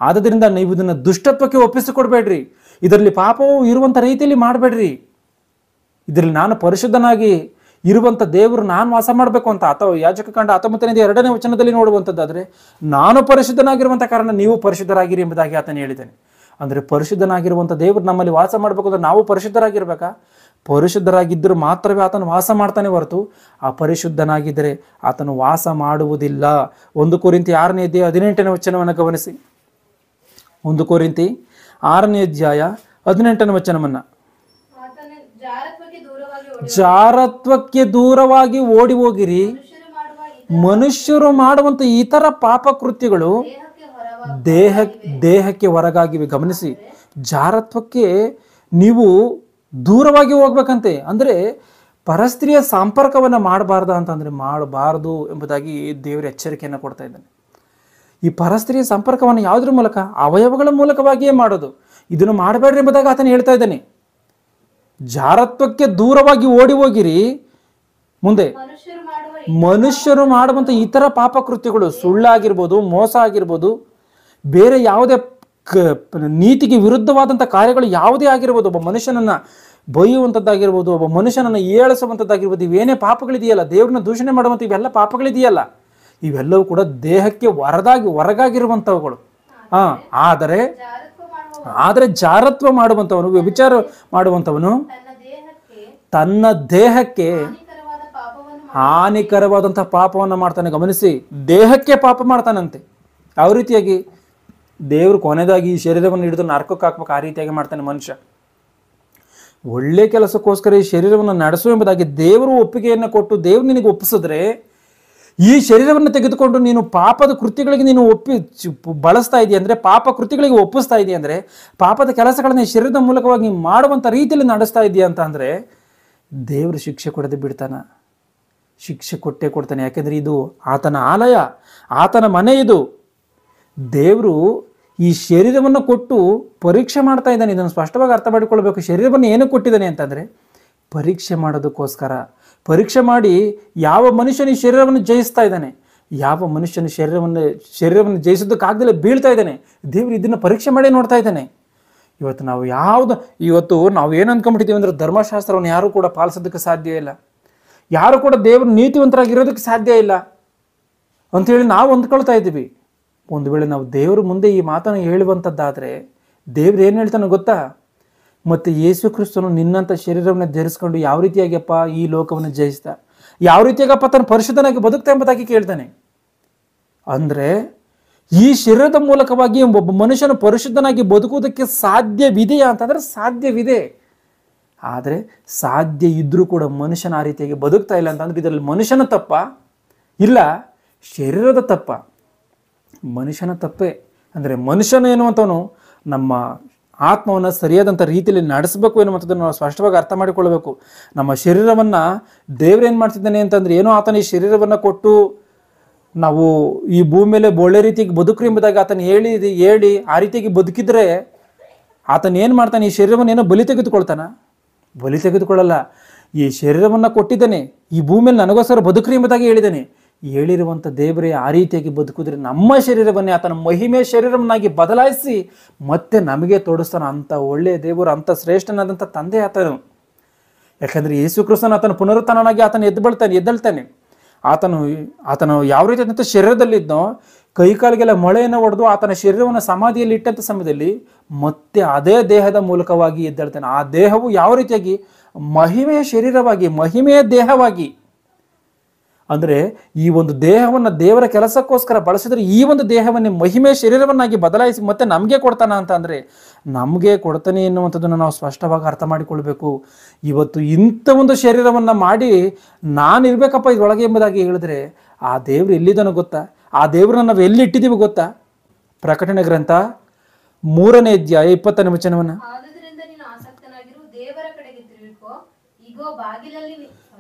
ಆದ್ದರಿಂದ ನೀವು ಇದನ್ನು ದುಷ್ಟತ್ವಕ್ಕೆ ಒಪ್ಪಿಸಿಕೊಡ್ಬೇಡ್ರಿ. ಇದರಲ್ಲಿ ಪಾಪವು ಇರುವಂಥ ರೀತಿಯಲ್ಲಿ ಮಾಡಬೇಡ್ರಿ. ಇದರಲ್ಲಿ ನಾನು ಪರಿಶುದ್ಧನಾಗಿ ಇರುವಂಥ ದೇವರು ನಾನು ವಾಸ ಮಾಡಬೇಕು ಅಂತ, ಅಥವಾ ಯಾಜಕಕಾಂಡ 19:2 ವಚನದಲ್ಲಿ ನೋಡುವಂಥದ್ದಾದರೆ, ನಾನು ಪರಿಶುದ್ಧನಾಗಿರುವಂಥ ಕಾರಣ ನೀವು ಪರಿಶುದ್ಧರಾಗಿರಿ ಎಂಬುದಾಗಿ ಆತನು ಹೇಳಿದ್ದೇನೆ. ಅಂದರೆ ಪರಿಶುದ್ಧನಾಗಿರುವಂಥ ದೇವರು ನಮ್ಮಲ್ಲಿ ವಾಸ ಮಾಡಬೇಕು ಅಂದ್ರೆ ನಾವು ಪರಿಶುದ್ಧರಾಗಿರ್ಬೇಕಾ? ಪರಿಶುದ್ಧರಾಗಿದ್ದರೂ ಮಾತ್ರವೇ ಆತನು ವಾಸ ಮಾಡ್ತಾನೆ ಹೊರತು ಅಪರಿಶುದ್ಧನಾಗಿದ್ದರೆ ಆತನು ವಾಸ ಮಾಡುವುದಿಲ್ಲ. 1 ಕೊರಿಂಥಿ 6ನೇ ಅಧ್ಯಾಯ 18ನೇ ವಚನವನ್ನು ಗಮನಿಸಿ. 1 ಕೊರಿಂಥಿ 6ನೇ ಅಧ್ಯಾಯ 18ನೇ ವಚನವನ್ನ, ಜಾರತ್ವಕ್ಕೆ ದೂರವಾಗಿ ಓಡಿ ಹೋಗಿರಿ. ಮನುಷ್ಯರು ಮಾಡುವಂಥ ಇತರ ಪಾಪ ಕೃತ್ಯಗಳು ದೇಹಕ್ಕೆ ಹೊರಗಾಗಿವೆ. ಗಮನಿಸಿ, ಜಾರತ್ವಕ್ಕೆ ನೀವು ದೂರವಾಗಿ ಹೋಗ್ಬೇಕಂತೆ. ಅಂದ್ರೆ ಪರಸ್ತ್ರೀಯ ಸಂಪರ್ಕವನ್ನು ಮಾಡಬಾರ್ದು ಅಂತಂದ್ರೆ ಮಾಡಬಾರದು ಎಂಬುದಾಗಿ ದೇವರ ಎಚ್ಚರಿಕೆಯನ್ನು ಕೊಡ್ತಾ ಇದ್ದಾನೆ. ಈ ಪರಸ್ತ್ರೀಯ ಸಂಪರ್ಕವನ್ನು ಯಾವುದ್ರ ಮೂಲಕ? ಅವಯವಗಳ ಮೂಲಕವಾಗಿಯೇ ಮಾಡೋದು. ಇದನ್ನು ಮಾಡಬೇಡ್ರಿ ಎಂಬುದಾಗಿ ಆತನು ಹೇಳ್ತಾ ಇದ್ದಾನೆ. ಜಾರತ್ವಕ್ಕೆ ದೂರವಾಗಿ ಓಡಿ ಹೋಗಿರಿ. ಮುಂದೆ ಮನುಷ್ಯರು ಮಾಡುವಂಥ ಇತರ ಪಾಪ ಕೃತ್ಯಗಳು, ಸುಳ್ಳಾಗಿರ್ಬೋದು, ಮೋಸ ಆಗಿರ್ಬೋದು, ಬೇರೆ ಯಾವುದೇ ನೀತಿಗೆ ವಿರುದ್ಧವಾದಂಥ ಕಾರ್ಯಗಳು ಯಾವುದೇ ಆಗಿರ್ಬೋದು, ಒಬ್ಬ ಮನುಷ್ಯನನ್ನ ಬೈಯುವಂಥದ್ದಾಗಿರ್ಬೋದು, ಒಬ್ಬ ಮನುಷ್ಯನನ್ನು ಏಳಿಸುವಂಥದ್ದಾಗಿರ್ಬೋದು, ಇವೇನೇ ಪಾಪಗಳಿದೆಯಲ್ಲ, ದೇವ್ರನ್ನ ದೂಷಣೆ ಮಾಡುವಂಥ ಇವೆಲ್ಲ ಪಾಪಗಳಿದೆಯಲ್ಲ, ಇವೆಲ್ಲವೂ ಕೂಡ ದೇಹಕ್ಕೆ ಹೊರಗಾಗಿರುವಂಥವುಗಳು. ಆದರೆ ಜಾರತ್ವ ಮಾಡುವಂಥವನು, ವ್ಯಭಿಚಾರ ಮಾಡುವಂಥವನು ತನ್ನ ದೇಹಕ್ಕೆ ಹಾನಿಕರವಾದಂಥ ಪಾಪವನ್ನು ಮಾಡ್ತಾನೆ. ಗಮನಿಸಿ, ದೇಹಕ್ಕೆ ಪಾಪ ಮಾಡ್ತಾನಂತೆ. ಯಾವ ರೀತಿಯಾಗಿ? ದೇವರು ಕೊನೆಯದಾಗಿ ಈ ಶರೀರವನ್ನು ಹಿಡಿದು ನರಕಕ್ಕೆ ಹಾಕ್ಬೇಕು, ಆ ರೀತಿಯಾಗಿ ಮಾಡ್ತಾನೆ ಮನುಷ್ಯ. ಒಳ್ಳೆ ಕೆಲಸಕ್ಕೋಸ್ಕರ ಈ ಶರೀರವನ್ನು ನಡೆಸು ಎಂಬುದಾಗಿ ದೇವರು ಒಪ್ಪಿಗೆಯನ್ನು ಕೊಟ್ಟು ದೇವರು ನಿನಗೆ ಒಪ್ಪಿಸಿದ್ರೆ, ಈ ಶರೀರವನ್ನು ತೆಗೆದುಕೊಂಡು ನೀನು ಪಾಪದ ಕೃತ್ಯಗಳಿಗೆ ನೀನು ಬಳಸ್ತಾ ಇದೆಯಾ ಅಂದರೆ, ಪಾಪ ಕೃತ್ಯಗಳಿಗೆ ಒಪ್ಪಿಸ್ತಾ ಇದೆಯಾ ಅಂದರೆ, ಪಾಪದ ಕೆಲಸಗಳನ್ನ ಈ ಶರೀರದ ಮೂಲಕವಾಗಿ ಮಾಡುವಂಥ ರೀತಿಯಲ್ಲಿ ನಡೆಸ್ತಾ ಇದೆಯಾ ಅಂತ ಅಂದರೆ, ದೇವರು ಶಿಕ್ಷೆ ಕೊಡದೆ ಬಿಡ್ತಾನ? ಶಿಕ್ಷೆ ಕೊಟ್ಟೇ ಕೊಡ್ತಾನೆ. ಯಾಕೆಂದರೆ ಇದು ಆತನ ಆಲಯ, ಆತನ ಮನೆ. ಇದು ದೇವರು ಈ ಶರೀರವನ್ನು ಕೊಟ್ಟು ಪರೀಕ್ಷೆ ಮಾಡ್ತಾ ಇದ್ದಾನೆ. ಇದನ್ನು ಸ್ಪಷ್ಟವಾಗಿ ಅರ್ಥ ಮಾಡಿಕೊಳ್ಬೇಕು. ಶರೀರವನ್ನು ಏನಕ್ಕೆ ಕೊಟ್ಟಿದ್ದಾನೆ ಅಂತಂದರೆ ಪರೀಕ್ಷೆ ಮಾಡೋದಕ್ಕೋಸ್ಕರ. ಪರೀಕ್ಷೆ ಮಾಡಿ ಯಾವ ಮನುಷ್ಯನ ಈ ಶರೀರವನ್ನು ಜಯಿಸ್ತಾ ಇದ್ದಾನೆ, ಯಾವ ಮನುಷ್ಯನ ಶರೀರವನ್ನು ಜಯಿಸೋದಕ್ಕಾಗದಲ್ಲೇ ಬೀಳ್ತಾ ಇದ್ದಾನೆ, ದೇವರು ಇದನ್ನು ಪರೀಕ್ಷೆ ಮಾಡಿ ನೋಡ್ತಾ ಇದ್ದಾನೆ. ಇವತ್ತು ನಾವು ಏನು ಅಂದ್ಕೊಂಡ್ಬಿಟ್ಟಿದ್ದೀವಿ ಅಂದರೆ, ಧರ್ಮಶಾಸ್ತ್ರವನ್ನು ಯಾರೂ ಕೂಡ ಪಾಲಿಸೋದಕ್ಕೆ ಸಾಧ್ಯ ಇಲ್ಲ, ಯಾರು ಕೂಡ ದೇವರು ನೀತಿವಂತರಾಗಿರೋದಕ್ಕೆ ಸಾಧ್ಯ ಇಲ್ಲ ಅಂಥೇಳಿ ನಾವು ಅಂದ್ಕೊಳ್ತಾ ಇದ್ದೀವಿ. ಒಂದು ವೇಳೆ ನಾವು ದೇವರ ಮುಂದೆ ಈ ಮಾತನ್ನು ಹೇಳುವಂಥದ್ದಾದರೆ ದೇವ್ರು ಏನು ಹೇಳ್ತಾನೆ ಗೊತ್ತಾ? ಮತ್ತು ಯೇಸು ಕ್ರಿಸ್ತನು ನಿನ್ನಂಥ ಶರೀರವನ್ನು ಧರಿಸ್ಕೊಂಡು ಯಾವ ರೀತಿಯಾಗಿಯಪ್ಪ ಈ ಲೋಕವನ್ನು ಜಯಿಸ್ತ, ಯಾವ ರೀತಿಯಾಗಪ್ಪ ತನ್ನ ಪರಿಶುದ್ಧನಾಗಿ ಬದುಕ್ತಾ ಎಂಬುದಾಗಿ ಕೇಳ್ತಾನೆ. ಅಂದರೆ ಈ ಶರೀರದ ಮೂಲಕವಾಗಿ ಒಬ್ಬ ಮನುಷ್ಯನು ಪರಿಶುದ್ಧನಾಗಿ ಬದುಕುವುದಕ್ಕೆ ಸಾಧ್ಯವಿದೆಯಾ ಅಂತಂದರೆ ಸಾಧ್ಯವಿದೆ. ಆದರೆ ಸಾಧ್ಯ ಇದ್ರೂ ಕೂಡ ಮನುಷ್ಯನ ಆ ರೀತಿಯಾಗಿ ಬದುಕ್ತಾ ಇಲ್ಲ ಅಂತಂದ್ರೆ ಇದರಲ್ಲಿ ಮನುಷ್ಯನ ತಪ್ಪ? ಇಲ್ಲ, ಶರೀರದ ತಪ್ಪ. ಮನುಷ್ಯನ ತಪ್ಪೇ. ಅಂದರೆ ಮನುಷ್ಯನ ಎನ್ನುವಂಥವನು ನಮ್ಮ ಆತ್ಮವನ್ನು ಸರಿಯಾದಂಥ ರೀತಿಯಲ್ಲಿ ನಡೆಸಬೇಕು ಎನ್ನುವಂಥದ್ದನ್ನು ನಾವು ಸ್ಪಷ್ಟವಾಗಿ ಅರ್ಥ ಮಾಡಿಕೊಳ್ಬೇಕು. ನಮ್ಮ ಶರೀರವನ್ನು ದೇವ್ರೇನು ಮಾಡ್ತಿದ್ದಾನೆ ಅಂತಂದರೆ, ಏನೋ ಆತನ ಈ ಶರೀರವನ್ನು ಕೊಟ್ಟು ನಾವು ಈ ಭೂಮಿ ಮೇಲೆ ಒಳ್ಳೆ ರೀತಿಗೆ ಬದುಕ್ರಿ ಎಂಬುದಾಗಿ ಆತನ ಹೇಳಿ ಆ ರೀತಿಯಾಗಿ ಬದುಕಿದ್ರೆ ಆತನ ಏನು ಮಾಡ್ತಾನೆ? ಈ ಶರೀರವನ್ನು ಏನೋ ಬಲಿ ತೆಗೆದುಕೊಳ್ತಾನ? ಬಲಿ ತೆಗೆದುಕೊಳ್ಳಲ್ಲ. ಈ ಶರೀರವನ್ನು ಕೊಟ್ಟಿದ್ದಾನೆ, ಈ ಭೂಮಿಯಲ್ಲಿ ನನಗೋಸ್ಕರ ಬದುಕ್ರಿ ಎಂಬುದಾಗಿ ಹೇಳಿದ್ದಾನೆ. ಹೇಳಿರುವಂಥ ದೇವರೇ ಆ ರೀತಿಯಾಗಿ ಬದುಕಿದ್ರೆ ನಮ್ಮ ಶರೀರವನ್ನೇ ಆತನ ಮಹಿಮೆ ಶರೀರವನ್ನಾಗಿ ಬದಲಾಯಿಸಿ ಮತ್ತೆ ನಮಗೆ ತೋಡಿಸ್ತಾನೆ. ಅಂಥ ಒಳ್ಳೆಯ ದೇವರು, ಅಂಥ ಶ್ರೇಷ್ಠನಾದಂಥ ತಂದೆ ಆತನು. ಯಾಕಂದರೆ ಯೇಸು ಕ್ರಿಸ್ತನ ಆತನ ಪುನರುತ್ಥಾನನಾಗಿ ಆತನ ಎದ್ದೇಳ್ತಾನೆ. ಆತನು ಆತನು ಯಾವ ರೀತಿ ಅಂತ ಶರೀರದಲ್ಲಿದ್ದನೋ ಕೈಕಾಲಿಗೆಲ್ಲ ಮೊಳೆಯನ್ನು ಹೊಡೆದು ಆತನ ಶರೀರವನ್ನು ಸಮಾಧಿಯಲ್ಲಿ ಇಟ್ಟಂಥ ಸಮಯದಲ್ಲಿ ಮತ್ತೆ ಅದೇ ದೇಹದ ಮೂಲಕವಾಗಿ ಎದ್ದೇಳ್ತಾನೆ. ಆ ದೇಹವು ಯಾವ ರೀತಿಯಾಗಿ ಮಹಿಮೆಯ ಶರೀರವಾಗಿ, ಮಹಿಮೆಯ ದೇಹವಾಗಿ, ಅಂದರೆ ಈ ಒಂದು ದೇಹವನ್ನು ದೇವರ ಕೆಲಸಕ್ಕೋಸ್ಕರ ಬಳಸಿದ್ರೆ ಈ ಒಂದು ದೇಹವನ್ನೇ ಮಹಿಮೆಯ ಶರೀರವನ್ನಾಗಿ ಬದಲಾಯಿಸಿ ಮತ್ತೆ ನಮಗೆ ಕೊಡ್ತಾನ ಅಂತ ಅಂದರೆ ನಮಗೆ ಕೊಡ್ತಾನೆ ಎನ್ನುವಂಥದ್ದನ್ನು ನಾವು ಸ್ಪಷ್ಟವಾಗಿ ಅರ್ಥ ಮಾಡಿಕೊಳ್ಬೇಕು. ಇವತ್ತು ಇಂಥ ಒಂದು ಶರೀರವನ್ನು ಮಾಡಿ ನಾನಿರ್ಬೇಕಪ್ಪ ಇದರೊಳಗೆ ಎಂಬುದಾಗಿ ಹೇಳಿದ್ರೆ ಆ ದೇವರು ಎಲ್ಲಿದ್ದಾನೋ ಗೊತ್ತಾ? ಆ ದೇವ್ರನ್ನ ನಾವು ಎಲ್ಲಿ ಇಟ್ಟಿದ್ದೀವಿ ಗೊತ್ತಾ? ಪ್ರಕಟಣೆ ಗ್ರಂಥ 3ನೇ ಅಧ್ಯಾಯ 20ನೇ ವಚನವನ್ನ,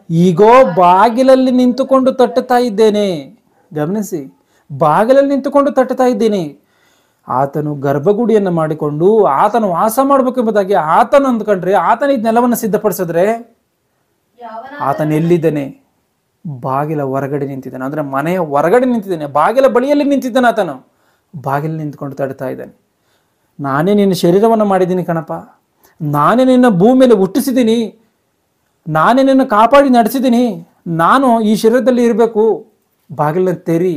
ಈಗೋ ಬಾಗಿಲಲ್ಲಿ ನಿಂತುಕೊಂಡು ತಟ್ಟುತ್ತಾ ಇದ್ದೇನೆ. ಗಮನಿಸಿ, ಬಾಗಿಲಲ್ಲಿ ನಿಂತುಕೊಂಡು ತಟ್ಟುತ್ತಾ ಇದ್ದೇನೆ. ಆತನು ಗರ್ಭಗುಡಿಯನ್ನು ಮಾಡಿಕೊಂಡು ಆತನು ವಾಸ ಮಾಡಬೇಕು ಎಂಬುದಾಗಿ ಆತನು ಅಂದ್ಕೊಂಡ್ರೆ ಆತನ ಈ ನೆಲವನ್ನು ಸಿದ್ಧಪಡಿಸಿದ್ರೆ ಆತನ ಎಲ್ಲಿದ್ದಾನೆ? ಬಾಗಿಲ ಹೊರಗಡೆ ನಿಂತಿದ್ದಾನೆ, ಅಂದ್ರೆ ಮನೆಯ ಹೊರಗಡೆ ನಿಂತಿದ್ದಾನೆ, ಬಾಗಿಲ ಬಳಿಯಲ್ಲಿ ನಿಂತಿದ್ದಾನೆ. ಆತನು ಬಾಗಿಲು ನಿಂತ್ಕೊಂಡು ತಡ್ತಾ ಇದ್ದಾನೆ. ನಾನೇ ನಿನ್ನ ಶರೀರವನ್ನು ಮಾಡಿದ್ದೀನಿ ಕಣಪ್ಪ, ನಾನೇ ನಿನ್ನ ಭೂಮಿ ಮೇಲೆ ಹುಟ್ಟಿಸಿದ್ದೀನಿ, ನಾನೇ ನಿನ್ನ ಕಾಪಾಡಿ ನಡೆಸಿದ್ದೀನಿ, ನಾನು ಈ ಶರೀರದಲ್ಲಿ ಇರಬೇಕು, ಬಾಗಿಲನ್ನ ತೆರಿ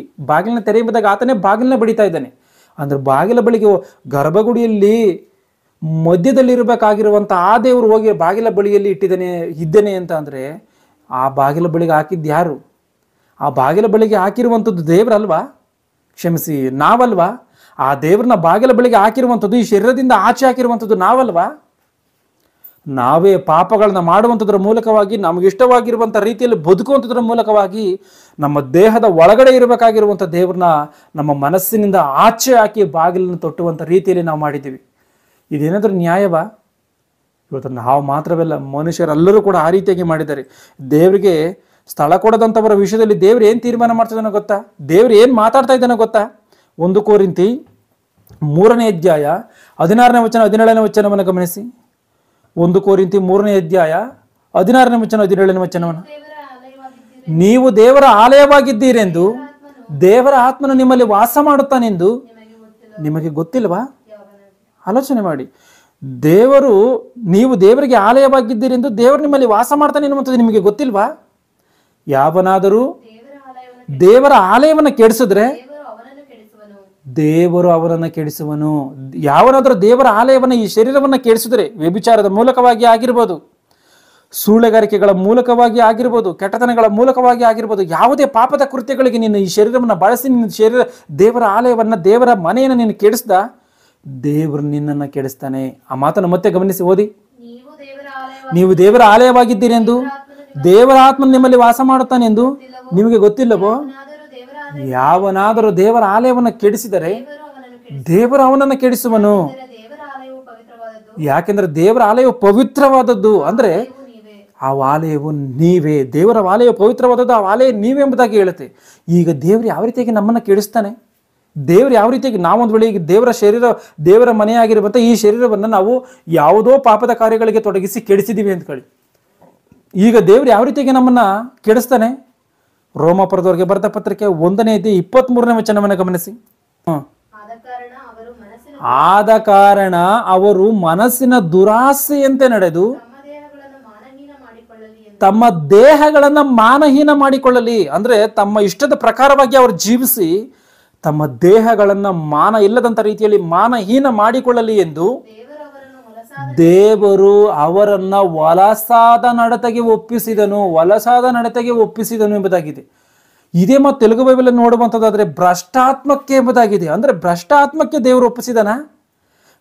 ಎಂಬುದಾಗ ಆತನೇ ಬಾಗಿಲನ್ನ ಬಡಿತಾ ಇದ್ದಾನೆ. ಅಂದ್ರೆ ಬಾಗಿಲ ಬಳಿಗೆ ಗರ್ಭಗುಡಿಯಲ್ಲಿ ಮಧ್ಯದಲ್ಲಿ ಇರಬೇಕಾಗಿರುವಂಥ ಆ ದೇವರು ಹೋಗಿ ಬಾಗಿಲ ಬಳಿಯಲ್ಲಿ ಇದ್ದೇನೆ ಅಂತ ಅಂದರೆ ಆ ಬಾಗಿಲ ಬಳಿಗೆ ಹಾಕಿದ್ದು ಯಾರು? ಆ ಬಾಗಿಲ ಬಳಿಗೆ ಹಾಕಿರುವಂಥದ್ದು ದೇವರಲ್ವಾ? ಕ್ಷಮಿಸಿ, ನಾವಲ್ವಾ? ಆ ದೇವ್ರನ್ನ ಬಾಗಿಲ ಬಳಿಗೆ ಹಾಕಿರುವಂಥದ್ದು, ಈ ಶರೀರದಿಂದ ಆಚೆ ಹಾಕಿರುವಂಥದ್ದು ನಾವಲ್ವಾ? ನಾವೇ ಪಾಪಗಳನ್ನ ಮಾಡುವಂಥದ್ರ ಮೂಲಕವಾಗಿ ನಮಗೆ ಇಷ್ಟವಾಗಿರುವಂಥ ರೀತಿಯಲ್ಲಿ ಬದುಕುವಂಥದ್ರ ಮೂಲಕವಾಗಿ ನಮ್ಮ ದೇಹದ ಒಳಗಡೆ ಇರಬೇಕಾಗಿರುವಂಥ ದೇವ್ರನ್ನ ನಮ್ಮ ಮನಸ್ಸಿನಿಂದ ಆಚೆ ಹಾಕಿ ಬಾಗಿಲನ್ನು ತೊಟ್ಟುವಂಥ ರೀತಿಯಲ್ಲಿ ನಾವು ಮಾಡಿದ್ದೀವಿ. ಇದೇನಾದರೂ ನ್ಯಾಯವಾ? ಇವತ್ತು ನಾವು ಮಾತ್ರವಲ್ಲ, ಮನುಷ್ಯರೆಲ್ಲರೂ ಕೂಡ ಆ ರೀತಿಯಾಗಿ ಮಾಡಿದ್ದಾರೆ. ದೇವರಿಗೆ ಸ್ಥಳ ಕೊಡದಂಥವರ ವಿಷಯದಲ್ಲಿ ದೇವ್ರು ಏನು ತೀರ್ಮಾನ ಮಾಡ್ತಿದ್ದಾನೋ ಗೊತ್ತಾ? ದೇವ್ರು ಏನು ಮಾತಾಡ್ತಾ ಇದ್ದಾನೋ ಗೊತ್ತಾ? 1 ಕೊರಿಂಥಿ 3ನೇ ಅಧ್ಯಾಯ 16ನೇ ವಚನ 17ನೇ ವಚನವನ್ನು ಗಮನಿಸಿ. 1 ಕೊರಿಂಥಿ 3ನೇ ಅಧ್ಯಾಯ 16ನೇ ವಚನ 17ನೇ ವಚನವನ್ನು, ನೀವು ದೇವರ ಆಲಯವಾಗಿದ್ದೀರೆಂದು ದೇವರ ಆತ್ಮನು ನಿಮ್ಮಲ್ಲಿ ವಾಸ ಮಾಡುತ್ತಾನೆಂದು ನಿಮಗೆ ಗೊತ್ತಿಲ್ವಾ? ಆಲೋಚನೆ ಮಾಡಿ. ನೀವು ದೇವರಿಗೆ ಆಲಯವಾಗಿದ್ದೀರಿ ಎಂದು ದೇವರು ನಿಮ್ಮಲ್ಲಿ ವಾಸ ಮಾಡ್ತಾನೆ ಎನ್ನುವಂಥದ್ದು ನಿಮಗೆ ಗೊತ್ತಿಲ್ವಾ? ಯಾವನಾದರೂ ದೇವರ ಆಲಯವನ್ನು ಕೆಡಿಸಿದ್ರೆ ದೇವರು ಅವನನ್ನು ಕೆಡಿಸುವನು. ಯಾವನಾದರೂ ದೇವರ ಆಲಯವನ್ನು, ಈ ಶರೀರವನ್ನು ಕೆಡಿಸಿದ್ರೆ, ವ್ಯಭಿಚಾರದ ಮೂಲಕವಾಗಿ ಆಗಿರ್ಬೋದು, ಸೂಳೆಗಾರಿಕೆಗಳ ಮೂಲಕವಾಗಿ ಆಗಿರ್ಬೋದು, ಕೆಟ್ಟತನಗಳ ಮೂಲಕವಾಗಿ ಆಗಿರ್ಬೋದು, ಯಾವುದೇ ಪಾಪದ ಕೃತ್ಯಗಳಿಗೆ ನಿನ್ನ ಈ ಶರೀರವನ್ನು ಬಳಸಿ ನಿನ್ನ ದೇವರ ಆಲಯವನ್ನು, ದೇವರ ಮನೆಯನ್ನು ನೀನು ಕೆಡಿಸ್ದ, ದೇವರು ನಿನ್ನನ್ನು ಕೆಡಿಸ್ತಾನೆ. ಆ ಮಾತನ್ನು ಮತ್ತೆ ಗಮನಿಸಿ ಓದಿ. ನೀವು ದೇವರ ಆಲಯವಾಗಿದ್ದೀರಿ ಎಂದು ದೇವರ ಆತ್ಮ ನಿಮ್ಮಲ್ಲಿ ವಾಸ ಮಾಡುತ್ತಾನೆ ಎಂದು ನಿಮಗೆ ಗೊತ್ತಿಲ್ಲವೋ? ಯಾವನಾದರೂ ದೇವರ ಆಲಯವನ್ನು ಕೆಡಿಸಿದರೆ ದೇವರು ಅವನನ್ನು ಕೆಡಿಸುವನು. ಯಾಕೆಂದ್ರೆ ದೇವರ ಆಲಯವು ಪವಿತ್ರವಾದದ್ದು, ಅಂದ್ರೆ ಆ ಆಲಯವು ನೀವೇ. ದೇವರ ಆಲಯ ಪವಿತ್ರವಾದದ್ದು, ಆ ಆಲಯ ನೀವೇ ಎಂಬುದಾಗಿ ಹೇಳುತ್ತೆ. ಈಗ ದೇವರು ಯಾವ ರೀತಿಯಾಗಿ ನಮ್ಮನ್ನು ಕೆಡಿಸ್ತಾನೆ? ದೇವರು ಯಾವ ರೀತಿಯಾಗಿ, ನಾವೊಂದು ವೇಳೆ ದೇವರ ಶರೀರ, ದೇವರ ಮನೆಯಾಗಿರುವಂಥ ಈ ಶರೀರವನ್ನು ನಾವು ಯಾವುದೋ ಪಾಪದ ಕಾರ್ಯಗಳಿಗೆ ತೊಡಗಿಸಿ ಕೆಡಿಸಿದ್ದೀವಿ ಅಂದ್ಕೊಳ್ಳಿ. ಈಗ ದೇವರು ಯಾವ ರೀತಿಯಾಗಿ ನಮ್ಮನ್ನ ಕೆಡಿಸ್ತಾನೆ? ರೋಮಾಪುರದವರಿಗೆ ಬರೆದ ಪತ್ರಿಕೆ 1ನೇ ಅಧ್ಯಾಯ 23ನೇ ವಚನವನ್ನು ಗಮನಿಸಿ. ಆದ ಕಾರಣ ಅವರು ಮನಸ್ಸಿನ ದುರಾಸೆಯಂತೆ ನಡೆದು ತಮ್ಮ ದೇಹಗಳನ್ನ ಮಾನಹೀನ ಮಾಡಿಕೊಳ್ಳಲಿ. ಅಂದ್ರೆ ತಮ್ಮ ಇಷ್ಟದ ಪ್ರಕಾರವಾಗಿ ಅವರು ಜೀವಿಸಿ ತಮ್ಮ ದೇಹಗಳನ್ನ ಮಾನ ಇಲ್ಲದಂತ ರೀತಿಯಲ್ಲಿ ಮಾನಹೀನ ಮಾಡಿಕೊಳ್ಳಲಿ ಎಂದು ದೇವರು ಅವರನ್ನ ವಲಸಾದ ನಡತೆಗೆ ಒಪ್ಪಿಸಿದನು ಎಂಬುದಾಗಿದೆ. ಇದೇ ಮತ್ತು ತೆಲುಗು ಬೈಬಲ್ ನೋಡುವಂಥದ್ದಾದ್ರೆ ಭ್ರಷ್ಟ ಆತ್ಮಕ್ಕೆ ಎಂಬುದಾಗಿದೆ. ಅಂದ್ರೆ ಭ್ರಷ್ಟ ಆತ್ಮಕ್ಕೆ ದೇವರು ಒಪ್ಪಿಸಿದಾನ?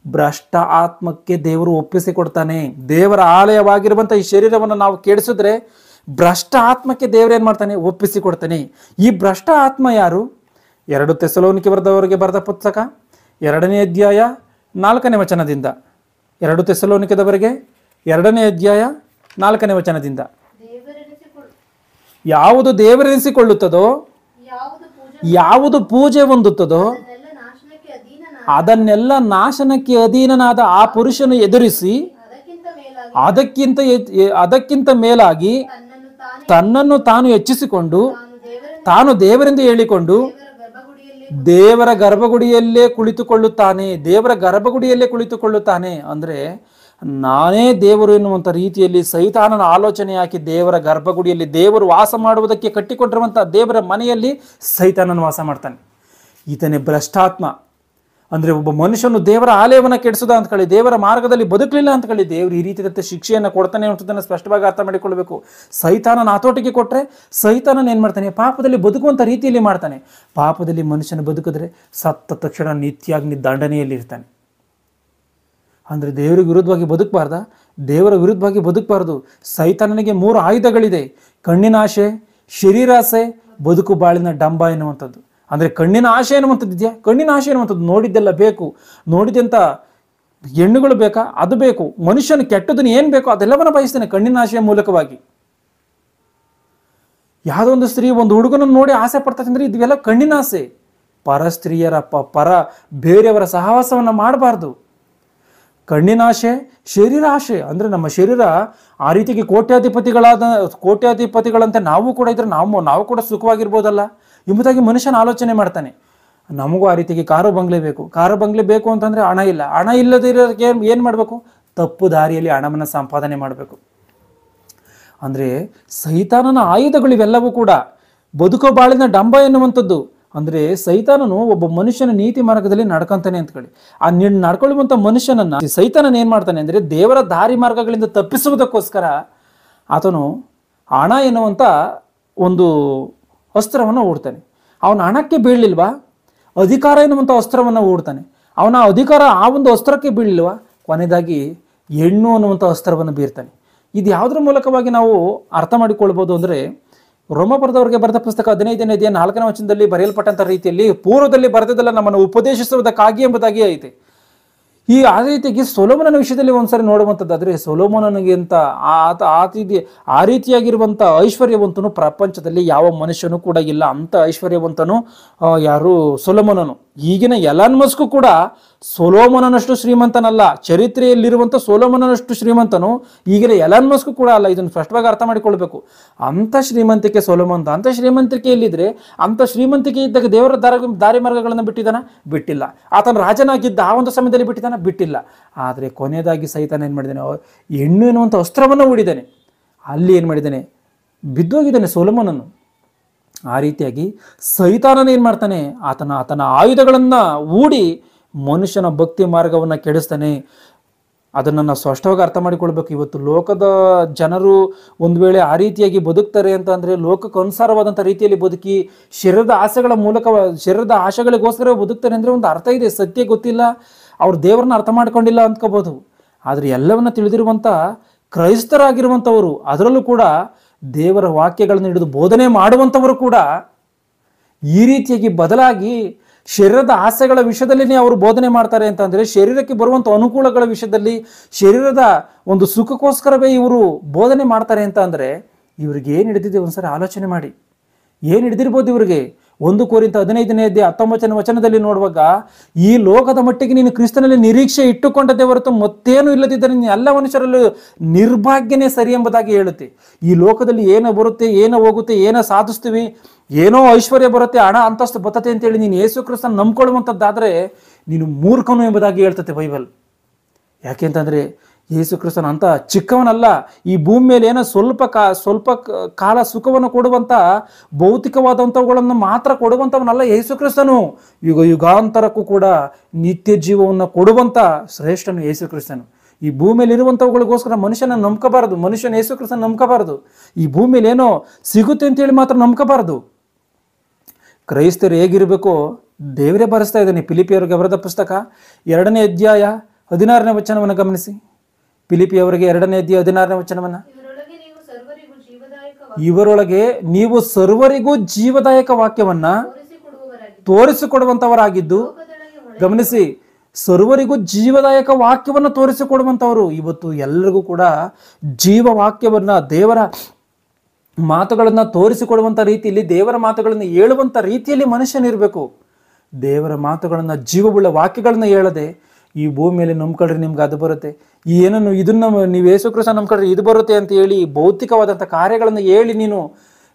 ಭ್ರಷ್ಟ ಆತ್ಮಕ್ಕೆ ದೇವರು ಒಪ್ಪಿಸಿಕೊಡ್ತಾನೆ. ದೇವರ ಆಲಯವಾಗಿರುವಂಥ ಈ ಶರೀರವನ್ನು ನಾವು ಕೆಡಿಸಿದ್ರೆ ಭ್ರಷ್ಟ ಆತ್ಮಕ್ಕೆ ದೇವರು ಏನ್ ಮಾಡ್ತಾನೆ? ಒಪ್ಪಿಸಿಕೊಡ್ತಾನೆ. ಈ ಭ್ರಷ್ಟ ಆತ್ಮ ಯಾರು? 2 ಥೆಸಲೋನಿಕೆ ಬರೆದವರಿಗೆ ಬರೆದ ಪುಸ್ತಕ 2ನೇ ಅಧ್ಯಾಯ 4ನೇ ವಚನದಿಂದ, 2 ಥೆಸಲೋನಿಕದವರೆಗೆ 2ನೇ ಅಧ್ಯಾಯ 4ನೇ ವಚನದಿಂದ, ಯಾವುದು ದೇವರೆನಿಸಿಕೊಳ್ಳುತ್ತದೋ, ಯಾವುದು ಪೂಜೆ ಹೊಂದುತ್ತದೋ ಅದನ್ನೆಲ್ಲ ನಾಶನಕ್ಕೆ ಅಧೀನನಾದ ಆ ಪುರುಷನು ಎದುರಿಸಿ ಅದಕ್ಕಿಂತ ಮೇಲಾಗಿ ತನ್ನನ್ನು ತಾನು ಹೆಚ್ಚಿಸಿಕೊಂಡು ತಾನು ದೇವರೆಂದು ಹೇಳಿಕೊಂಡು ದೇವರ ಗರ್ಭಗುಡಿಯಲ್ಲೇ ಕುಳಿತುಕೊಳ್ಳುತ್ತಾನೆ. ಅಂದ್ರೆ ನಾನೇ ದೇವರು ಎನ್ನುವಂಥ ರೀತಿಯಲ್ಲಿ ಸೈತಾನನ ಆಲೋಚನೆ ಹಾಕಿ ದೇವರ ಗರ್ಭಗುಡಿಯಲ್ಲಿ ದೇವರು ವಾಸ ಮಾಡುವುದಕ್ಕೆ ಕಟ್ಟಿಕೊಟ್ಟಿರುವಂಥ ದೇವರ ಮನೆಯಲ್ಲಿ ಸೈತಾನನ ವಾಸ ಮಾಡ್ತಾನೆ. ಈತನೇ ಭ್ರಷ್ಟಾತ್ಮ. ಅಂದರೆ ಒಬ್ಬ ಮನುಷ್ಯನು ದೇವರ ಆಲಯವನ್ನು ಕೆಡಿಸೋದ ಅಂತೇಳಿ, ದೇವರ ಮಾರ್ಗದಲ್ಲಿ ಬದುಕಲಿಲ್ಲ ಅಂತೇಳಿ ದೇವರು ಈ ರೀತಿಯಾದಂಥ ಶಿಕ್ಷೆಯನ್ನು ಕೊಡ್ತಾನೆ ಅನ್ನೋದನ್ನು ಸ್ಪಷ್ಟವಾಗಿ ಅರ್ಥ ಮಾಡಿಕೊಳ್ಳಬೇಕು. ಸೈತಾನನ ಹತೋಟಿಗೆ ಕೊಟ್ಟರೆ ಸೈತಾನನ ಏನು ಮಾಡ್ತಾನೆ, ಪಾಪದಲ್ಲಿ ಬದುಕುವಂಥ ರೀತಿಯಲ್ಲಿ ಮಾಡ್ತಾನೆ. ಪಾಪದಲ್ಲಿ ಮನುಷ್ಯನ ಬದುಕಿದ್ರೆ ಸತ್ತ ತಕ್ಷಣ ನಿತ್ಯಾಗ್ನಿ ದಂಡನೆಯಲ್ಲಿ ಇರ್ತಾನೆ. ಅಂದರೆ ದೇವರಿಗೆ ವಿರುದ್ಧವಾಗಿ ಬದುಕಬಾರ್ದ? ದೇವರ ವಿರುದ್ಧವಾಗಿ ಬದುಕಬಾರ್ದು. ಸೈತಾನನಿಗೆ 3 ಆಯುಧಗಳಿದೆ: ಕಣ್ಣಿನ ಆಸೆ, ಶರೀರಾಸೆ, ಬದುಕು ಬಾಳಿನ ಡಂಬ ಎನ್ನುವಂಥದ್ದು. ಅಂದರೆ ಕಣ್ಣಿನ ಆಸೆ ಎನ್ನುವಂಥದ್ದು ಇದೆಯಾ? ಕಣ್ಣಿನ ಆಸೆ ಎನ್ನುವಂಥದ್ದು ನೋಡಿದ್ದೆಲ್ಲ ಬೇಕು, ನೋಡಿದಂಥ ಹೆಣ್ಣುಗಳು ಬೇಕಾ, ಅದು ಬೇಕು. ಮನುಷ್ಯನ ಕೆಟ್ಟದನ್ನು ಏನು ಬೇಕೋ ಅದೆಲ್ಲವನ್ನ ಬಯಸ್ತಾನೆ ಕಣ್ಣಿನ ಆಸೆಯ ಮೂಲಕವಾಗಿ. ಯಾವುದೋ ಒಂದು ಸ್ತ್ರೀ ಒಂದು ಹುಡುಗನನ್ನು ನೋಡಿ ಆಸೆ ಪಡ್ತಾ ಅಂದರೆ ಇದೆಲ್ಲ ಕಣ್ಣಿನ ಆಸೆ. ಪರ ಸ್ತ್ರೀಯರ ಬೇರೆಯವರ ಸಹವಾಸವನ್ನು ಮಾಡಬಾರ್ದು. ಕಣ್ಣಿನ ಆಸೆ, ಶರೀರ ಆಸೆ. ಅಂದರೆ ನಮ್ಮ ಶರೀರ ಆ ರೀತಿಗೆ ಕೋಟ್ಯಾಧಿಪತಿಗಳಂತೆ ನಾವು ಕೂಡ ಇದ್ರೆ ನಾವು ಕೂಡ ಸುಖವಾಗಿರ್ಬೋದಲ್ಲ ಎಂಬುದಾಗಿ ಮನುಷ್ಯನ ಆಲೋಚನೆ ಮಾಡ್ತಾನೆ. ನಮಗೂ ಆ ರೀತಿಗೆ ಕಾರು ಬಂಗ್ಲೆ ಬೇಕು ಅಂತಂದರೆ ಹಣ ಇಲ್ಲ. ಹಣ ಇಲ್ಲದಿರೋದಕ್ಕೆ ಏನು ಮಾಡಬೇಕು? ತಪ್ಪು ದಾರಿಯಲ್ಲಿ ಹಣವನ್ನು ಸಂಪಾದನೆ ಮಾಡಬೇಕು. ಅಂದರೆ ಸೈತಾನನ ಆಯುಧಗಳು ಇವೆಲ್ಲವೂ ಕೂಡ ಬದುಕೋ ಬಾಳಿನ ಡಂಬ ಎನ್ನುವಂಥದ್ದು. ಅಂದರೆ ಸೈತಾನನು ಒಬ್ಬ ಮನುಷ್ಯನ ನೀತಿ ಮಾರ್ಗದಲ್ಲಿ ನಡ್ಕೊಂತಾನೆ ಅಂತೇಳಿ, ಆ ನಡ್ಕೊಳ್ಳುವಂಥ ಮನುಷ್ಯನನ್ನು ಸೈತಾನನ ಏನು ಮಾಡ್ತಾನೆ ಅಂದರೆ ದೇವರ ದಾರಿ ಮಾರ್ಗಗಳಿಂದ ತಪ್ಪಿಸುವುದಕ್ಕೋಸ್ಕರ ಆತನು ಹಣ ಎನ್ನುವಂಥ ಒಂದು ಅಸ್ತ್ರವನ್ನು ಹೂಡ್ತಾನೆ. ಅವನ ಹಣಕ್ಕೆ ಬೀಳಲಿಲ್ವಾ? ಅಧಿಕಾರ ಎನ್ನುವಂಥ ಅಸ್ತ್ರವನ್ನು ಹೂಡ್ತಾನೆ. ಅವನ ಅಧಿಕಾರ ಆ ಒಂದು ಅಸ್ತ್ರಕ್ಕೆ ಬೀಳಲಿಲ್ವಾ? ಕೊನೆಯದಾಗಿ ಹೆಣ್ಣು ಅನ್ನುವಂಥ ಅಸ್ತ್ರವನ್ನು ಬೀರ್ತಾನೆ. ಇದು ಯಾವುದರ ಮೂಲಕವಾಗಿ ನಾವು ಅರ್ಥ ಮಾಡಿಕೊಳ್ಬೋದು ಅಂದರೆ, ರೋಮಪುರದವರಿಗೆ ಬರೆದ ಪುಸ್ತಕ 15ನೇ ಅಧ್ಯಾಯ 4ನೇ ವಚನದಲ್ಲಿ ಬರೆಯಲ್ಪಟ್ಟಂಥ ರೀತಿಯಲ್ಲಿ ಪೂರ್ವದಲ್ಲಿ ಬರೆದದೆಲ್ಲ ನಮ್ಮನ್ನು ಉಪದೇಶಿಸುವುದಕ್ಕಾಗಿ ಎಂಬುದಾಗಿ ಐತೆ. ಆ ರೀತಿಯಾಗಿ ಸೊಲೊಮೋನನ ವಿಷಯದಲ್ಲಿ ಒಂದ್ಸರಿ ನೋಡುವಂಥದ್ದಾದರೆ, ಸೊಲೊಮೋನನಿಗಿಂತ ಆ ರೀತಿಯಾಗಿರುವಂಥ ಐಶ್ವರ್ಯವಂತನು ಪ್ರಪಂಚದಲ್ಲಿ ಯಾವ ಮನುಷ್ಯನೂ ಕೂಡ ಇಲ್ಲ. ಅಂಥ ಐಶ್ವರ್ಯವಂತನು ಯಾರು? ಸೊಲೊಮೋನನು. ಈಗಿನ ಎಲಾನ್ ಮಸ್ಕ್ ಕೂಡ ಸೊಲೊಮೋನನಷ್ಟು ಶ್ರೀಮಂತನಲ್ಲ. ಚರಿತ್ರೆಯಲ್ಲಿರುವಂಥ ಸೊಲೊಮೋನನಷ್ಟು ಶ್ರೀಮಂತನು ಈಗಿನ ಎಲಾನ್ ಮಸ್ಕ್ ಕೂಡ ಅಲ್ಲ. ಇದನ್ನು ಸ್ಪಷ್ಟವಾಗಿ ಅರ್ಥ ಮಾಡಿಕೊಳ್ಬೇಕು. ಅಂಥ ಶ್ರೀಮಂತಿಕೆ ಸೊಲೊಮೋನ್. ಅಂಥ ಶ್ರೀಮಂತಿಕೆ ಎಲ್ಲಿದ್ರೆ, ಅಂಥ ಶ್ರೀಮಂತಿಕೆ ಇದ್ದಾಗ ದೇವರ ದಾರಿ ಮಾರ್ಗಗಳನ್ನು ಬಿಟ್ಟಿಲ್ಲ. ಆತನ ರಾಜನಾಗಿದ್ದ ಆ ಒಂದು ಸಮಯದಲ್ಲಿ ಬಿಟ್ಟಿಲ್ಲ. ಆದರೆ ಕೊನೆಯದಾಗಿ ಸೈತಾನ ಏನು ಮಾಡಿದ್ದಾನೆ? ಹೆಣ್ಣು ಎನ್ನುವಂಥ ಅಸ್ತ್ರವನ್ನು ಹೂಡಿದ್ದಾನೆ. ಅಲ್ಲಿ ಏನು ಮಾಡಿದ್ದಾನೆ? ಬಿದ್ದೋಗಿದ್ದಾನೆ ಸೊಲೊಮೋನನು. ಆ ರೀತಿಯಾಗಿ ಸೈತಾನನ ಏನು ಮಾಡ್ತಾನೆ? ಆತನ ಆಯುಧಗಳನ್ನು ಹೂಡಿ ಮನುಷ್ಯನ ಭಕ್ತಿ ಮಾರ್ಗವನ್ನು ಕೆಡಿಸ್ತಾನೆ. ಅದನ್ನು ನಾವು ಸ್ಪಷ್ಟವಾಗಿ ಅರ್ಥ ಮಾಡಿಕೊಳ್ಬೇಕು. ಇವತ್ತು ಲೋಕದ ಜನರು ಒಂದು ವೇಳೆ ಆ ರೀತಿಯಾಗಿ ಬದುಕ್ತಾರೆ ಅಂತ ಅಂದರೆ, ಲೋಕಕ್ಕೆ ಅನುಸಾರವಾದಂಥ ರೀತಿಯಲ್ಲಿ ಬದುಕಿ ಶರೀರದ ಆಸೆಗಳಿಗೋಸ್ಕರ ಬದುಕ್ತಾರೆ ಅಂದರೆ ಒಂದು ಅರ್ಥ ಇದೆ. ಸತ್ಯ ಗೊತ್ತಿಲ್ಲ, ಅವ್ರು ದೇವರನ್ನ ಅರ್ಥ ಮಾಡ್ಕೊಂಡಿಲ್ಲ ಅಂದ್ಕೋಬೋದು. ಆದರೆ ಎಲ್ಲವನ್ನ ತಿಳಿದಿರುವಂಥ ಕ್ರೈಸ್ತರಾಗಿರುವಂಥವರು, ಅದರಲ್ಲೂ ಕೂಡ ದೇವರ ವಾಕ್ಯಗಳನ್ನು ಹಿಡಿದು ಬೋಧನೆ ಮಾಡುವಂಥವರು ಕೂಡ ಈ ರೀತಿಯಾಗಿ ಬದಲಾಗಿ ಶರೀರದ ಆಸೆಗಳ ವಿಷಯದಲ್ಲಿ ಅವರು ಬೋಧನೆ ಮಾಡ್ತಾರೆ ಅಂತಂದರೆ, ಶರೀರಕ್ಕೆ ಬರುವಂಥ ಅನುಕೂಲಗಳ ವಿಷಯದಲ್ಲಿ ಶರೀರದ ಒಂದು ಸುಖಕ್ಕೋಸ್ಕರವೇ ಇವರು ಬೋಧನೆ ಮಾಡ್ತಾರೆ ಅಂತ ಅಂದರೆ, ಇವ್ರಿಗೆ ಏನು ಹಿಡಿದಿದೆ ಒಂದ್ಸರಿ ಆಲೋಚನೆ ಮಾಡಿ. ಏನು ಹಿಡಿದಿರ್ಬೋದು ಇವರಿಗೆ? 1 ಕೊರಿಂಥ 15ನೇ ಅಧ್ಯಾಯ 19ನೇ ವಚನದಲ್ಲಿ ನೋಡುವಾಗ, ಈ ಲೋಕದ ಮಟ್ಟಿಗೆ ನೀನು ಕ್ರಿಸ್ತನಲ್ಲಿ ನಿರೀಕ್ಷೆ ಇಟ್ಟುಕೊಂಡದ್ದೇ ಹೊರತು ಮತ್ತೇನು ಇಲ್ಲದಿದ್ದರೆ ನೀನು ಎಲ್ಲ ಮನುಷ್ಯರಲ್ಲೂ ನಿರ್ಭಾಗ್ಯನೇ ಸರಿ ಎಂಬುದಾಗಿ ಹೇಳುತ್ತೆ. ಈ ಲೋಕದಲ್ಲಿ ಏನೋ ಬರುತ್ತೆ, ಏನೋ ಹೋಗುತ್ತೆ, ಏನೋ ಸಾಧಿಸ್ತೀವಿ, ಏನೋ ಐಶ್ವರ್ಯ ಬರುತ್ತೆ, ಹಣ ಅಂತಸ್ತು ಬರ್ತತೆ ಅಂತೇಳಿ ನೀನು ಯೇಸು ಕ್ರಿಸ್ತನ ನಂಬ್ಕೊಳ್ಳುವಂಥದ್ದಾದರೆ ನೀನು ಮೂರ್ಖನು ಎಂಬುದಾಗಿ ಹೇಳ್ತತೆ ಬೈಬಲ್. ಯಾಕೆಂತಂದರೆ ಯೇಸು ಕ್ರಿಸ್ತನ ಅಂತ ಚಿಕ್ಕವನಲ್ಲ. ಈ ಭೂಮಿ ಮೇಲೆ ಏನೋ ಸ್ವಲ್ಪ ಕಾಲ ಸುಖವನ್ನು ಕೊಡುವಂಥ ಭೌತಿಕವಾದಂಥವುಗಳನ್ನು ಮಾತ್ರ ಕೊಡುವಂಥವನಲ್ಲ ಯೇಸು ಕ್ರಿಸ್ತನು. ಯುಗಾಂತರಕ್ಕೂ ಕೂಡ ನಿತ್ಯ ಜೀವವನ್ನು ಕೊಡುವಂಥ ಶ್ರೇಷ್ಠನು ಯೇಸು ಕ್ರಿಸ್ತನು. ಈ ಭೂಮಿಯಲ್ಲಿ ಇರುವಂಥವುಗಳಿಗೋಸ್ಕರ ಮನುಷ್ಯನ ನಂಬ್ಕೋಬಾರದು. ಮನುಷ್ಯನ ಯೇಸು ಕ್ರಿಸ್ತನ ನಂಬ್ಕೋಬಾರದು. ಈ ಭೂಮಿಯಲ್ಲಿ ಏನೋ ಸಿಗುತ್ತೆ ಅಂತೇಳಿ ಮಾತ್ರ ನಂಬ್ಕೋಬಾರದು. ಕ್ರೈಸ್ತರು ಹೇಗಿರಬೇಕೋ ದೇವರೇ ಬರೆಸ್ತಾ ಇದ್ದಾನೆ. ಫಿಲಿಪಿಯವರಿಗೆ ಬರೆದ ಪುಸ್ತಕ 2ನೇ ಅಧ್ಯಾಯ 16ನೇ ವಚನವನ್ನು ಗಮನಿಸಿ. ಫಿಲಿಪಿಯವರಿಗೆ 2ನೇ ಅಧ್ಯಾಯ 16ನೇ ವಚನವನ್ನು, ಇವರೊಳಗೆ ನೀವು ಸರ್ವರಿಗೂ ಜೀವದಾಯಕ ವಾಕ್ಯವನ್ನ ತೋರಿಸಿಕೊಡುವಂಥವರಾಗಿದ್ದು, ಗಮನಿಸಿ, ಸರ್ವರಿಗೂ ಜೀವದಾಯಕ ವಾಕ್ಯವನ್ನು ತೋರಿಸಿಕೊಡುವಂಥವರು. ಇವತ್ತು ಎಲ್ಲರಿಗೂ ಕೂಡ ಜೀವ ವಾಕ್ಯವನ್ನು, ದೇವರ ಮಾತುಗಳನ್ನು ತೋರಿಸಿಕೊಡುವಂಥ ರೀತಿಯಲ್ಲಿ, ದೇವರ ಮಾತುಗಳನ್ನು ಹೇಳುವಂಥ ರೀತಿಯಲ್ಲಿ ಮನುಷ್ಯನಿರಬೇಕು. ದೇವರ ಮಾತುಗಳನ್ನು, ಜೀವವುಳ್ಳ ವಾಕ್ಯಗಳನ್ನು ಹೇಳದೆ ಈ ಭೂಮಿಯಲ್ಲಿ ನಂಬ್ಕೊಳ್ರಿ ನಿಮ್ಗೆ ಅದು ಬರುತ್ತೆ, ಏನನ್ನು ಇದನ್ನು ನೀವು ಯೇಸು ಕ್ರಿಸ್ತ ನಂಬ್ಕೊಳ್ರಿ ಇದು ಬರುತ್ತೆ ಅಂತ ಹೇಳಿ ಭೌತಿಕವಾದಂಥ ಕಾರ್ಯಗಳನ್ನು ಹೇಳಿ ನೀನು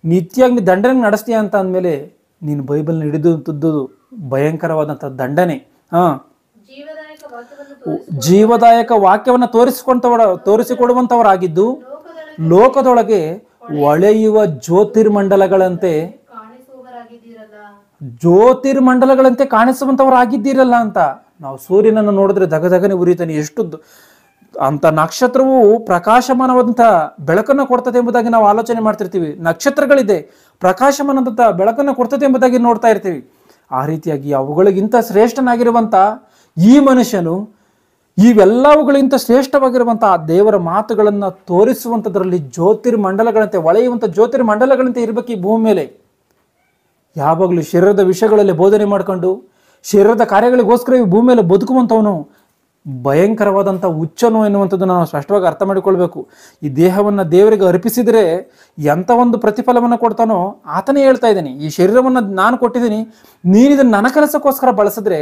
ನಿತ್ಯಾಗಿ ದಂಡನೆ ನಡೆಸ್ತೀಯ ಅಂತ ಅಂದಮೇಲೆ ನೀನು ಬೈಬಲ್ನ ಹಿಡಿದು ಭಯಂಕರವಾದಂಥ ದಂಡನೆ. ಜೀವದಾಯಕ ವಾಕ್ಯವನ್ನು ತೋರಿಸಿಕೊಡುವಂತವರಾಗಿದ್ದು ಲೋಕದೊಳಗೆ ಹೊಳೆಯುವ ಜ್ಯೋತಿರ್ಮಂಡಲಗಳಂತೆ ಕಾಣಿಸುವಂತವರಾಗಿದ್ದೀರಲ್ಲ ಅಂತ. ನಾವು ಸೂರ್ಯನನ್ನು ನೋಡಿದ್ರೆ ದಗದಗನೆ ಉರಿತಾನೆ, ಎಷ್ಟು ಅಂತ ನಕ್ಷತ್ರವು ಪ್ರಕಾಶಮಾನವಾದಂಥ ಬೆಳಕನ್ನು ಕೊಡ್ತದೆ ಎಂಬುದಾಗಿ ನಾವು ಆಲೋಚನೆ ಮಾಡ್ತಿರ್ತೀವಿ. ನಕ್ಷತ್ರಗಳಿದೆ, ಪ್ರಕಾಶಮಾನವಾದಂಥ ಬೆಳಕನ್ನು ಕೊಡ್ತದೆ ಎಂಬುದಾಗಿ ನೋಡ್ತಾ ಇರ್ತೀವಿ. ಆ ರೀತಿಯಾಗಿ ಅವುಗಳಿಗಿಂತ ಶ್ರೇಷ್ಠನಾಗಿರುವಂಥ ಈ ಮನುಷ್ಯನು ಇವೆಲ್ಲವುಗಳಿಗಿಂತ ಶ್ರೇಷ್ಠವಾಗಿರುವಂಥ ಆ ದೇವರ ಮಾತುಗಳನ್ನು ತೋರಿಸುವಂಥದ್ರಲ್ಲಿ ಜ್ಯೋತಿರ್ಮಂಡಲಗಳಂತೆ, ಹೊಳೆಯುವಂಥ ಜ್ಯೋತಿರ್ಮಂಡಲಗಳಂತೆ ಇರಬೇಕು ಈ ಭೂಮಿ ಮೇಲೆ. ಯಾವಾಗಲೂ ಶರೀರದ ವಿಷಯಗಳಲ್ಲಿ ಬೋಧನೆ ಮಾಡ್ಕೊಂಡು ಶರೀರದ ಕಾರ್ಯಗಳಿಗೋಸ್ಕರ ಈ ಭೂಮಿ ಮೇಲೆ ಬದುಕುವಂಥವನು ಭಯಂಕರವಾದಂಥ ಹುಚ್ಚನು ಎನ್ನುವಂಥದ್ದನ್ನು ನಾವು ಸ್ಪಷ್ಟವಾಗಿ ಅರ್ಥ ಮಾಡಿಕೊಳ್ಬೇಕು. ಈ ದೇಹವನ್ನು ದೇವರಿಗೆ ಅರ್ಪಿಸಿದರೆ ಎಂಥ ಒಂದು ಪ್ರತಿಫಲವನ್ನು ಕೊಡ್ತಾನೋ ಆತನೇ ಹೇಳ್ತಾ ಇದ್ದಾನೆ. ಈ ಶರೀರವನ್ನು ನಾನು ಕೊಟ್ಟಿದ್ದೀನಿ, ನೀನು ಇದನ್ನು ನನ್ನ ಕೆಲಸಕ್ಕೋಸ್ಕರ ಬಳಸಿದ್ರೆ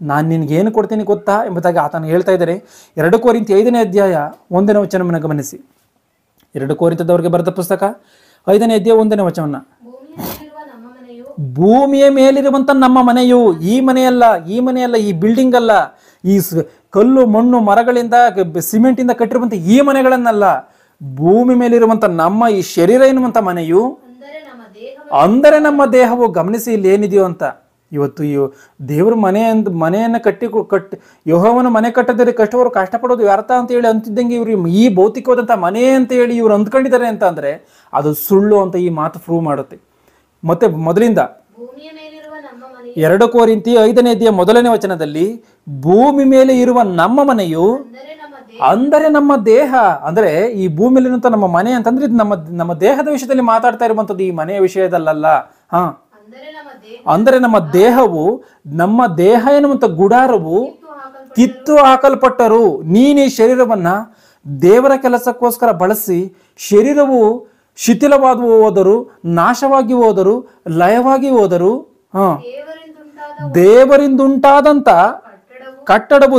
ನಾನು ನಿನಗೇನು ಕೊಡ್ತೀನಿ ಗೊತ್ತಾ ಎಂಬುದಾಗಿ ಆತನು ಹೇಳ್ತಾ ಇದ್ದಾರೆ. 2 ಕೊರಿಂಥಿ 5ನೇ ಅಧ್ಯಾಯ 1ನೇ ವಚನವನ್ನು ಗಮನಿಸಿ. 2 ಕೊರಿಂಥದವರಿಗೆ ಬರೆದ ಪುಸ್ತಕ 5ನೇ ಅಧ್ಯಾಯ 1ನೇ ವಚನವನ್ನು. ಭೂಮಿಯ ಮೇಲಿರುವಂಥ ನಮ್ಮ ಮನೆಯು, ಈ ಮನೆಯಲ್ಲ, ಈ ಬಿಲ್ಡಿಂಗ್ ಅಲ್ಲ, ಈ ಕಲ್ಲು ಮಣ್ಣು ಮರಗಳಿಂದ ಸಿಮೆಂಟಿಂದ ಕಟ್ಟಿರುವಂಥ ಈ ಮನೆಗಳನ್ನಲ್ಲ, ಭೂಮಿ ಮೇಲಿರುವಂಥ ನಮ್ಮ ಈ ಶರೀರ ಎನ್ನುವಂಥ ಮನೆಯು ಅಂದರೆ ನಮ್ಮ ದೇಹವು. ಗಮನಿಸಿ ಇಲ್ಲಿ ಏನಿದೆಯೋ ಅಂತ. ಇವತ್ತು ದೇವ್ರ ಮನೆಯನ್ನು ಕಟ್ಟಿ ಯೆಹೋವನ ಮನೆ ಕಟ್ಟದರೆ ಕಷ್ಟವರು ಕಷ್ಟಪಡೋದು ವ್ಯರ್ಥ ಅಂತ ಹೇಳಿ ಅಂತಿದ್ದಂಗೆ ಇವರು ಈ ಭೌತಿಕವಾದಂಥ ಮನೆ ಅಂತ ಹೇಳಿ ಇವ್ರು ಅಂದ್ಕೊಂಡಿದ್ದಾರೆ ಅಂತ ಅಂದರೆ ಅದು ಸುಳ್ಳು ಅಂತ ಈ ಮಾತು ಪ್ರೂವ್ ಮಾಡುತ್ತೆ. ಮತ್ತೆ ಮೊದಲಿಂದ 2 ಕೊರಿಂಥಿ 5ನೇ ಅಧ್ಯಾಯ 1ನೇ ವಚನದಲ್ಲಿ ಭೂಮಿ ಮೇಲೆ ಇರುವ ನಮ್ಮ ಮನೆಯು ಅಂದರೆ ನಮ್ಮ ದೇಹ, ಅಂದರೆ ಈ ಭೂಮಿಯಲ್ಲಿರುವಂಥ ನಮ್ಮ ಮನೆ ಅಂತಂದ್ರೆ ಇದು ನಮ್ಮ ದೇಹದ ವಿಷಯದಲ್ಲಿ ಮಾತಾಡ್ತಾ ಇರುವಂಥದ್ದು, ಈ ಮನೆಯ ವಿಷಯದಲ್ಲ. ಅಂದರೆ ನಮ್ಮ ದೇಹವು, ನಮ್ಮ ದೇಹ ಎನ್ನುವಂಥ ಗುಡಾರವು ಕಿತ್ತು ಹಾಕಲ್ಪಟ್ಟರು. ನೀನು ಈ ಶರೀರವನ್ನ ದೇವರ ಕೆಲಸಕ್ಕೋಸ್ಕರ ಬಳಸಿ ಶರೀರವು ಶಿಥಿಲವಾಗಿ ಹೋದರು, ನಾಶವಾಗಿ ಹೋದರು, ಲಯವಾಗಿ ಹೋದರು. ದೇವರಿಂದುಂಟಾದಂಥ ಕಟ್ಟಡವು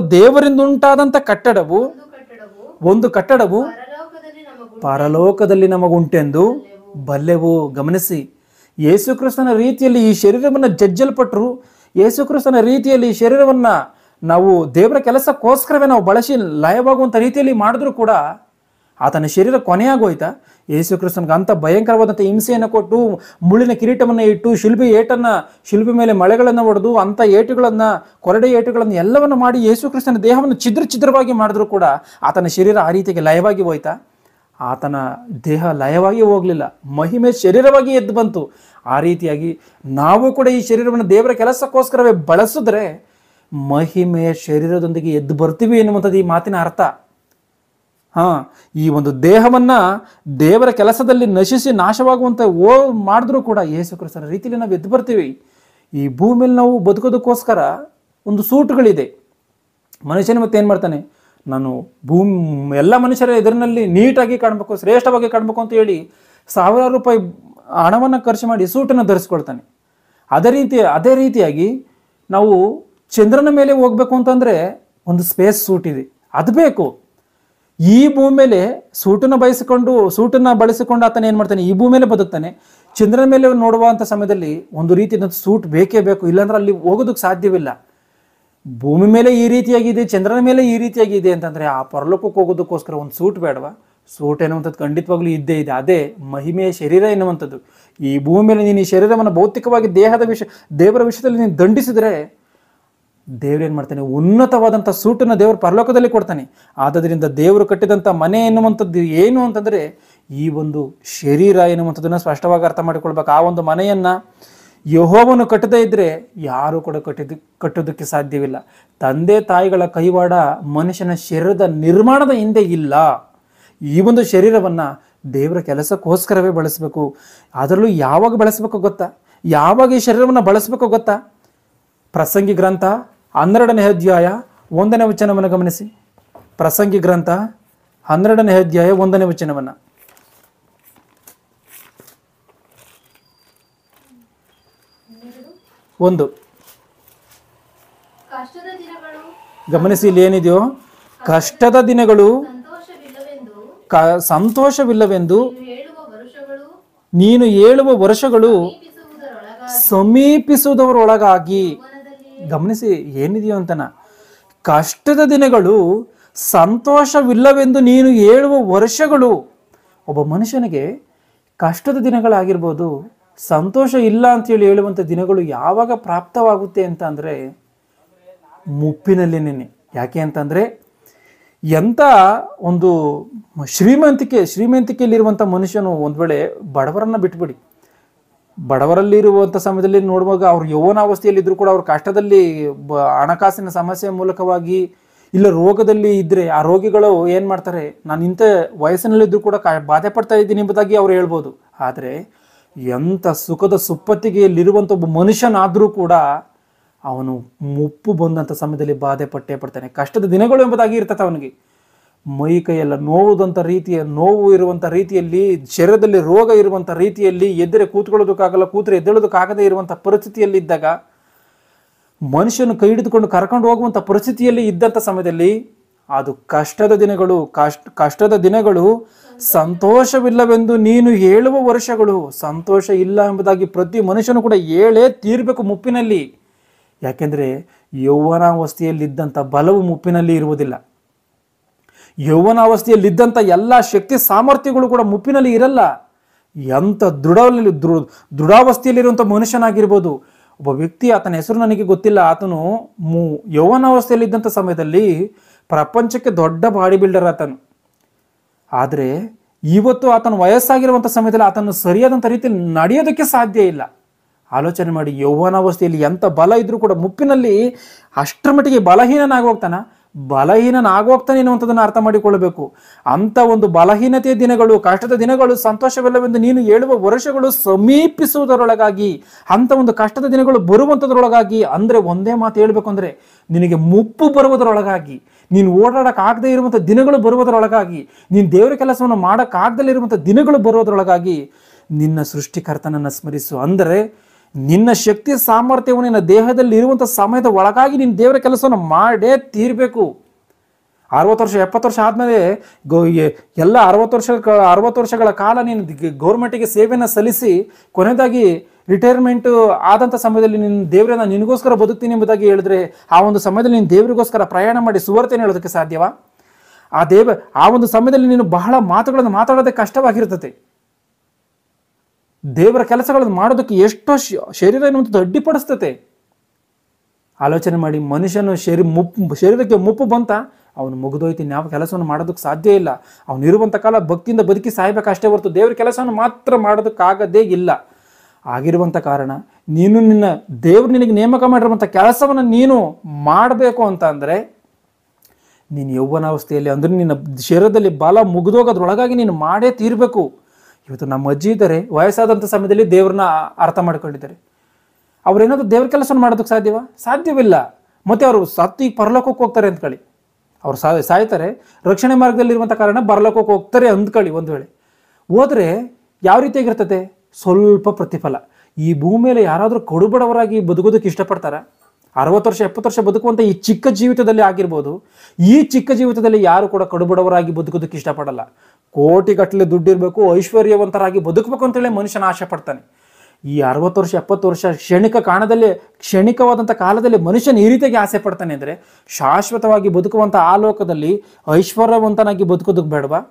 ಒಂದು ಕಟ್ಟಡವು ಪರಲೋಕದಲ್ಲಿ ನಮಗುಂಟೆಂದು ಬಲ್ಲೆವು. ಗಮನಿಸಿ, ಯೇಸು ಕ್ರಿಸ್ತನ ರೀತಿಯಲ್ಲಿ ಈ ಶರೀರವನ್ನು ಜಜ್ಜಲ್ಪಟ್ಟರು. ಯೇಸು ಕ್ರಿಸ್ತನ ರೀತಿಯಲ್ಲಿ ಈ ಶರೀರವನ್ನು ನಾವು ದೇವರ ಕೆಲಸಕ್ಕೋಸ್ಕರವೇ ನಾವು ಬಳಸಿ ಲಯವಾಗುವಂಥ ರೀತಿಯಲ್ಲಿ ಮಾಡಿದ್ರೂ ಕೂಡ ಆತನ ಶರೀರ ಕೊನೆಯಾಗೋಯ್ತಾ? ಯೇಸು ಕ್ರಿಸ್ತನಿಗೆ ಅಂಥ ಭಯಂಕರವಾದಂಥ ಹಿಂಸೆಯನ್ನು ಕೊಟ್ಟು ಮುಳ್ಳಿನ ಕಿರೀಟವನ್ನು ಇಟ್ಟು ಶಿಲ್ಬೆ ಮೇಲೆ ಮಳೆಗಳನ್ನು ಹೊಡೆದು ಅಂಥ ಏಟುಗಳನ್ನು, ಕೊರಡೆ ಏಟುಗಳನ್ನು ಎಲ್ಲವನ್ನು ಮಾಡಿ ಯೇಸು ಕ್ರಿಸ್ತನ ದೇಹವನ್ನು ಛಿದ್ರವಾಗಿ ಮಾಡಿದ್ರೂ ಕೂಡ ಆತನ ಶರೀರ ಆ ರೀತಿಗೆ ಲಯವಾಗಿ ಹೋಯ್ತಾ? ಆತನ ದೇಹ ಲಯವಾಗಿ ಹೋಗಲಿಲ್ಲ, ಮಹಿಮೆ ಶರೀರವಾಗಿ ಎದ್ದು ಬಂತು. ಆ ರೀತಿಯಾಗಿ ನಾವು ಕೂಡ ಈ ಶರೀರವನ್ನು ದೇವರ ಕೆಲಸಕ್ಕೋಸ್ಕರವೇ ಬಳಸಿದ್ರೆ ಮಹಿಮೆಯ ಶರೀರದೊಂದಿಗೆ ಎದ್ದು ಬರ್ತೀವಿ ಎನ್ನುವಂಥದ್ದು ಈ ಮಾತಿನ ಅರ್ಥ. ಈ ಒಂದು ದೇಹವನ್ನು ದೇವರ ಕೆಲಸದಲ್ಲಿ ನಶಿಸಿ ನಾಶವಾಗುವಂಥ ಮಾಡಿದ್ರೂ ಕೂಡ ಯೇಸು ಕ್ರಿಸ್ತನ ರೀತಿಯಲ್ಲಿ ನಾವು ಎದ್ದು ಬರ್ತೀವಿ. ಈ ಭೂಮಿಯಲ್ಲಿ ನಾವು ಬದುಕೋದಕ್ಕೋಸ್ಕರ ಒಂದು ಸೂಟುಗಳಿದೆ. ಮನುಷ್ಯನ ಮತ್ತೆ ಏನು ಮಾಡ್ತಾನೆ, ನಾನು ಎಲ್ಲ ಮನುಷ್ಯರ ಎದುರಿನಲ್ಲಿ ನೀಟಾಗಿ ಕಾಣಬೇಕು, ಶ್ರೇಷ್ಠವಾಗಿ ಕಾಣಬೇಕು ಅಂತ ಹೇಳಿ ಸಾವಿರಾರು ರೂಪಾಯಿ ಹಣವನ್ನು ಖರ್ಚು ಮಾಡಿ ಸೂಟನ್ನು ಧರಿಸ್ಕೊಳ್ತಾನೆ. ಅದೇ ರೀತಿಯಾಗಿ ನಾವು ಚಂದ್ರನ ಮೇಲೆ ಹೋಗ್ಬೇಕು ಅಂತಂದರೆ ಒಂದು ಸ್ಪೇಸ್ ಸೂಟ್ ಇದೆ, ಅದು ಬೇಕು. ಈ ಭೂಮಿ ಮೇಲೆ ಸೂಟನ್ನು ಬಳಸಿಕೊಂಡು ಆತನ ಏನು ಮಾಡ್ತಾನೆ, ಈ ಭೂಮಿ ಮೇಲೆ ಬದುಕ್ತಾನೆ. ಚಂದ್ರನ ಮೇಲೆ ನೋಡುವಂಥ ಸಮಯದಲ್ಲಿ ಒಂದು ರೀತಿಯ ಸೂಟ್ ಬೇಕೇ ಬೇಕು, ಇಲ್ಲಾಂದ್ರೆ ಅಲ್ಲಿ ಹೋಗೋದಕ್ಕೆ ಸಾಧ್ಯವಿಲ್ಲ. ಭೂಮಿ ಮೇಲೆ ಈ ರೀತಿಯಾಗಿದೆ, ಚಂದ್ರನ ಮೇಲೆ ಈ ರೀತಿಯಾಗಿದೆ ಅಂತಂದರೆ ಆ ಪರಲೋಕಕ್ಕೆ ಹೋಗೋದಕ್ಕೋಸ್ಕರ ಒಂದು ಸೂಟ್ ಬೇಡವಾ? ಸೂಟ್ ಎನ್ನುವಂಥದ್ದು ಖಂಡಿತವಾಗ್ಲೂ ಇದ್ದೇ ಇದೆ. ಅದೇ ಮಹಿಮೆಯ ಶರೀರ ಎನ್ನುವಂಥದ್ದು. ಈ ಭೂಮಿ ಮೇಲೆ ನೀನು ಈ ಶರೀರವನ್ನು ಭೌತಿಕವಾಗಿ ದೇವರ ವಿಷಯದಲ್ಲಿ ನೀನು ದಂಡಿಸಿದರೆ ದೇವ್ರೇನು ಮಾಡ್ತಾನೆ, ಉನ್ನತವಾದಂಥ ಸೂಟನ್ನು ದೇವರು ಪರಲೋಕದಲ್ಲಿ ಕೊಡ್ತಾನೆ. ಆದ್ದರಿಂದ ದೇವರು ಕಟ್ಟಿದಂಥ ಮನೆ ಎನ್ನುವಂಥದ್ದು ಏನು ಅಂತಂದರೆ ಈ ಒಂದು ಶರೀರ ಎನ್ನುವಂಥದ್ದನ್ನು ಸ್ಪಷ್ಟವಾಗಿ ಅರ್ಥ ಮಾಡಿಕೊಳ್ಬೇಕು. ಆ ಒಂದು ಮನೆಯನ್ನು ಯೆಹೋವನು ಕಟ್ಟದೇ ಇದ್ದರೆ ಯಾರೂ ಕೂಡ ಕಟ್ಟೋದಕ್ಕೆ ಸಾಧ್ಯವಿಲ್ಲ. ತಂದೆ ತಾಯಿಗಳ ಕೈವಾಡ ಮನುಷ್ಯನ ಶರೀರದ ನಿರ್ಮಾಣದ ಹಿಂದೆ ಇಲ್ಲ. ಈ ಒಂದು ಶರೀರವನ್ನು ದೇವರ ಕೆಲಸಕ್ಕೋಸ್ಕರವೇ ಬಳಸಬೇಕು. ಅದರಲ್ಲೂ ಯಾವಾಗ ಬಳಸಬೇಕು ಗೊತ್ತಾ? ಯಾವಾಗ ಈ ಶರೀರವನ್ನು ಬಳಸಬೇಕು ಗೊತ್ತಾ? ಪ್ರಸಂಗಿ ಗ್ರಂಥ 12ನೇ ಅಧ್ಯಾಯ 1ನೇ ವಚನವನ್ನು ಗಮನಿಸಿ. ಪ್ರಸಂಗಿ ಗ್ರಂಥ 12ನೇ ಅಧ್ಯಾಯ 1ನೇ ವಚನವನ್ನು. ಗಮನಿಸಿ, ಇಲ್ಲಿ ಏನಿದೆಯೋ, ಕಷ್ಟದ ದಿನಗಳು ಸಂತೋಷವಿಲ್ಲವೆಂದು ನೀನು ಹೇಳುವ ವರ್ಷಗಳು ಸಮೀಪಿಸುವುದರೊಳಗಾಗಿ. ಗಮನಿಸಿ ಏನಿದೆಯೋ ಅಂತನ, ಕಷ್ಟದ ದಿನಗಳು ಸಂತೋಷವಿಲ್ಲವೆಂದು ನೀನು ಹೇಳುವ ವರ್ಷಗಳು. ಒಬ್ಬ ಮನುಷ್ಯನಿಗೆ ಕಷ್ಟದ ದಿನಗಳಾಗಿರ್ಬೋದು, ಸಂತೋಷ ಇಲ್ಲ ಅಂತೇಳಿ ಹೇಳುವಂಥ ದಿನಗಳು ಯಾವಾಗ ಪ್ರಾಪ್ತವಾಗುತ್ತೆ ಅಂತ ಅಂದರೆ ಮುಪ್ಪಿನಲ್ಲಿನೇ. ಯಾಕೆ ಅಂತಂದರೆ ಎಂಥ ಒಂದು ಶ್ರೀಮಂತಿಕೆಯಲ್ಲಿರುವಂಥ ಮನುಷ್ಯನು ಒಂದು ವೇಳೆ ಬಡವರನ್ನು ಬಿಟ್ಬಿಡಿ, ಬಡವರಲ್ಲಿರುವಂಥ ಸಮಯದಲ್ಲಿ ನೋಡುವಾಗ ಅವ್ರು ಯೌವನಾವಸ್ಥೆಯಲ್ಲಿದ್ದರೂ ಕೂಡ ಅವ್ರ ಕಷ್ಟದಲ್ಲಿ ಹಣಕಾಸಿನ ಸಮಸ್ಯೆ ಮೂಲಕವಾಗಿ ಇಲ್ಲ ರೋಗದಲ್ಲಿ ಇದ್ದರೆ ಆ ರೋಗಿಗಳು ಏನು ಮಾಡ್ತಾರೆ, ನಾನು ಇಂಥ ವಯಸ್ಸಿನಲ್ಲಿದ್ದರೂ ಕೂಡ ಬಾಧೆ ಪಡ್ತಾ ಇದ್ದೀನಿ ಎಂಬುದಾಗಿ ಅವ್ರು ಹೇಳ್ಬೋದು. ಆದರೆ ಎಂಥ ಸುಖದ ಸುಪ್ಪತ್ತಿಗೆಯಲ್ಲಿರುವಂಥ ಒಬ್ಬ ಮನುಷ್ಯನಾದರೂ ಕೂಡ ಅವನು ಮುಪ್ಪು ಬಂದಂಥ ಸಮಯದಲ್ಲಿ ಬಾಧೆ ಪಟ್ಟೇ ಪಡ್ತಾನೆ. ಕಷ್ಟದ ದಿನಗಳು ಎಂಬುದಾಗಿ ಇರ್ತದೆ ಅವನಿಗೆ. ಮೈ ಕೈಯೆಲ್ಲ ನೋವು ಇರುವಂಥ ರೀತಿಯಲ್ಲಿ, ಶರೀರದಲ್ಲಿ ರೋಗ ಇರುವಂಥ ರೀತಿಯಲ್ಲಿ, ಎದ್ದರೆ ಕೂತ್ಕೊಳ್ಳೋದಕ್ಕಾಗಲ್ಲ, ಕೂತ್ರೆ ಎದ್ದೇಳೋದಕ್ಕಾಗದೇ ಇರುವಂಥ ಪರಿಸ್ಥಿತಿಯಲ್ಲಿದ್ದಾಗ, ಮನುಷ್ಯನು ಕೈ ಹಿಡಿದುಕೊಂಡು ಕರ್ಕೊಂಡು ಹೋಗುವಂಥ ಪರಿಸ್ಥಿತಿಯಲ್ಲಿ ಇದ್ದಂಥ ಸಮಯದಲ್ಲಿ ಅದು ಕಷ್ಟದ ದಿನಗಳು ಸಂತೋಷವಿಲ್ಲವೆಂದು ನೀನು ಹೇಳುವ ವರ್ಷಗಳು. ಸಂತೋಷ ಇಲ್ಲ ಎಂಬುದಾಗಿ ಪ್ರತಿ ಮನುಷ್ಯನು ಕೂಡ ಹೇಳೇ ತೀರ್ಬೇಕು ಮುಪ್ಪಿನಲ್ಲಿ. ಯಾಕೆಂದರೆ ಯೌವನಾವಸ್ಥೆಯಲ್ಲಿದ್ದಂಥ ಬಲವು ಮುಪ್ಪಿನಲ್ಲಿ ಇರುವುದಿಲ್ಲ. ಯೌವನಾವಸ್ಥೆಯಲ್ಲಿದ್ದಂಥ ಎಲ್ಲ ಶಕ್ತಿ ಸಾಮರ್ಥ್ಯಗಳು ಕೂಡ ಮುಪ್ಪಿನಲ್ಲಿ ಇರಲ್ಲ. ಎಂಥ ದೃಢಾವಸ್ಥೆಯಲ್ಲಿರುವಂಥ ಮನುಷ್ಯನಾಗಿರ್ಬೋದು. ಒಬ್ಬ ವ್ಯಕ್ತಿ, ಆತನ ಹೆಸರು ನನಗೆ ಗೊತ್ತಿಲ್ಲ, ಆತನು ಯೌವನಾವಸ್ಥೆಯಲ್ಲಿದ್ದಂಥ ಸಮಯದಲ್ಲಿ ಪ್ರಪಂಚಕ್ಕೆ ದೊಡ್ಡ ಬಾಡಿ ಬಿಲ್ಡರ್ ಆತನು. ಆದರೆ ಇವತ್ತು ಆತನ ವಯಸ್ಸಾಗಿರುವಂಥ ಸಮಯದಲ್ಲಿ ಆತನು ಸರಿಯಾದಂಥ ರೀತಿಯಲ್ಲಿ ನಡೆಯೋದಕ್ಕೆ ಸಾಧ್ಯ ಇಲ್ಲ. ಆಲೋಚನೆ ಮಾಡಿ, ಯೌವನಾವಸ್ಥೆಯಲ್ಲಿ ಎಂಥ ಬಲ ಇದ್ರೂ ಕೂಡ ಮುಪ್ಪಿನಲ್ಲಿ ಅಷ್ಟರ ಮಟ್ಟಿಗೆ ಬಲಹೀನನಾಗೋಗ್ತಾನೆ ಎನ್ನುವಂಥದ್ದನ್ನು ಅರ್ಥ ಮಾಡಿಕೊಳ್ಳಬೇಕು. ಅಂಥ ಒಂದು ಬಲಹೀನತೆಯ ದಿನಗಳು, ಕಷ್ಟದ ದಿನಗಳು ಸಂತೋಷವಿಲ್ಲವೆಂದು ನೀನು ಹೇಳುವ ವರ್ಷಗಳು ಸಮೀಪಿಸುವುದರೊಳಗಾಗಿ, ಅಂಥ ಒಂದು ಕಷ್ಟದ ದಿನಗಳು ಬರುವಂಥದ್ರೊಳಗಾಗಿ, ಅಂದರೆ ಒಂದೇ ಮಾತು ಹೇಳಬೇಕು ಅಂದರೆ ನಿನಗೆ ಮುಪ್ಪು ಬರುವುದರೊಳಗಾಗಿ, ನೀನು ಓಡಾಡೋಕ್ಕಾಗದೇ ಇರುವಂಥ ದಿನಗಳು ಬರುವುದರೊಳಗಾಗಿ, ನೀನು ದೇವರ ಕೆಲಸವನ್ನು ಮಾಡೋಕ್ಕಾಗದಲ್ಲೇ ಇರುವಂಥ ದಿನಗಳು ಬರುವುದರೊಳಗಾಗಿ ನಿನ್ನ ಸೃಷ್ಟಿಕರ್ತನನ್ನು ಸ್ಮರಿಸು. ಅಂದರೆ ನಿನ್ನ ಶಕ್ತಿ ಸಾಮರ್ಥ್ಯವು ನಿನ್ನ ದೇಹದಲ್ಲಿ ಇರುವಂಥ ಸಮಯದ ಒಳಗಾಗಿ ನೀನು ದೇವರ ಕೆಲಸವನ್ನು ಮಾಡೇ ತೀರಬೇಕು. 60 ವರ್ಷ 70 ವರ್ಷ ಆದಮೇಲೆ ಎಲ್ಲ 60 ವರ್ಷಗಳ ಕಾಲ ನೀನು ಗೌರ್ಮೆಂಟಿಗೆ ಸೇವೆಯನ್ನು ಸಲ್ಲಿಸಿ ಕೊನೆಯದಾಗಿ ರಿಟೈರ್ಮೆಂಟ್ ಆದಂಥ ಸಮಯದಲ್ಲಿ ನೀನು ದೇವರನ್ನ ನಿನಗೋಸ್ಕರ ಬದುಕ್ತೀನಿ ಎಂಬುದಾಗಿ ಹೇಳಿದ್ರೆ, ಆ ಒಂದು ಸಮಯದಲ್ಲಿ ನೀನು ದೇವರಿಗೋಸ್ಕರ ಪ್ರಯಾಣ ಮಾಡಿ ಸುವಾರ್ತೆಯನ್ನು ಹೇಳೋದಕ್ಕೆ ಸಾಧ್ಯವಾ? ಆ ಒಂದು ಸಮಯದಲ್ಲಿ ನೀನು ಬಹಳ ಮಾತುಗಳನ್ನು ಮಾತಾಡೋದೇ ಕಷ್ಟವಾಗಿರ್ತದೆ. ದೇವರ ಕೆಲಸಗಳನ್ನು ಮಾಡೋದಕ್ಕೆ ಎಷ್ಟೋ ಶರೀರ ಎನ್ನುವಂಥದ್ದು ಅಡ್ಡಿಪಡಿಸ್ತತೆ. ಆಲೋಚನೆ ಮಾಡಿ, ಮನುಷ್ಯನು ಶರೀರಕ್ಕೆ ಮುಪ್ಪು ಬಂತ, ಅವನು ಮುಗಿದೋಯ್ತು, ಯಾವ ಕೆಲಸವನ್ನು ಮಾಡೋದಕ್ಕೆ ಸಾಧ್ಯ ಇಲ್ಲ. ಅವನು ಇರುವಂಥ ಕಾಲ ಭಕ್ತಿಯಿಂದ ಬದುಕಿ ಸಾಯ್ಬೇಕಷ್ಟೇ ಹೊರತು ದೇವರ ಕೆಲಸವನ್ನು ಮಾತ್ರ ಮಾಡೋದಕ್ಕಾಗದೇ ಇಲ್ಲ. ಆಗಿರುವಂಥ ಕಾರಣ ದೇವರು ನಿನಗೆ ನೇಮಕ ಮಾಡಿರುವಂಥ ಕೆಲಸವನ್ನು ನೀನು ಮಾಡಬೇಕು ಅಂತ ಅಂದರೆ ನೀನು ಯೌವನಾವಸ್ಥೆಯಲ್ಲಿ, ಅಂದರೆ ನಿನ್ನ ಶರೀರದಲ್ಲಿ ಬಲ ಮುಗಿದೋಗೋದ್ರೊಳಗಾಗಿ ನೀನು ಮಾಡೇ ತೀರಬೇಕು. ಇವತ್ತು ನಮ್ಮ ಅಜ್ಜಿ ಇದ್ದಾರೆ, ವಯಸ್ಸಾದಂಥ ಸಮಯದಲ್ಲಿ ದೇವ್ರನ್ನ ಅರ್ಥ ಮಾಡ್ಕೊಂಡಿದ್ದಾರೆ. ಅವ್ರೇನಾದ್ರು ದೇವ್ರ ಕೆಲಸವನ್ನು ಮಾಡೋದಕ್ಕೆ ಸಾಧ್ಯವಿಲ್ಲ. ಮತ್ತು ಅವರು ಸತ್ತು ಈಗ ಪರಲೋಕಕ್ಕೆ ಹೋಗ್ತಾರೆ ಅಂದ್ಕೊಳ್ಳಿ, ಅವ್ರು ಸಾಯ್ತಾರೆ, ರಕ್ಷಣೆ ಮಾರ್ಗದಲ್ಲಿರುವಂಥ ಕಾರಣ ಪರಲೋಕಕ್ಕೆ ಹೋಗ್ತಾರೆ ಅಂದ್ಕೊಳ್ಳಿ. ಒಂದು ವೇಳೆ ಹೋದರೆ ಯಾವ ರೀತಿಯಾಗಿರ್ತದೆ? ಸ್ವಲ್ಪ ಪ್ರತಿಫಲ. ಈ ಭೂಮಿಯಲ್ಲಿ ಯಾರಾದರೂ ಕಡುಬಡವರಾಗಿ ಬದುಕೋದಕ್ಕೆ ಇಷ್ಟಪಡ್ತಾರ? 60 ವರ್ಷ 70 ವರ್ಷ ಬದುಕುವಂಥ ಈ ಚಿಕ್ಕ ಜೀವಿತದಲ್ಲಿ ಆಗಿರ್ಬೋದು, ಈ ಚಿಕ್ಕ ಜೀವಿತದಲ್ಲಿ ಯಾರು ಕೂಡ ಕಡುಬಡವರಾಗಿ ಬದುಕೋದಕ್ಕೆ ಇಷ್ಟಪಡಲ್ಲ. ಕೋಟಿಗಟ್ಟಲೆ ದುಡ್ಡಿರಬೇಕು, ಐಶ್ವರ್ಯವಂತರಾಗಿ ಬದುಕಬೇಕು ಅಂತೇಳಿ ಮನುಷ್ಯನ ಆಸೆ ಪಡ್ತಾನೆ. ಈ 60 ವರ್ಷ 70 ವರ್ಷ ಕ್ಷಣಿಕವಾದಂಥ ಕಾಲದಲ್ಲಿ ಮನುಷ್ಯನ ಈ ರೀತಿಯಾಗಿ ಆಸೆ ಪಡ್ತಾನೆ ಅಂದರೆ, ಶಾಶ್ವತವಾಗಿ ಬದುಕುವಂಥ ಆ ಲೋಕದಲ್ಲಿ ಐಶ್ವರ್ಯವಂತನಾಗಿ ಬದುಕೋದಕ್ಕೆ ಬೇಡವಾ?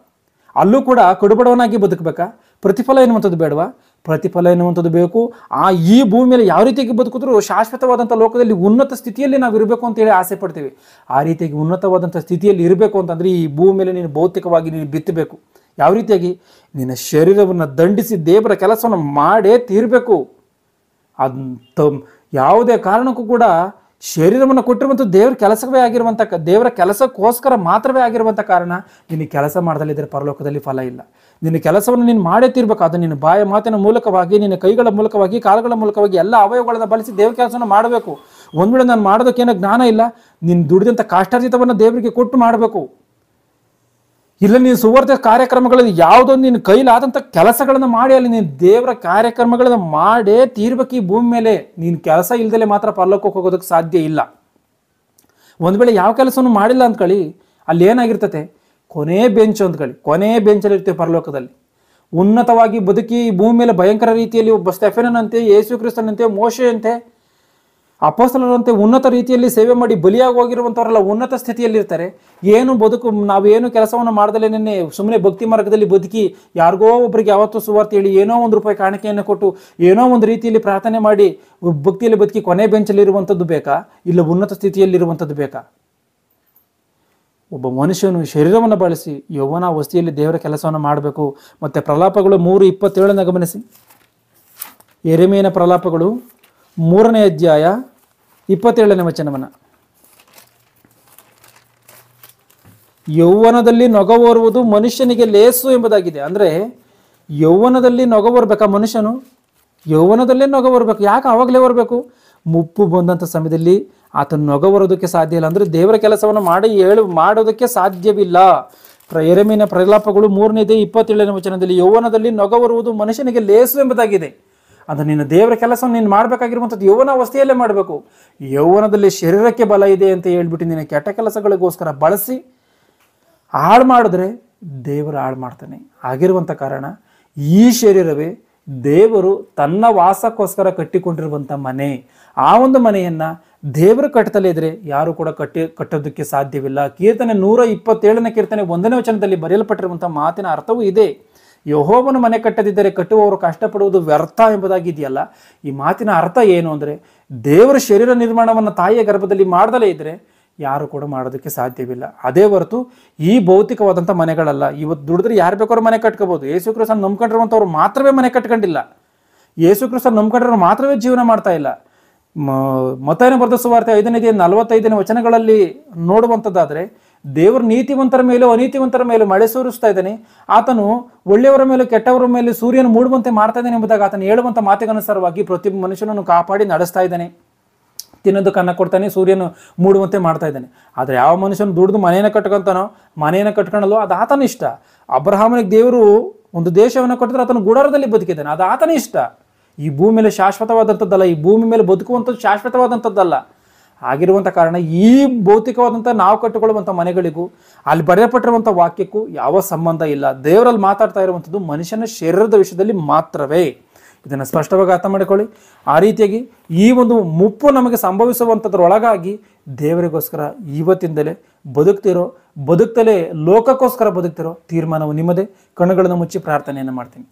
ಅಲ್ಲೂ ಕೂಡ ಕಡುಬಡವನಾಗಿ ಬದುಕಬೇಕಾ? ಪ್ರತಿಫಲ ಎನ್ನುವಂಥದ್ದು ಬೇಡವಾ? ಪ್ರತಿಫಲ ಎನ್ನುವಂಥದ್ದು ಬೇಕು. ಈ ಭೂಮಿಯಲ್ಲಿ ಯಾವ ರೀತಿಯಾಗಿ ಬದುಕಿದ್ರು ಶಾಶ್ವತವಾದಂಥ ಲೋಕದಲ್ಲಿ ಉನ್ನತ ಸ್ಥಿತಿಯಲ್ಲಿ ನಾವು ಇರಬೇಕು ಅಂತೇಳಿ ಆಸೆ ಪಡ್ತೀವಿ. ಆ ರೀತಿಯಾಗಿ ಉನ್ನತವಾದಂಥ ಸ್ಥಿತಿಯಲ್ಲಿ ಇರಬೇಕು ಅಂತಂದರೆ ಈ ಭೂಮಿಯಲ್ಲಿ ನೀನು ಭೌತಿಕವಾಗಿ ನೀನು ಬಿತ್ತಬೇಕು. ಯಾವ ರೀತಿಯಾಗಿ? ನಿನ್ನ ಶರೀರವನ್ನು ದಂಡಿಸಿ ದೇವರ ಕೆಲಸವನ್ನು ಮಾಡೇ ತೀರಬೇಕು. ಯಾವುದೇ ಕಾರಣಕ್ಕೂ ಕೂಡ ಶರೀರವನ್ನು ಕೊಟ್ಟಿರುವಂಥ ದೇವರ ಕೆಲಸಕ್ಕೋಸ್ಕರ ಮಾತ್ರವೇ ಆಗಿರುವಂಥ ಕಾರಣ ನಿನ್ನ ಕೆಲಸ ಮಾಡದಲ್ಲಿದ್ದರೆ ಪರಲೋಕದಲ್ಲಿ ಫಲ ಇಲ್ಲ. ನಿನ್ನ ಕೆಲಸವನ್ನು ನೀನು ಮಾಡೇ ತೀರ್ಬೇಕು. ಅದು ನಿನ್ನ ಬಾಯ ಮಾತಿನ ಮೂಲಕವಾಗಿ, ನಿನ್ನ ಕೈಗಳ ಮೂಲಕವಾಗಿ, ಕಾಲುಗಳ ಮೂಲಕವಾಗಿ ಎಲ್ಲ ಅವಯವಗಳನ್ನು ಬಳಸಿ ದೇವರ ಕೆಲಸವನ್ನು ಮಾಡಬೇಕು. ಒಂದು ವೇಳೆ ನಾನು ಮಾಡೋದಕ್ಕೇನೋ ಜ್ಞಾನ ಇಲ್ಲ, ನೀನು ದುಡಿದಂಥ ಕಾಷ್ಟಾರ್ಜಿತವನ್ನು ದೇವರಿಗೆ ಕೊಟ್ಟು ಮಾಡಬೇಕು. ಇಲ್ಲ ನೀನು ಸುವಾರ್ತೆ ಕಾರ್ಯಕ್ರಮಗಳಲ್ಲಿ ಯಾವುದೊಂದು ನಿನ್ನ ಕೈಲಾದಂಥ ಕೆಲಸಗಳನ್ನು ಮಾಡಿ ಅಲ್ಲಿ ನೀನು ದೇವರ ಕಾರ್ಯಕ್ರಮಗಳನ್ನು ಮಾಡೇ ತೀರ್ಬೇಕು. ಈ ಭೂಮಿ ಮೇಲೆ ನೀನು ಕೆಲಸ ಇಲ್ದಲೆ ಮಾತ್ರ ಪರಲೋಕಕ್ಕೆ ಹೋಗೋದಕ್ಕೆ ಸಾಧ್ಯ ಇಲ್ಲ. ಒಂದು ವೇಳೆ ಯಾವ ಕೆಲಸವನ್ನು ಮಾಡಿಲ್ಲ ಅಂದ್ಕೊಳ್ಳಿ, ಅಲ್ಲಿ ಏನಾಗಿರ್ತತೆ? ಕೊನೆ ಬೆಂಚ್ ಅಂದ್ಕೊಳ್ಳಿ, ಕೊನೆ ಬೆಂಚಲ್ಲಿ ಇರ್ತೀವಿ ಪರಲೋಕದಲ್ಲಿ. ಉನ್ನತವಾಗಿ ಬದುಕಿ ಭೂಮಿ ಮೇಲೆ ಭಯಂಕರ ರೀತಿಯಲ್ಲಿ ಒಬ್ಬ ಸ್ಟೆಫೆನಂತೆ, ಯೇಸು ಕ್ರಿಸ್ತನಂತೆ, ಮೋಶೆಯಂತೆ ಅಪೊಸ್ತಲರಂತೆ ಉನ್ನತ ರೀತಿಯಲ್ಲಿ ಸೇವೆ ಮಾಡಿ ಬಲಿಯಾಗಿ ಹೋಗಿರುವಂಥವರೆಲ್ಲ ಉನ್ನತ ಸ್ಥಿತಿಯಲ್ಲಿರ್ತಾರೆ. ಏನು ನಾವೇನು ಕೆಲಸವನ್ನು ಮಾಡ್ದಲೇನೆ ಸುಮ್ಮನೆ ಭಕ್ತಿ ಮಾರ್ಗದಲ್ಲಿ ಬದುಕಿ ಯಾರಿಗೋ ಒಬ್ಬರಿಗೆ ಯಾವತ್ತೂ ಸುವಾರ್ತೆ ಹೇಳಿ ಏನೋ ₹1 ಕಾಣಿಕೆಯನ್ನು ಕೊಟ್ಟು ಏನೋ ಒಂದು ರೀತಿಯಲ್ಲಿ ಪ್ರಾರ್ಥನೆ ಮಾಡಿ ಭಕ್ತಿಯಲ್ಲಿ ಬದುಕಿ ಕೊನೆ ಬೆಂಚಲ್ಲಿರುವಂಥದ್ದು ಬೇಕಾ, ಇಲ್ಲ ಉನ್ನತ ಸ್ಥಿತಿಯಲ್ಲಿರುವಂಥದ್ದು ಬೇಕಾ? ಒಬ್ಬ ಮನುಷ್ಯನು ಶರೀರವನ್ನು ಬಳಸಿ ಯೌವನಾವಸ್ಥೆಯಲ್ಲಿ ದೇವರ ಕೆಲಸವನ್ನು ಮಾಡಬೇಕು. ಮತ್ತು ಪ್ರಲಾಪಗಳು 3:27 ಗಮನಿಸಿ. ಯೆರೆಮೀಯನ ಪ್ರಲಾಪಗಳು 3ನೇ ಅಧ್ಯಾಯ 27ನೇ ವಚನವನ್ನು. ಯೌವನದಲ್ಲಿ ನೊಗವೋರುವುದು ಮನುಷ್ಯನಿಗೆ ಲೇಸು ಎಂಬುದಾಗಿದೆ. ಅಂದರೆ ಯೌವನದಲ್ಲಿ ನೊಗವರ್ಬೇಕಾ ಮನುಷ್ಯನು? ಯೌವನದಲ್ಲೇ ನೊಗವರ್ಬೇಕು. ಯಾಕೆ ಆವಾಗಲೇ ಬರಬೇಕು? ಮುಪ್ಪು ಬಂದಂಥ ಸಮಯದಲ್ಲಿ ಆತನ ನೊಗವರೋದಕ್ಕೆ ಸಾಧ್ಯ ಇಲ್ಲ. ಅಂದರೆ ದೇವರ ಕೆಲಸವನ್ನು ಮಾಡೋದಕ್ಕೆ ಸಾಧ್ಯವಿಲ್ಲ. ಯೆರೆಮೀಯನ ಪ್ರಲಾಪಗಳು 3ನೇ ಅಧ್ಯಾಯ 27ನೇ ವಚನದಲ್ಲಿ ಯೌವನದಲ್ಲಿ ನೊಗವರುವುದು ಮನುಷ್ಯನಿಗೆ ಲೇಸು ಎಂಬುದಾಗಿದೆ. ಅಂದರೆ ನೀನು ದೇವರ ಕೆಲಸವನ್ನು ನೀನು ಮಾಡಬೇಕಾಗಿರುವಂಥದ್ದು ಯೌವನಾವಸ್ಥೆಯಲ್ಲೇ ಮಾಡಬೇಕು. ಯೌವನದಲ್ಲಿ ಶರೀರಕ್ಕೆ ಬಲ ಇದೆ ಅಂತ ಹೇಳ್ಬಿಟ್ಟು ನೀನು ಕೆಟ್ಟ ಕೆಲಸಗಳಿಗೋಸ್ಕರ ಬಳಸಿ ಹಾಳು ಮಾಡಿದ್ರೆ ದೇವರು ಹಾಳು ಮಾಡ್ತಾನೆ. ಆಗಿರುವಂಥ ಕಾರಣ ಈ ಶರೀರವೇ ದೇವರು ತನ್ನ ವಾಸಕ್ಕೋಸ್ಕರ ಕಟ್ಟಿಕೊಂಡಿರುವಂಥ ಮನೆ. ಆ ಒಂದು ಮನೆಯನ್ನು ದೇವರು ಕಟ್ಟತಲೇ ಇದ್ರೆ ಯಾರು ಕೂಡ ಕಟ್ಟೋದಕ್ಕೆ ಸಾಧ್ಯವಿಲ್ಲ. ಕೀರ್ತನೆ 127ನೇ ಕೀರ್ತನೆ 1ನೇ ವಚನದಲ್ಲಿ ಬರೆಯಲ್ಪಟ್ಟಿರುವಂಥ ಮಾತಿನ ಅರ್ಥವೂ ಇದೆ. ಯೆಹೋವನ ಮನೆ ಕಟ್ಟದಿದ್ದರೆ ಕಟ್ಟುವವರು ಕಷ್ಟಪಡುವುದು ವ್ಯರ್ಥ ಎಂಬುದಾಗಿದೆಯಲ್ಲ. ಈ ಮಾತಿನ ಅರ್ಥ ಏನು ಅಂದರೆ ದೇವರ ಶರೀರ ನಿರ್ಮಾಣವನ್ನು ತಾಯಿಯ ಗರ್ಭದಲ್ಲಿ ಮಾಡ್ದಲೇ ಇದ್ದರೆ ಯಾರು ಕೂಡ ಮಾಡೋದಕ್ಕೆ ಸಾಧ್ಯವಿಲ್ಲ. ಅದೇ ಹೊರತು ಈ ಭೌತಿಕವಾದಂಥ ಮನೆಗಳಲ್ಲ. ಇವತ್ತು ದುಡಿದ್ರೆ ಯಾರು ಬೇಕಾದ್ರೂ ಮನೆ ಕಟ್ಕೋಬೋದು. ಯೇಸು ಕ್ರಿಸ್ತನ ನಂಬ್ಕೊಂಡಿರುವಂಥವ್ರು ಮಾತ್ರವೇ ಮನೆ ಕಟ್ಕೊಂಡಿಲ್ಲ. ಯೇಸು ಕ್ರಿಸ್ತನ ನಂಬ್ಕೊಂಡಿರೋರು ಮಾತ್ರವೇ ಜೀವನ ಮಾಡ್ತಾ ಇಲ್ಲ. ಮತ್ತಾಯನ ಬರೆದ ಸುವಾರ್ತೆ 5ನೇ ಅಧ್ಯಾಯ 45ನೇ ವಚನಗಳಲ್ಲಿ ನೋಡುವಂಥದ್ದಾದರೆ ದೇವರು ನೀತಿವಂತರ ಮೇಲೂ ಅನೀತಿವಂತರ ಮೇಲೂ ಮಳೆ ಸುರಿಸ್ತಾ ಇದ್ದಾನೆ. ಆತನು ಒಳ್ಳೆಯವರ ಮೇಲೂ ಕೆಟ್ಟವರ ಮೇಲೆ ಸೂರ್ಯನ ಮೂಡುವಂತೆ ಮಾಡ್ತಾ ಇದ್ದಾನೆ ಎಂಬುದಾಗಿ ಆತನು ಹೇಳುವಂಥ ಮಾತಿಗನುಸಾರವಾಗಿ ಪ್ರತಿ ಮನುಷ್ಯನನ್ನು ಕಾಪಾಡಿ ನಡೆಸ್ತಾ ಇದ್ದಾನೆ. ತಿನ್ನೋದಕ್ಕೆ ಅನ್ನ ಕೊಡ್ತಾನೆ, ಸೂರ್ಯನು ಮೂಡುವಂತೆ ಮಾಡ್ತಾ ಇದ್ದಾನೆ. ಆದರೆ ಯಾವ ಮನುಷ್ಯನು ದುಡಿದು ಮನೆಯನ್ನು ಕಟ್ಕೊಂತಾನೋ, ಮನೆಯನ್ನು ಕಟ್ಕೊಳ್ಳಲು ಅದು ಆತನ ಇಷ್ಟ. ಅಬ್ರಹಾಮನಿಗೆ ದೇವರು ಒಂದು ದೇಶವನ್ನು ಕೊಟ್ಟಿದ್ರೆ ಆತನು ಗುಡಾರದಲ್ಲಿ ಬದುಕಿದ್ದಾನೆ, ಅದು ಆತನ ಇಷ್ಟ. ಈ ಭೂಮಿ ಮೇಲೆ ಶಾಶ್ವತವಾದಂಥದ್ದಲ್ಲ, ಈ ಭೂಮಿ ಮೇಲೆ ಬದುಕುವಂಥದ್ದು ಶಾಶ್ವತವಾದಂಥದ್ದಲ್ಲ. ಆಗಿರುವಂಥ ಕಾರಣ ಈ ಭೌತಿಕವಾದಂಥ ನಾವು ಕಟ್ಟಿಕೊಳ್ಳುವಂಥ ಮನೆಗಳಿಗೂ ಅಲ್ಲಿ ಬರೆಯಲ್ಪಟ್ಟಿರುವಂಥ ವಾಕ್ಯಕ್ಕೂ ಯಾವ ಸಂಬಂಧ ಇಲ್ಲ. ದೇವರಲ್ಲಿ ಮಾತಾಡ್ತಾ ಇರುವಂಥದ್ದು ಮನುಷ್ಯನ ಶರೀರದ ವಿಷಯದಲ್ಲಿ ಮಾತ್ರವೇ. ಇದನ್ನು ಸ್ಪಷ್ಟವಾಗಿ ಅರ್ಥ ಮಾಡಿಕೊಳ್ಳಿ. ಆ ರೀತಿಯಾಗಿ ಈ ಒಂದು ಮುಪ್ಪು ನಮಗೆ ಸಂಭವಿಸುವಂಥದ್ರೊಳಗಾಗಿ ದೇವರಿಗೋಸ್ಕರ ಇವತ್ತಿಂದಲೇ ಬದುಕ್ತಲೇ ಲೋಕಕ್ಕೋಸ್ಕರ ಬದುಕ್ತಿರೋ ತೀರ್ಮಾನವು ನಿಮ್ಮದೇ. ಕಣ್ಣುಗಳನ್ನು ಮುಚ್ಚಿ ಪ್ರಾರ್ಥನೆಯನ್ನು ಮಾಡ್ತೀನಿ.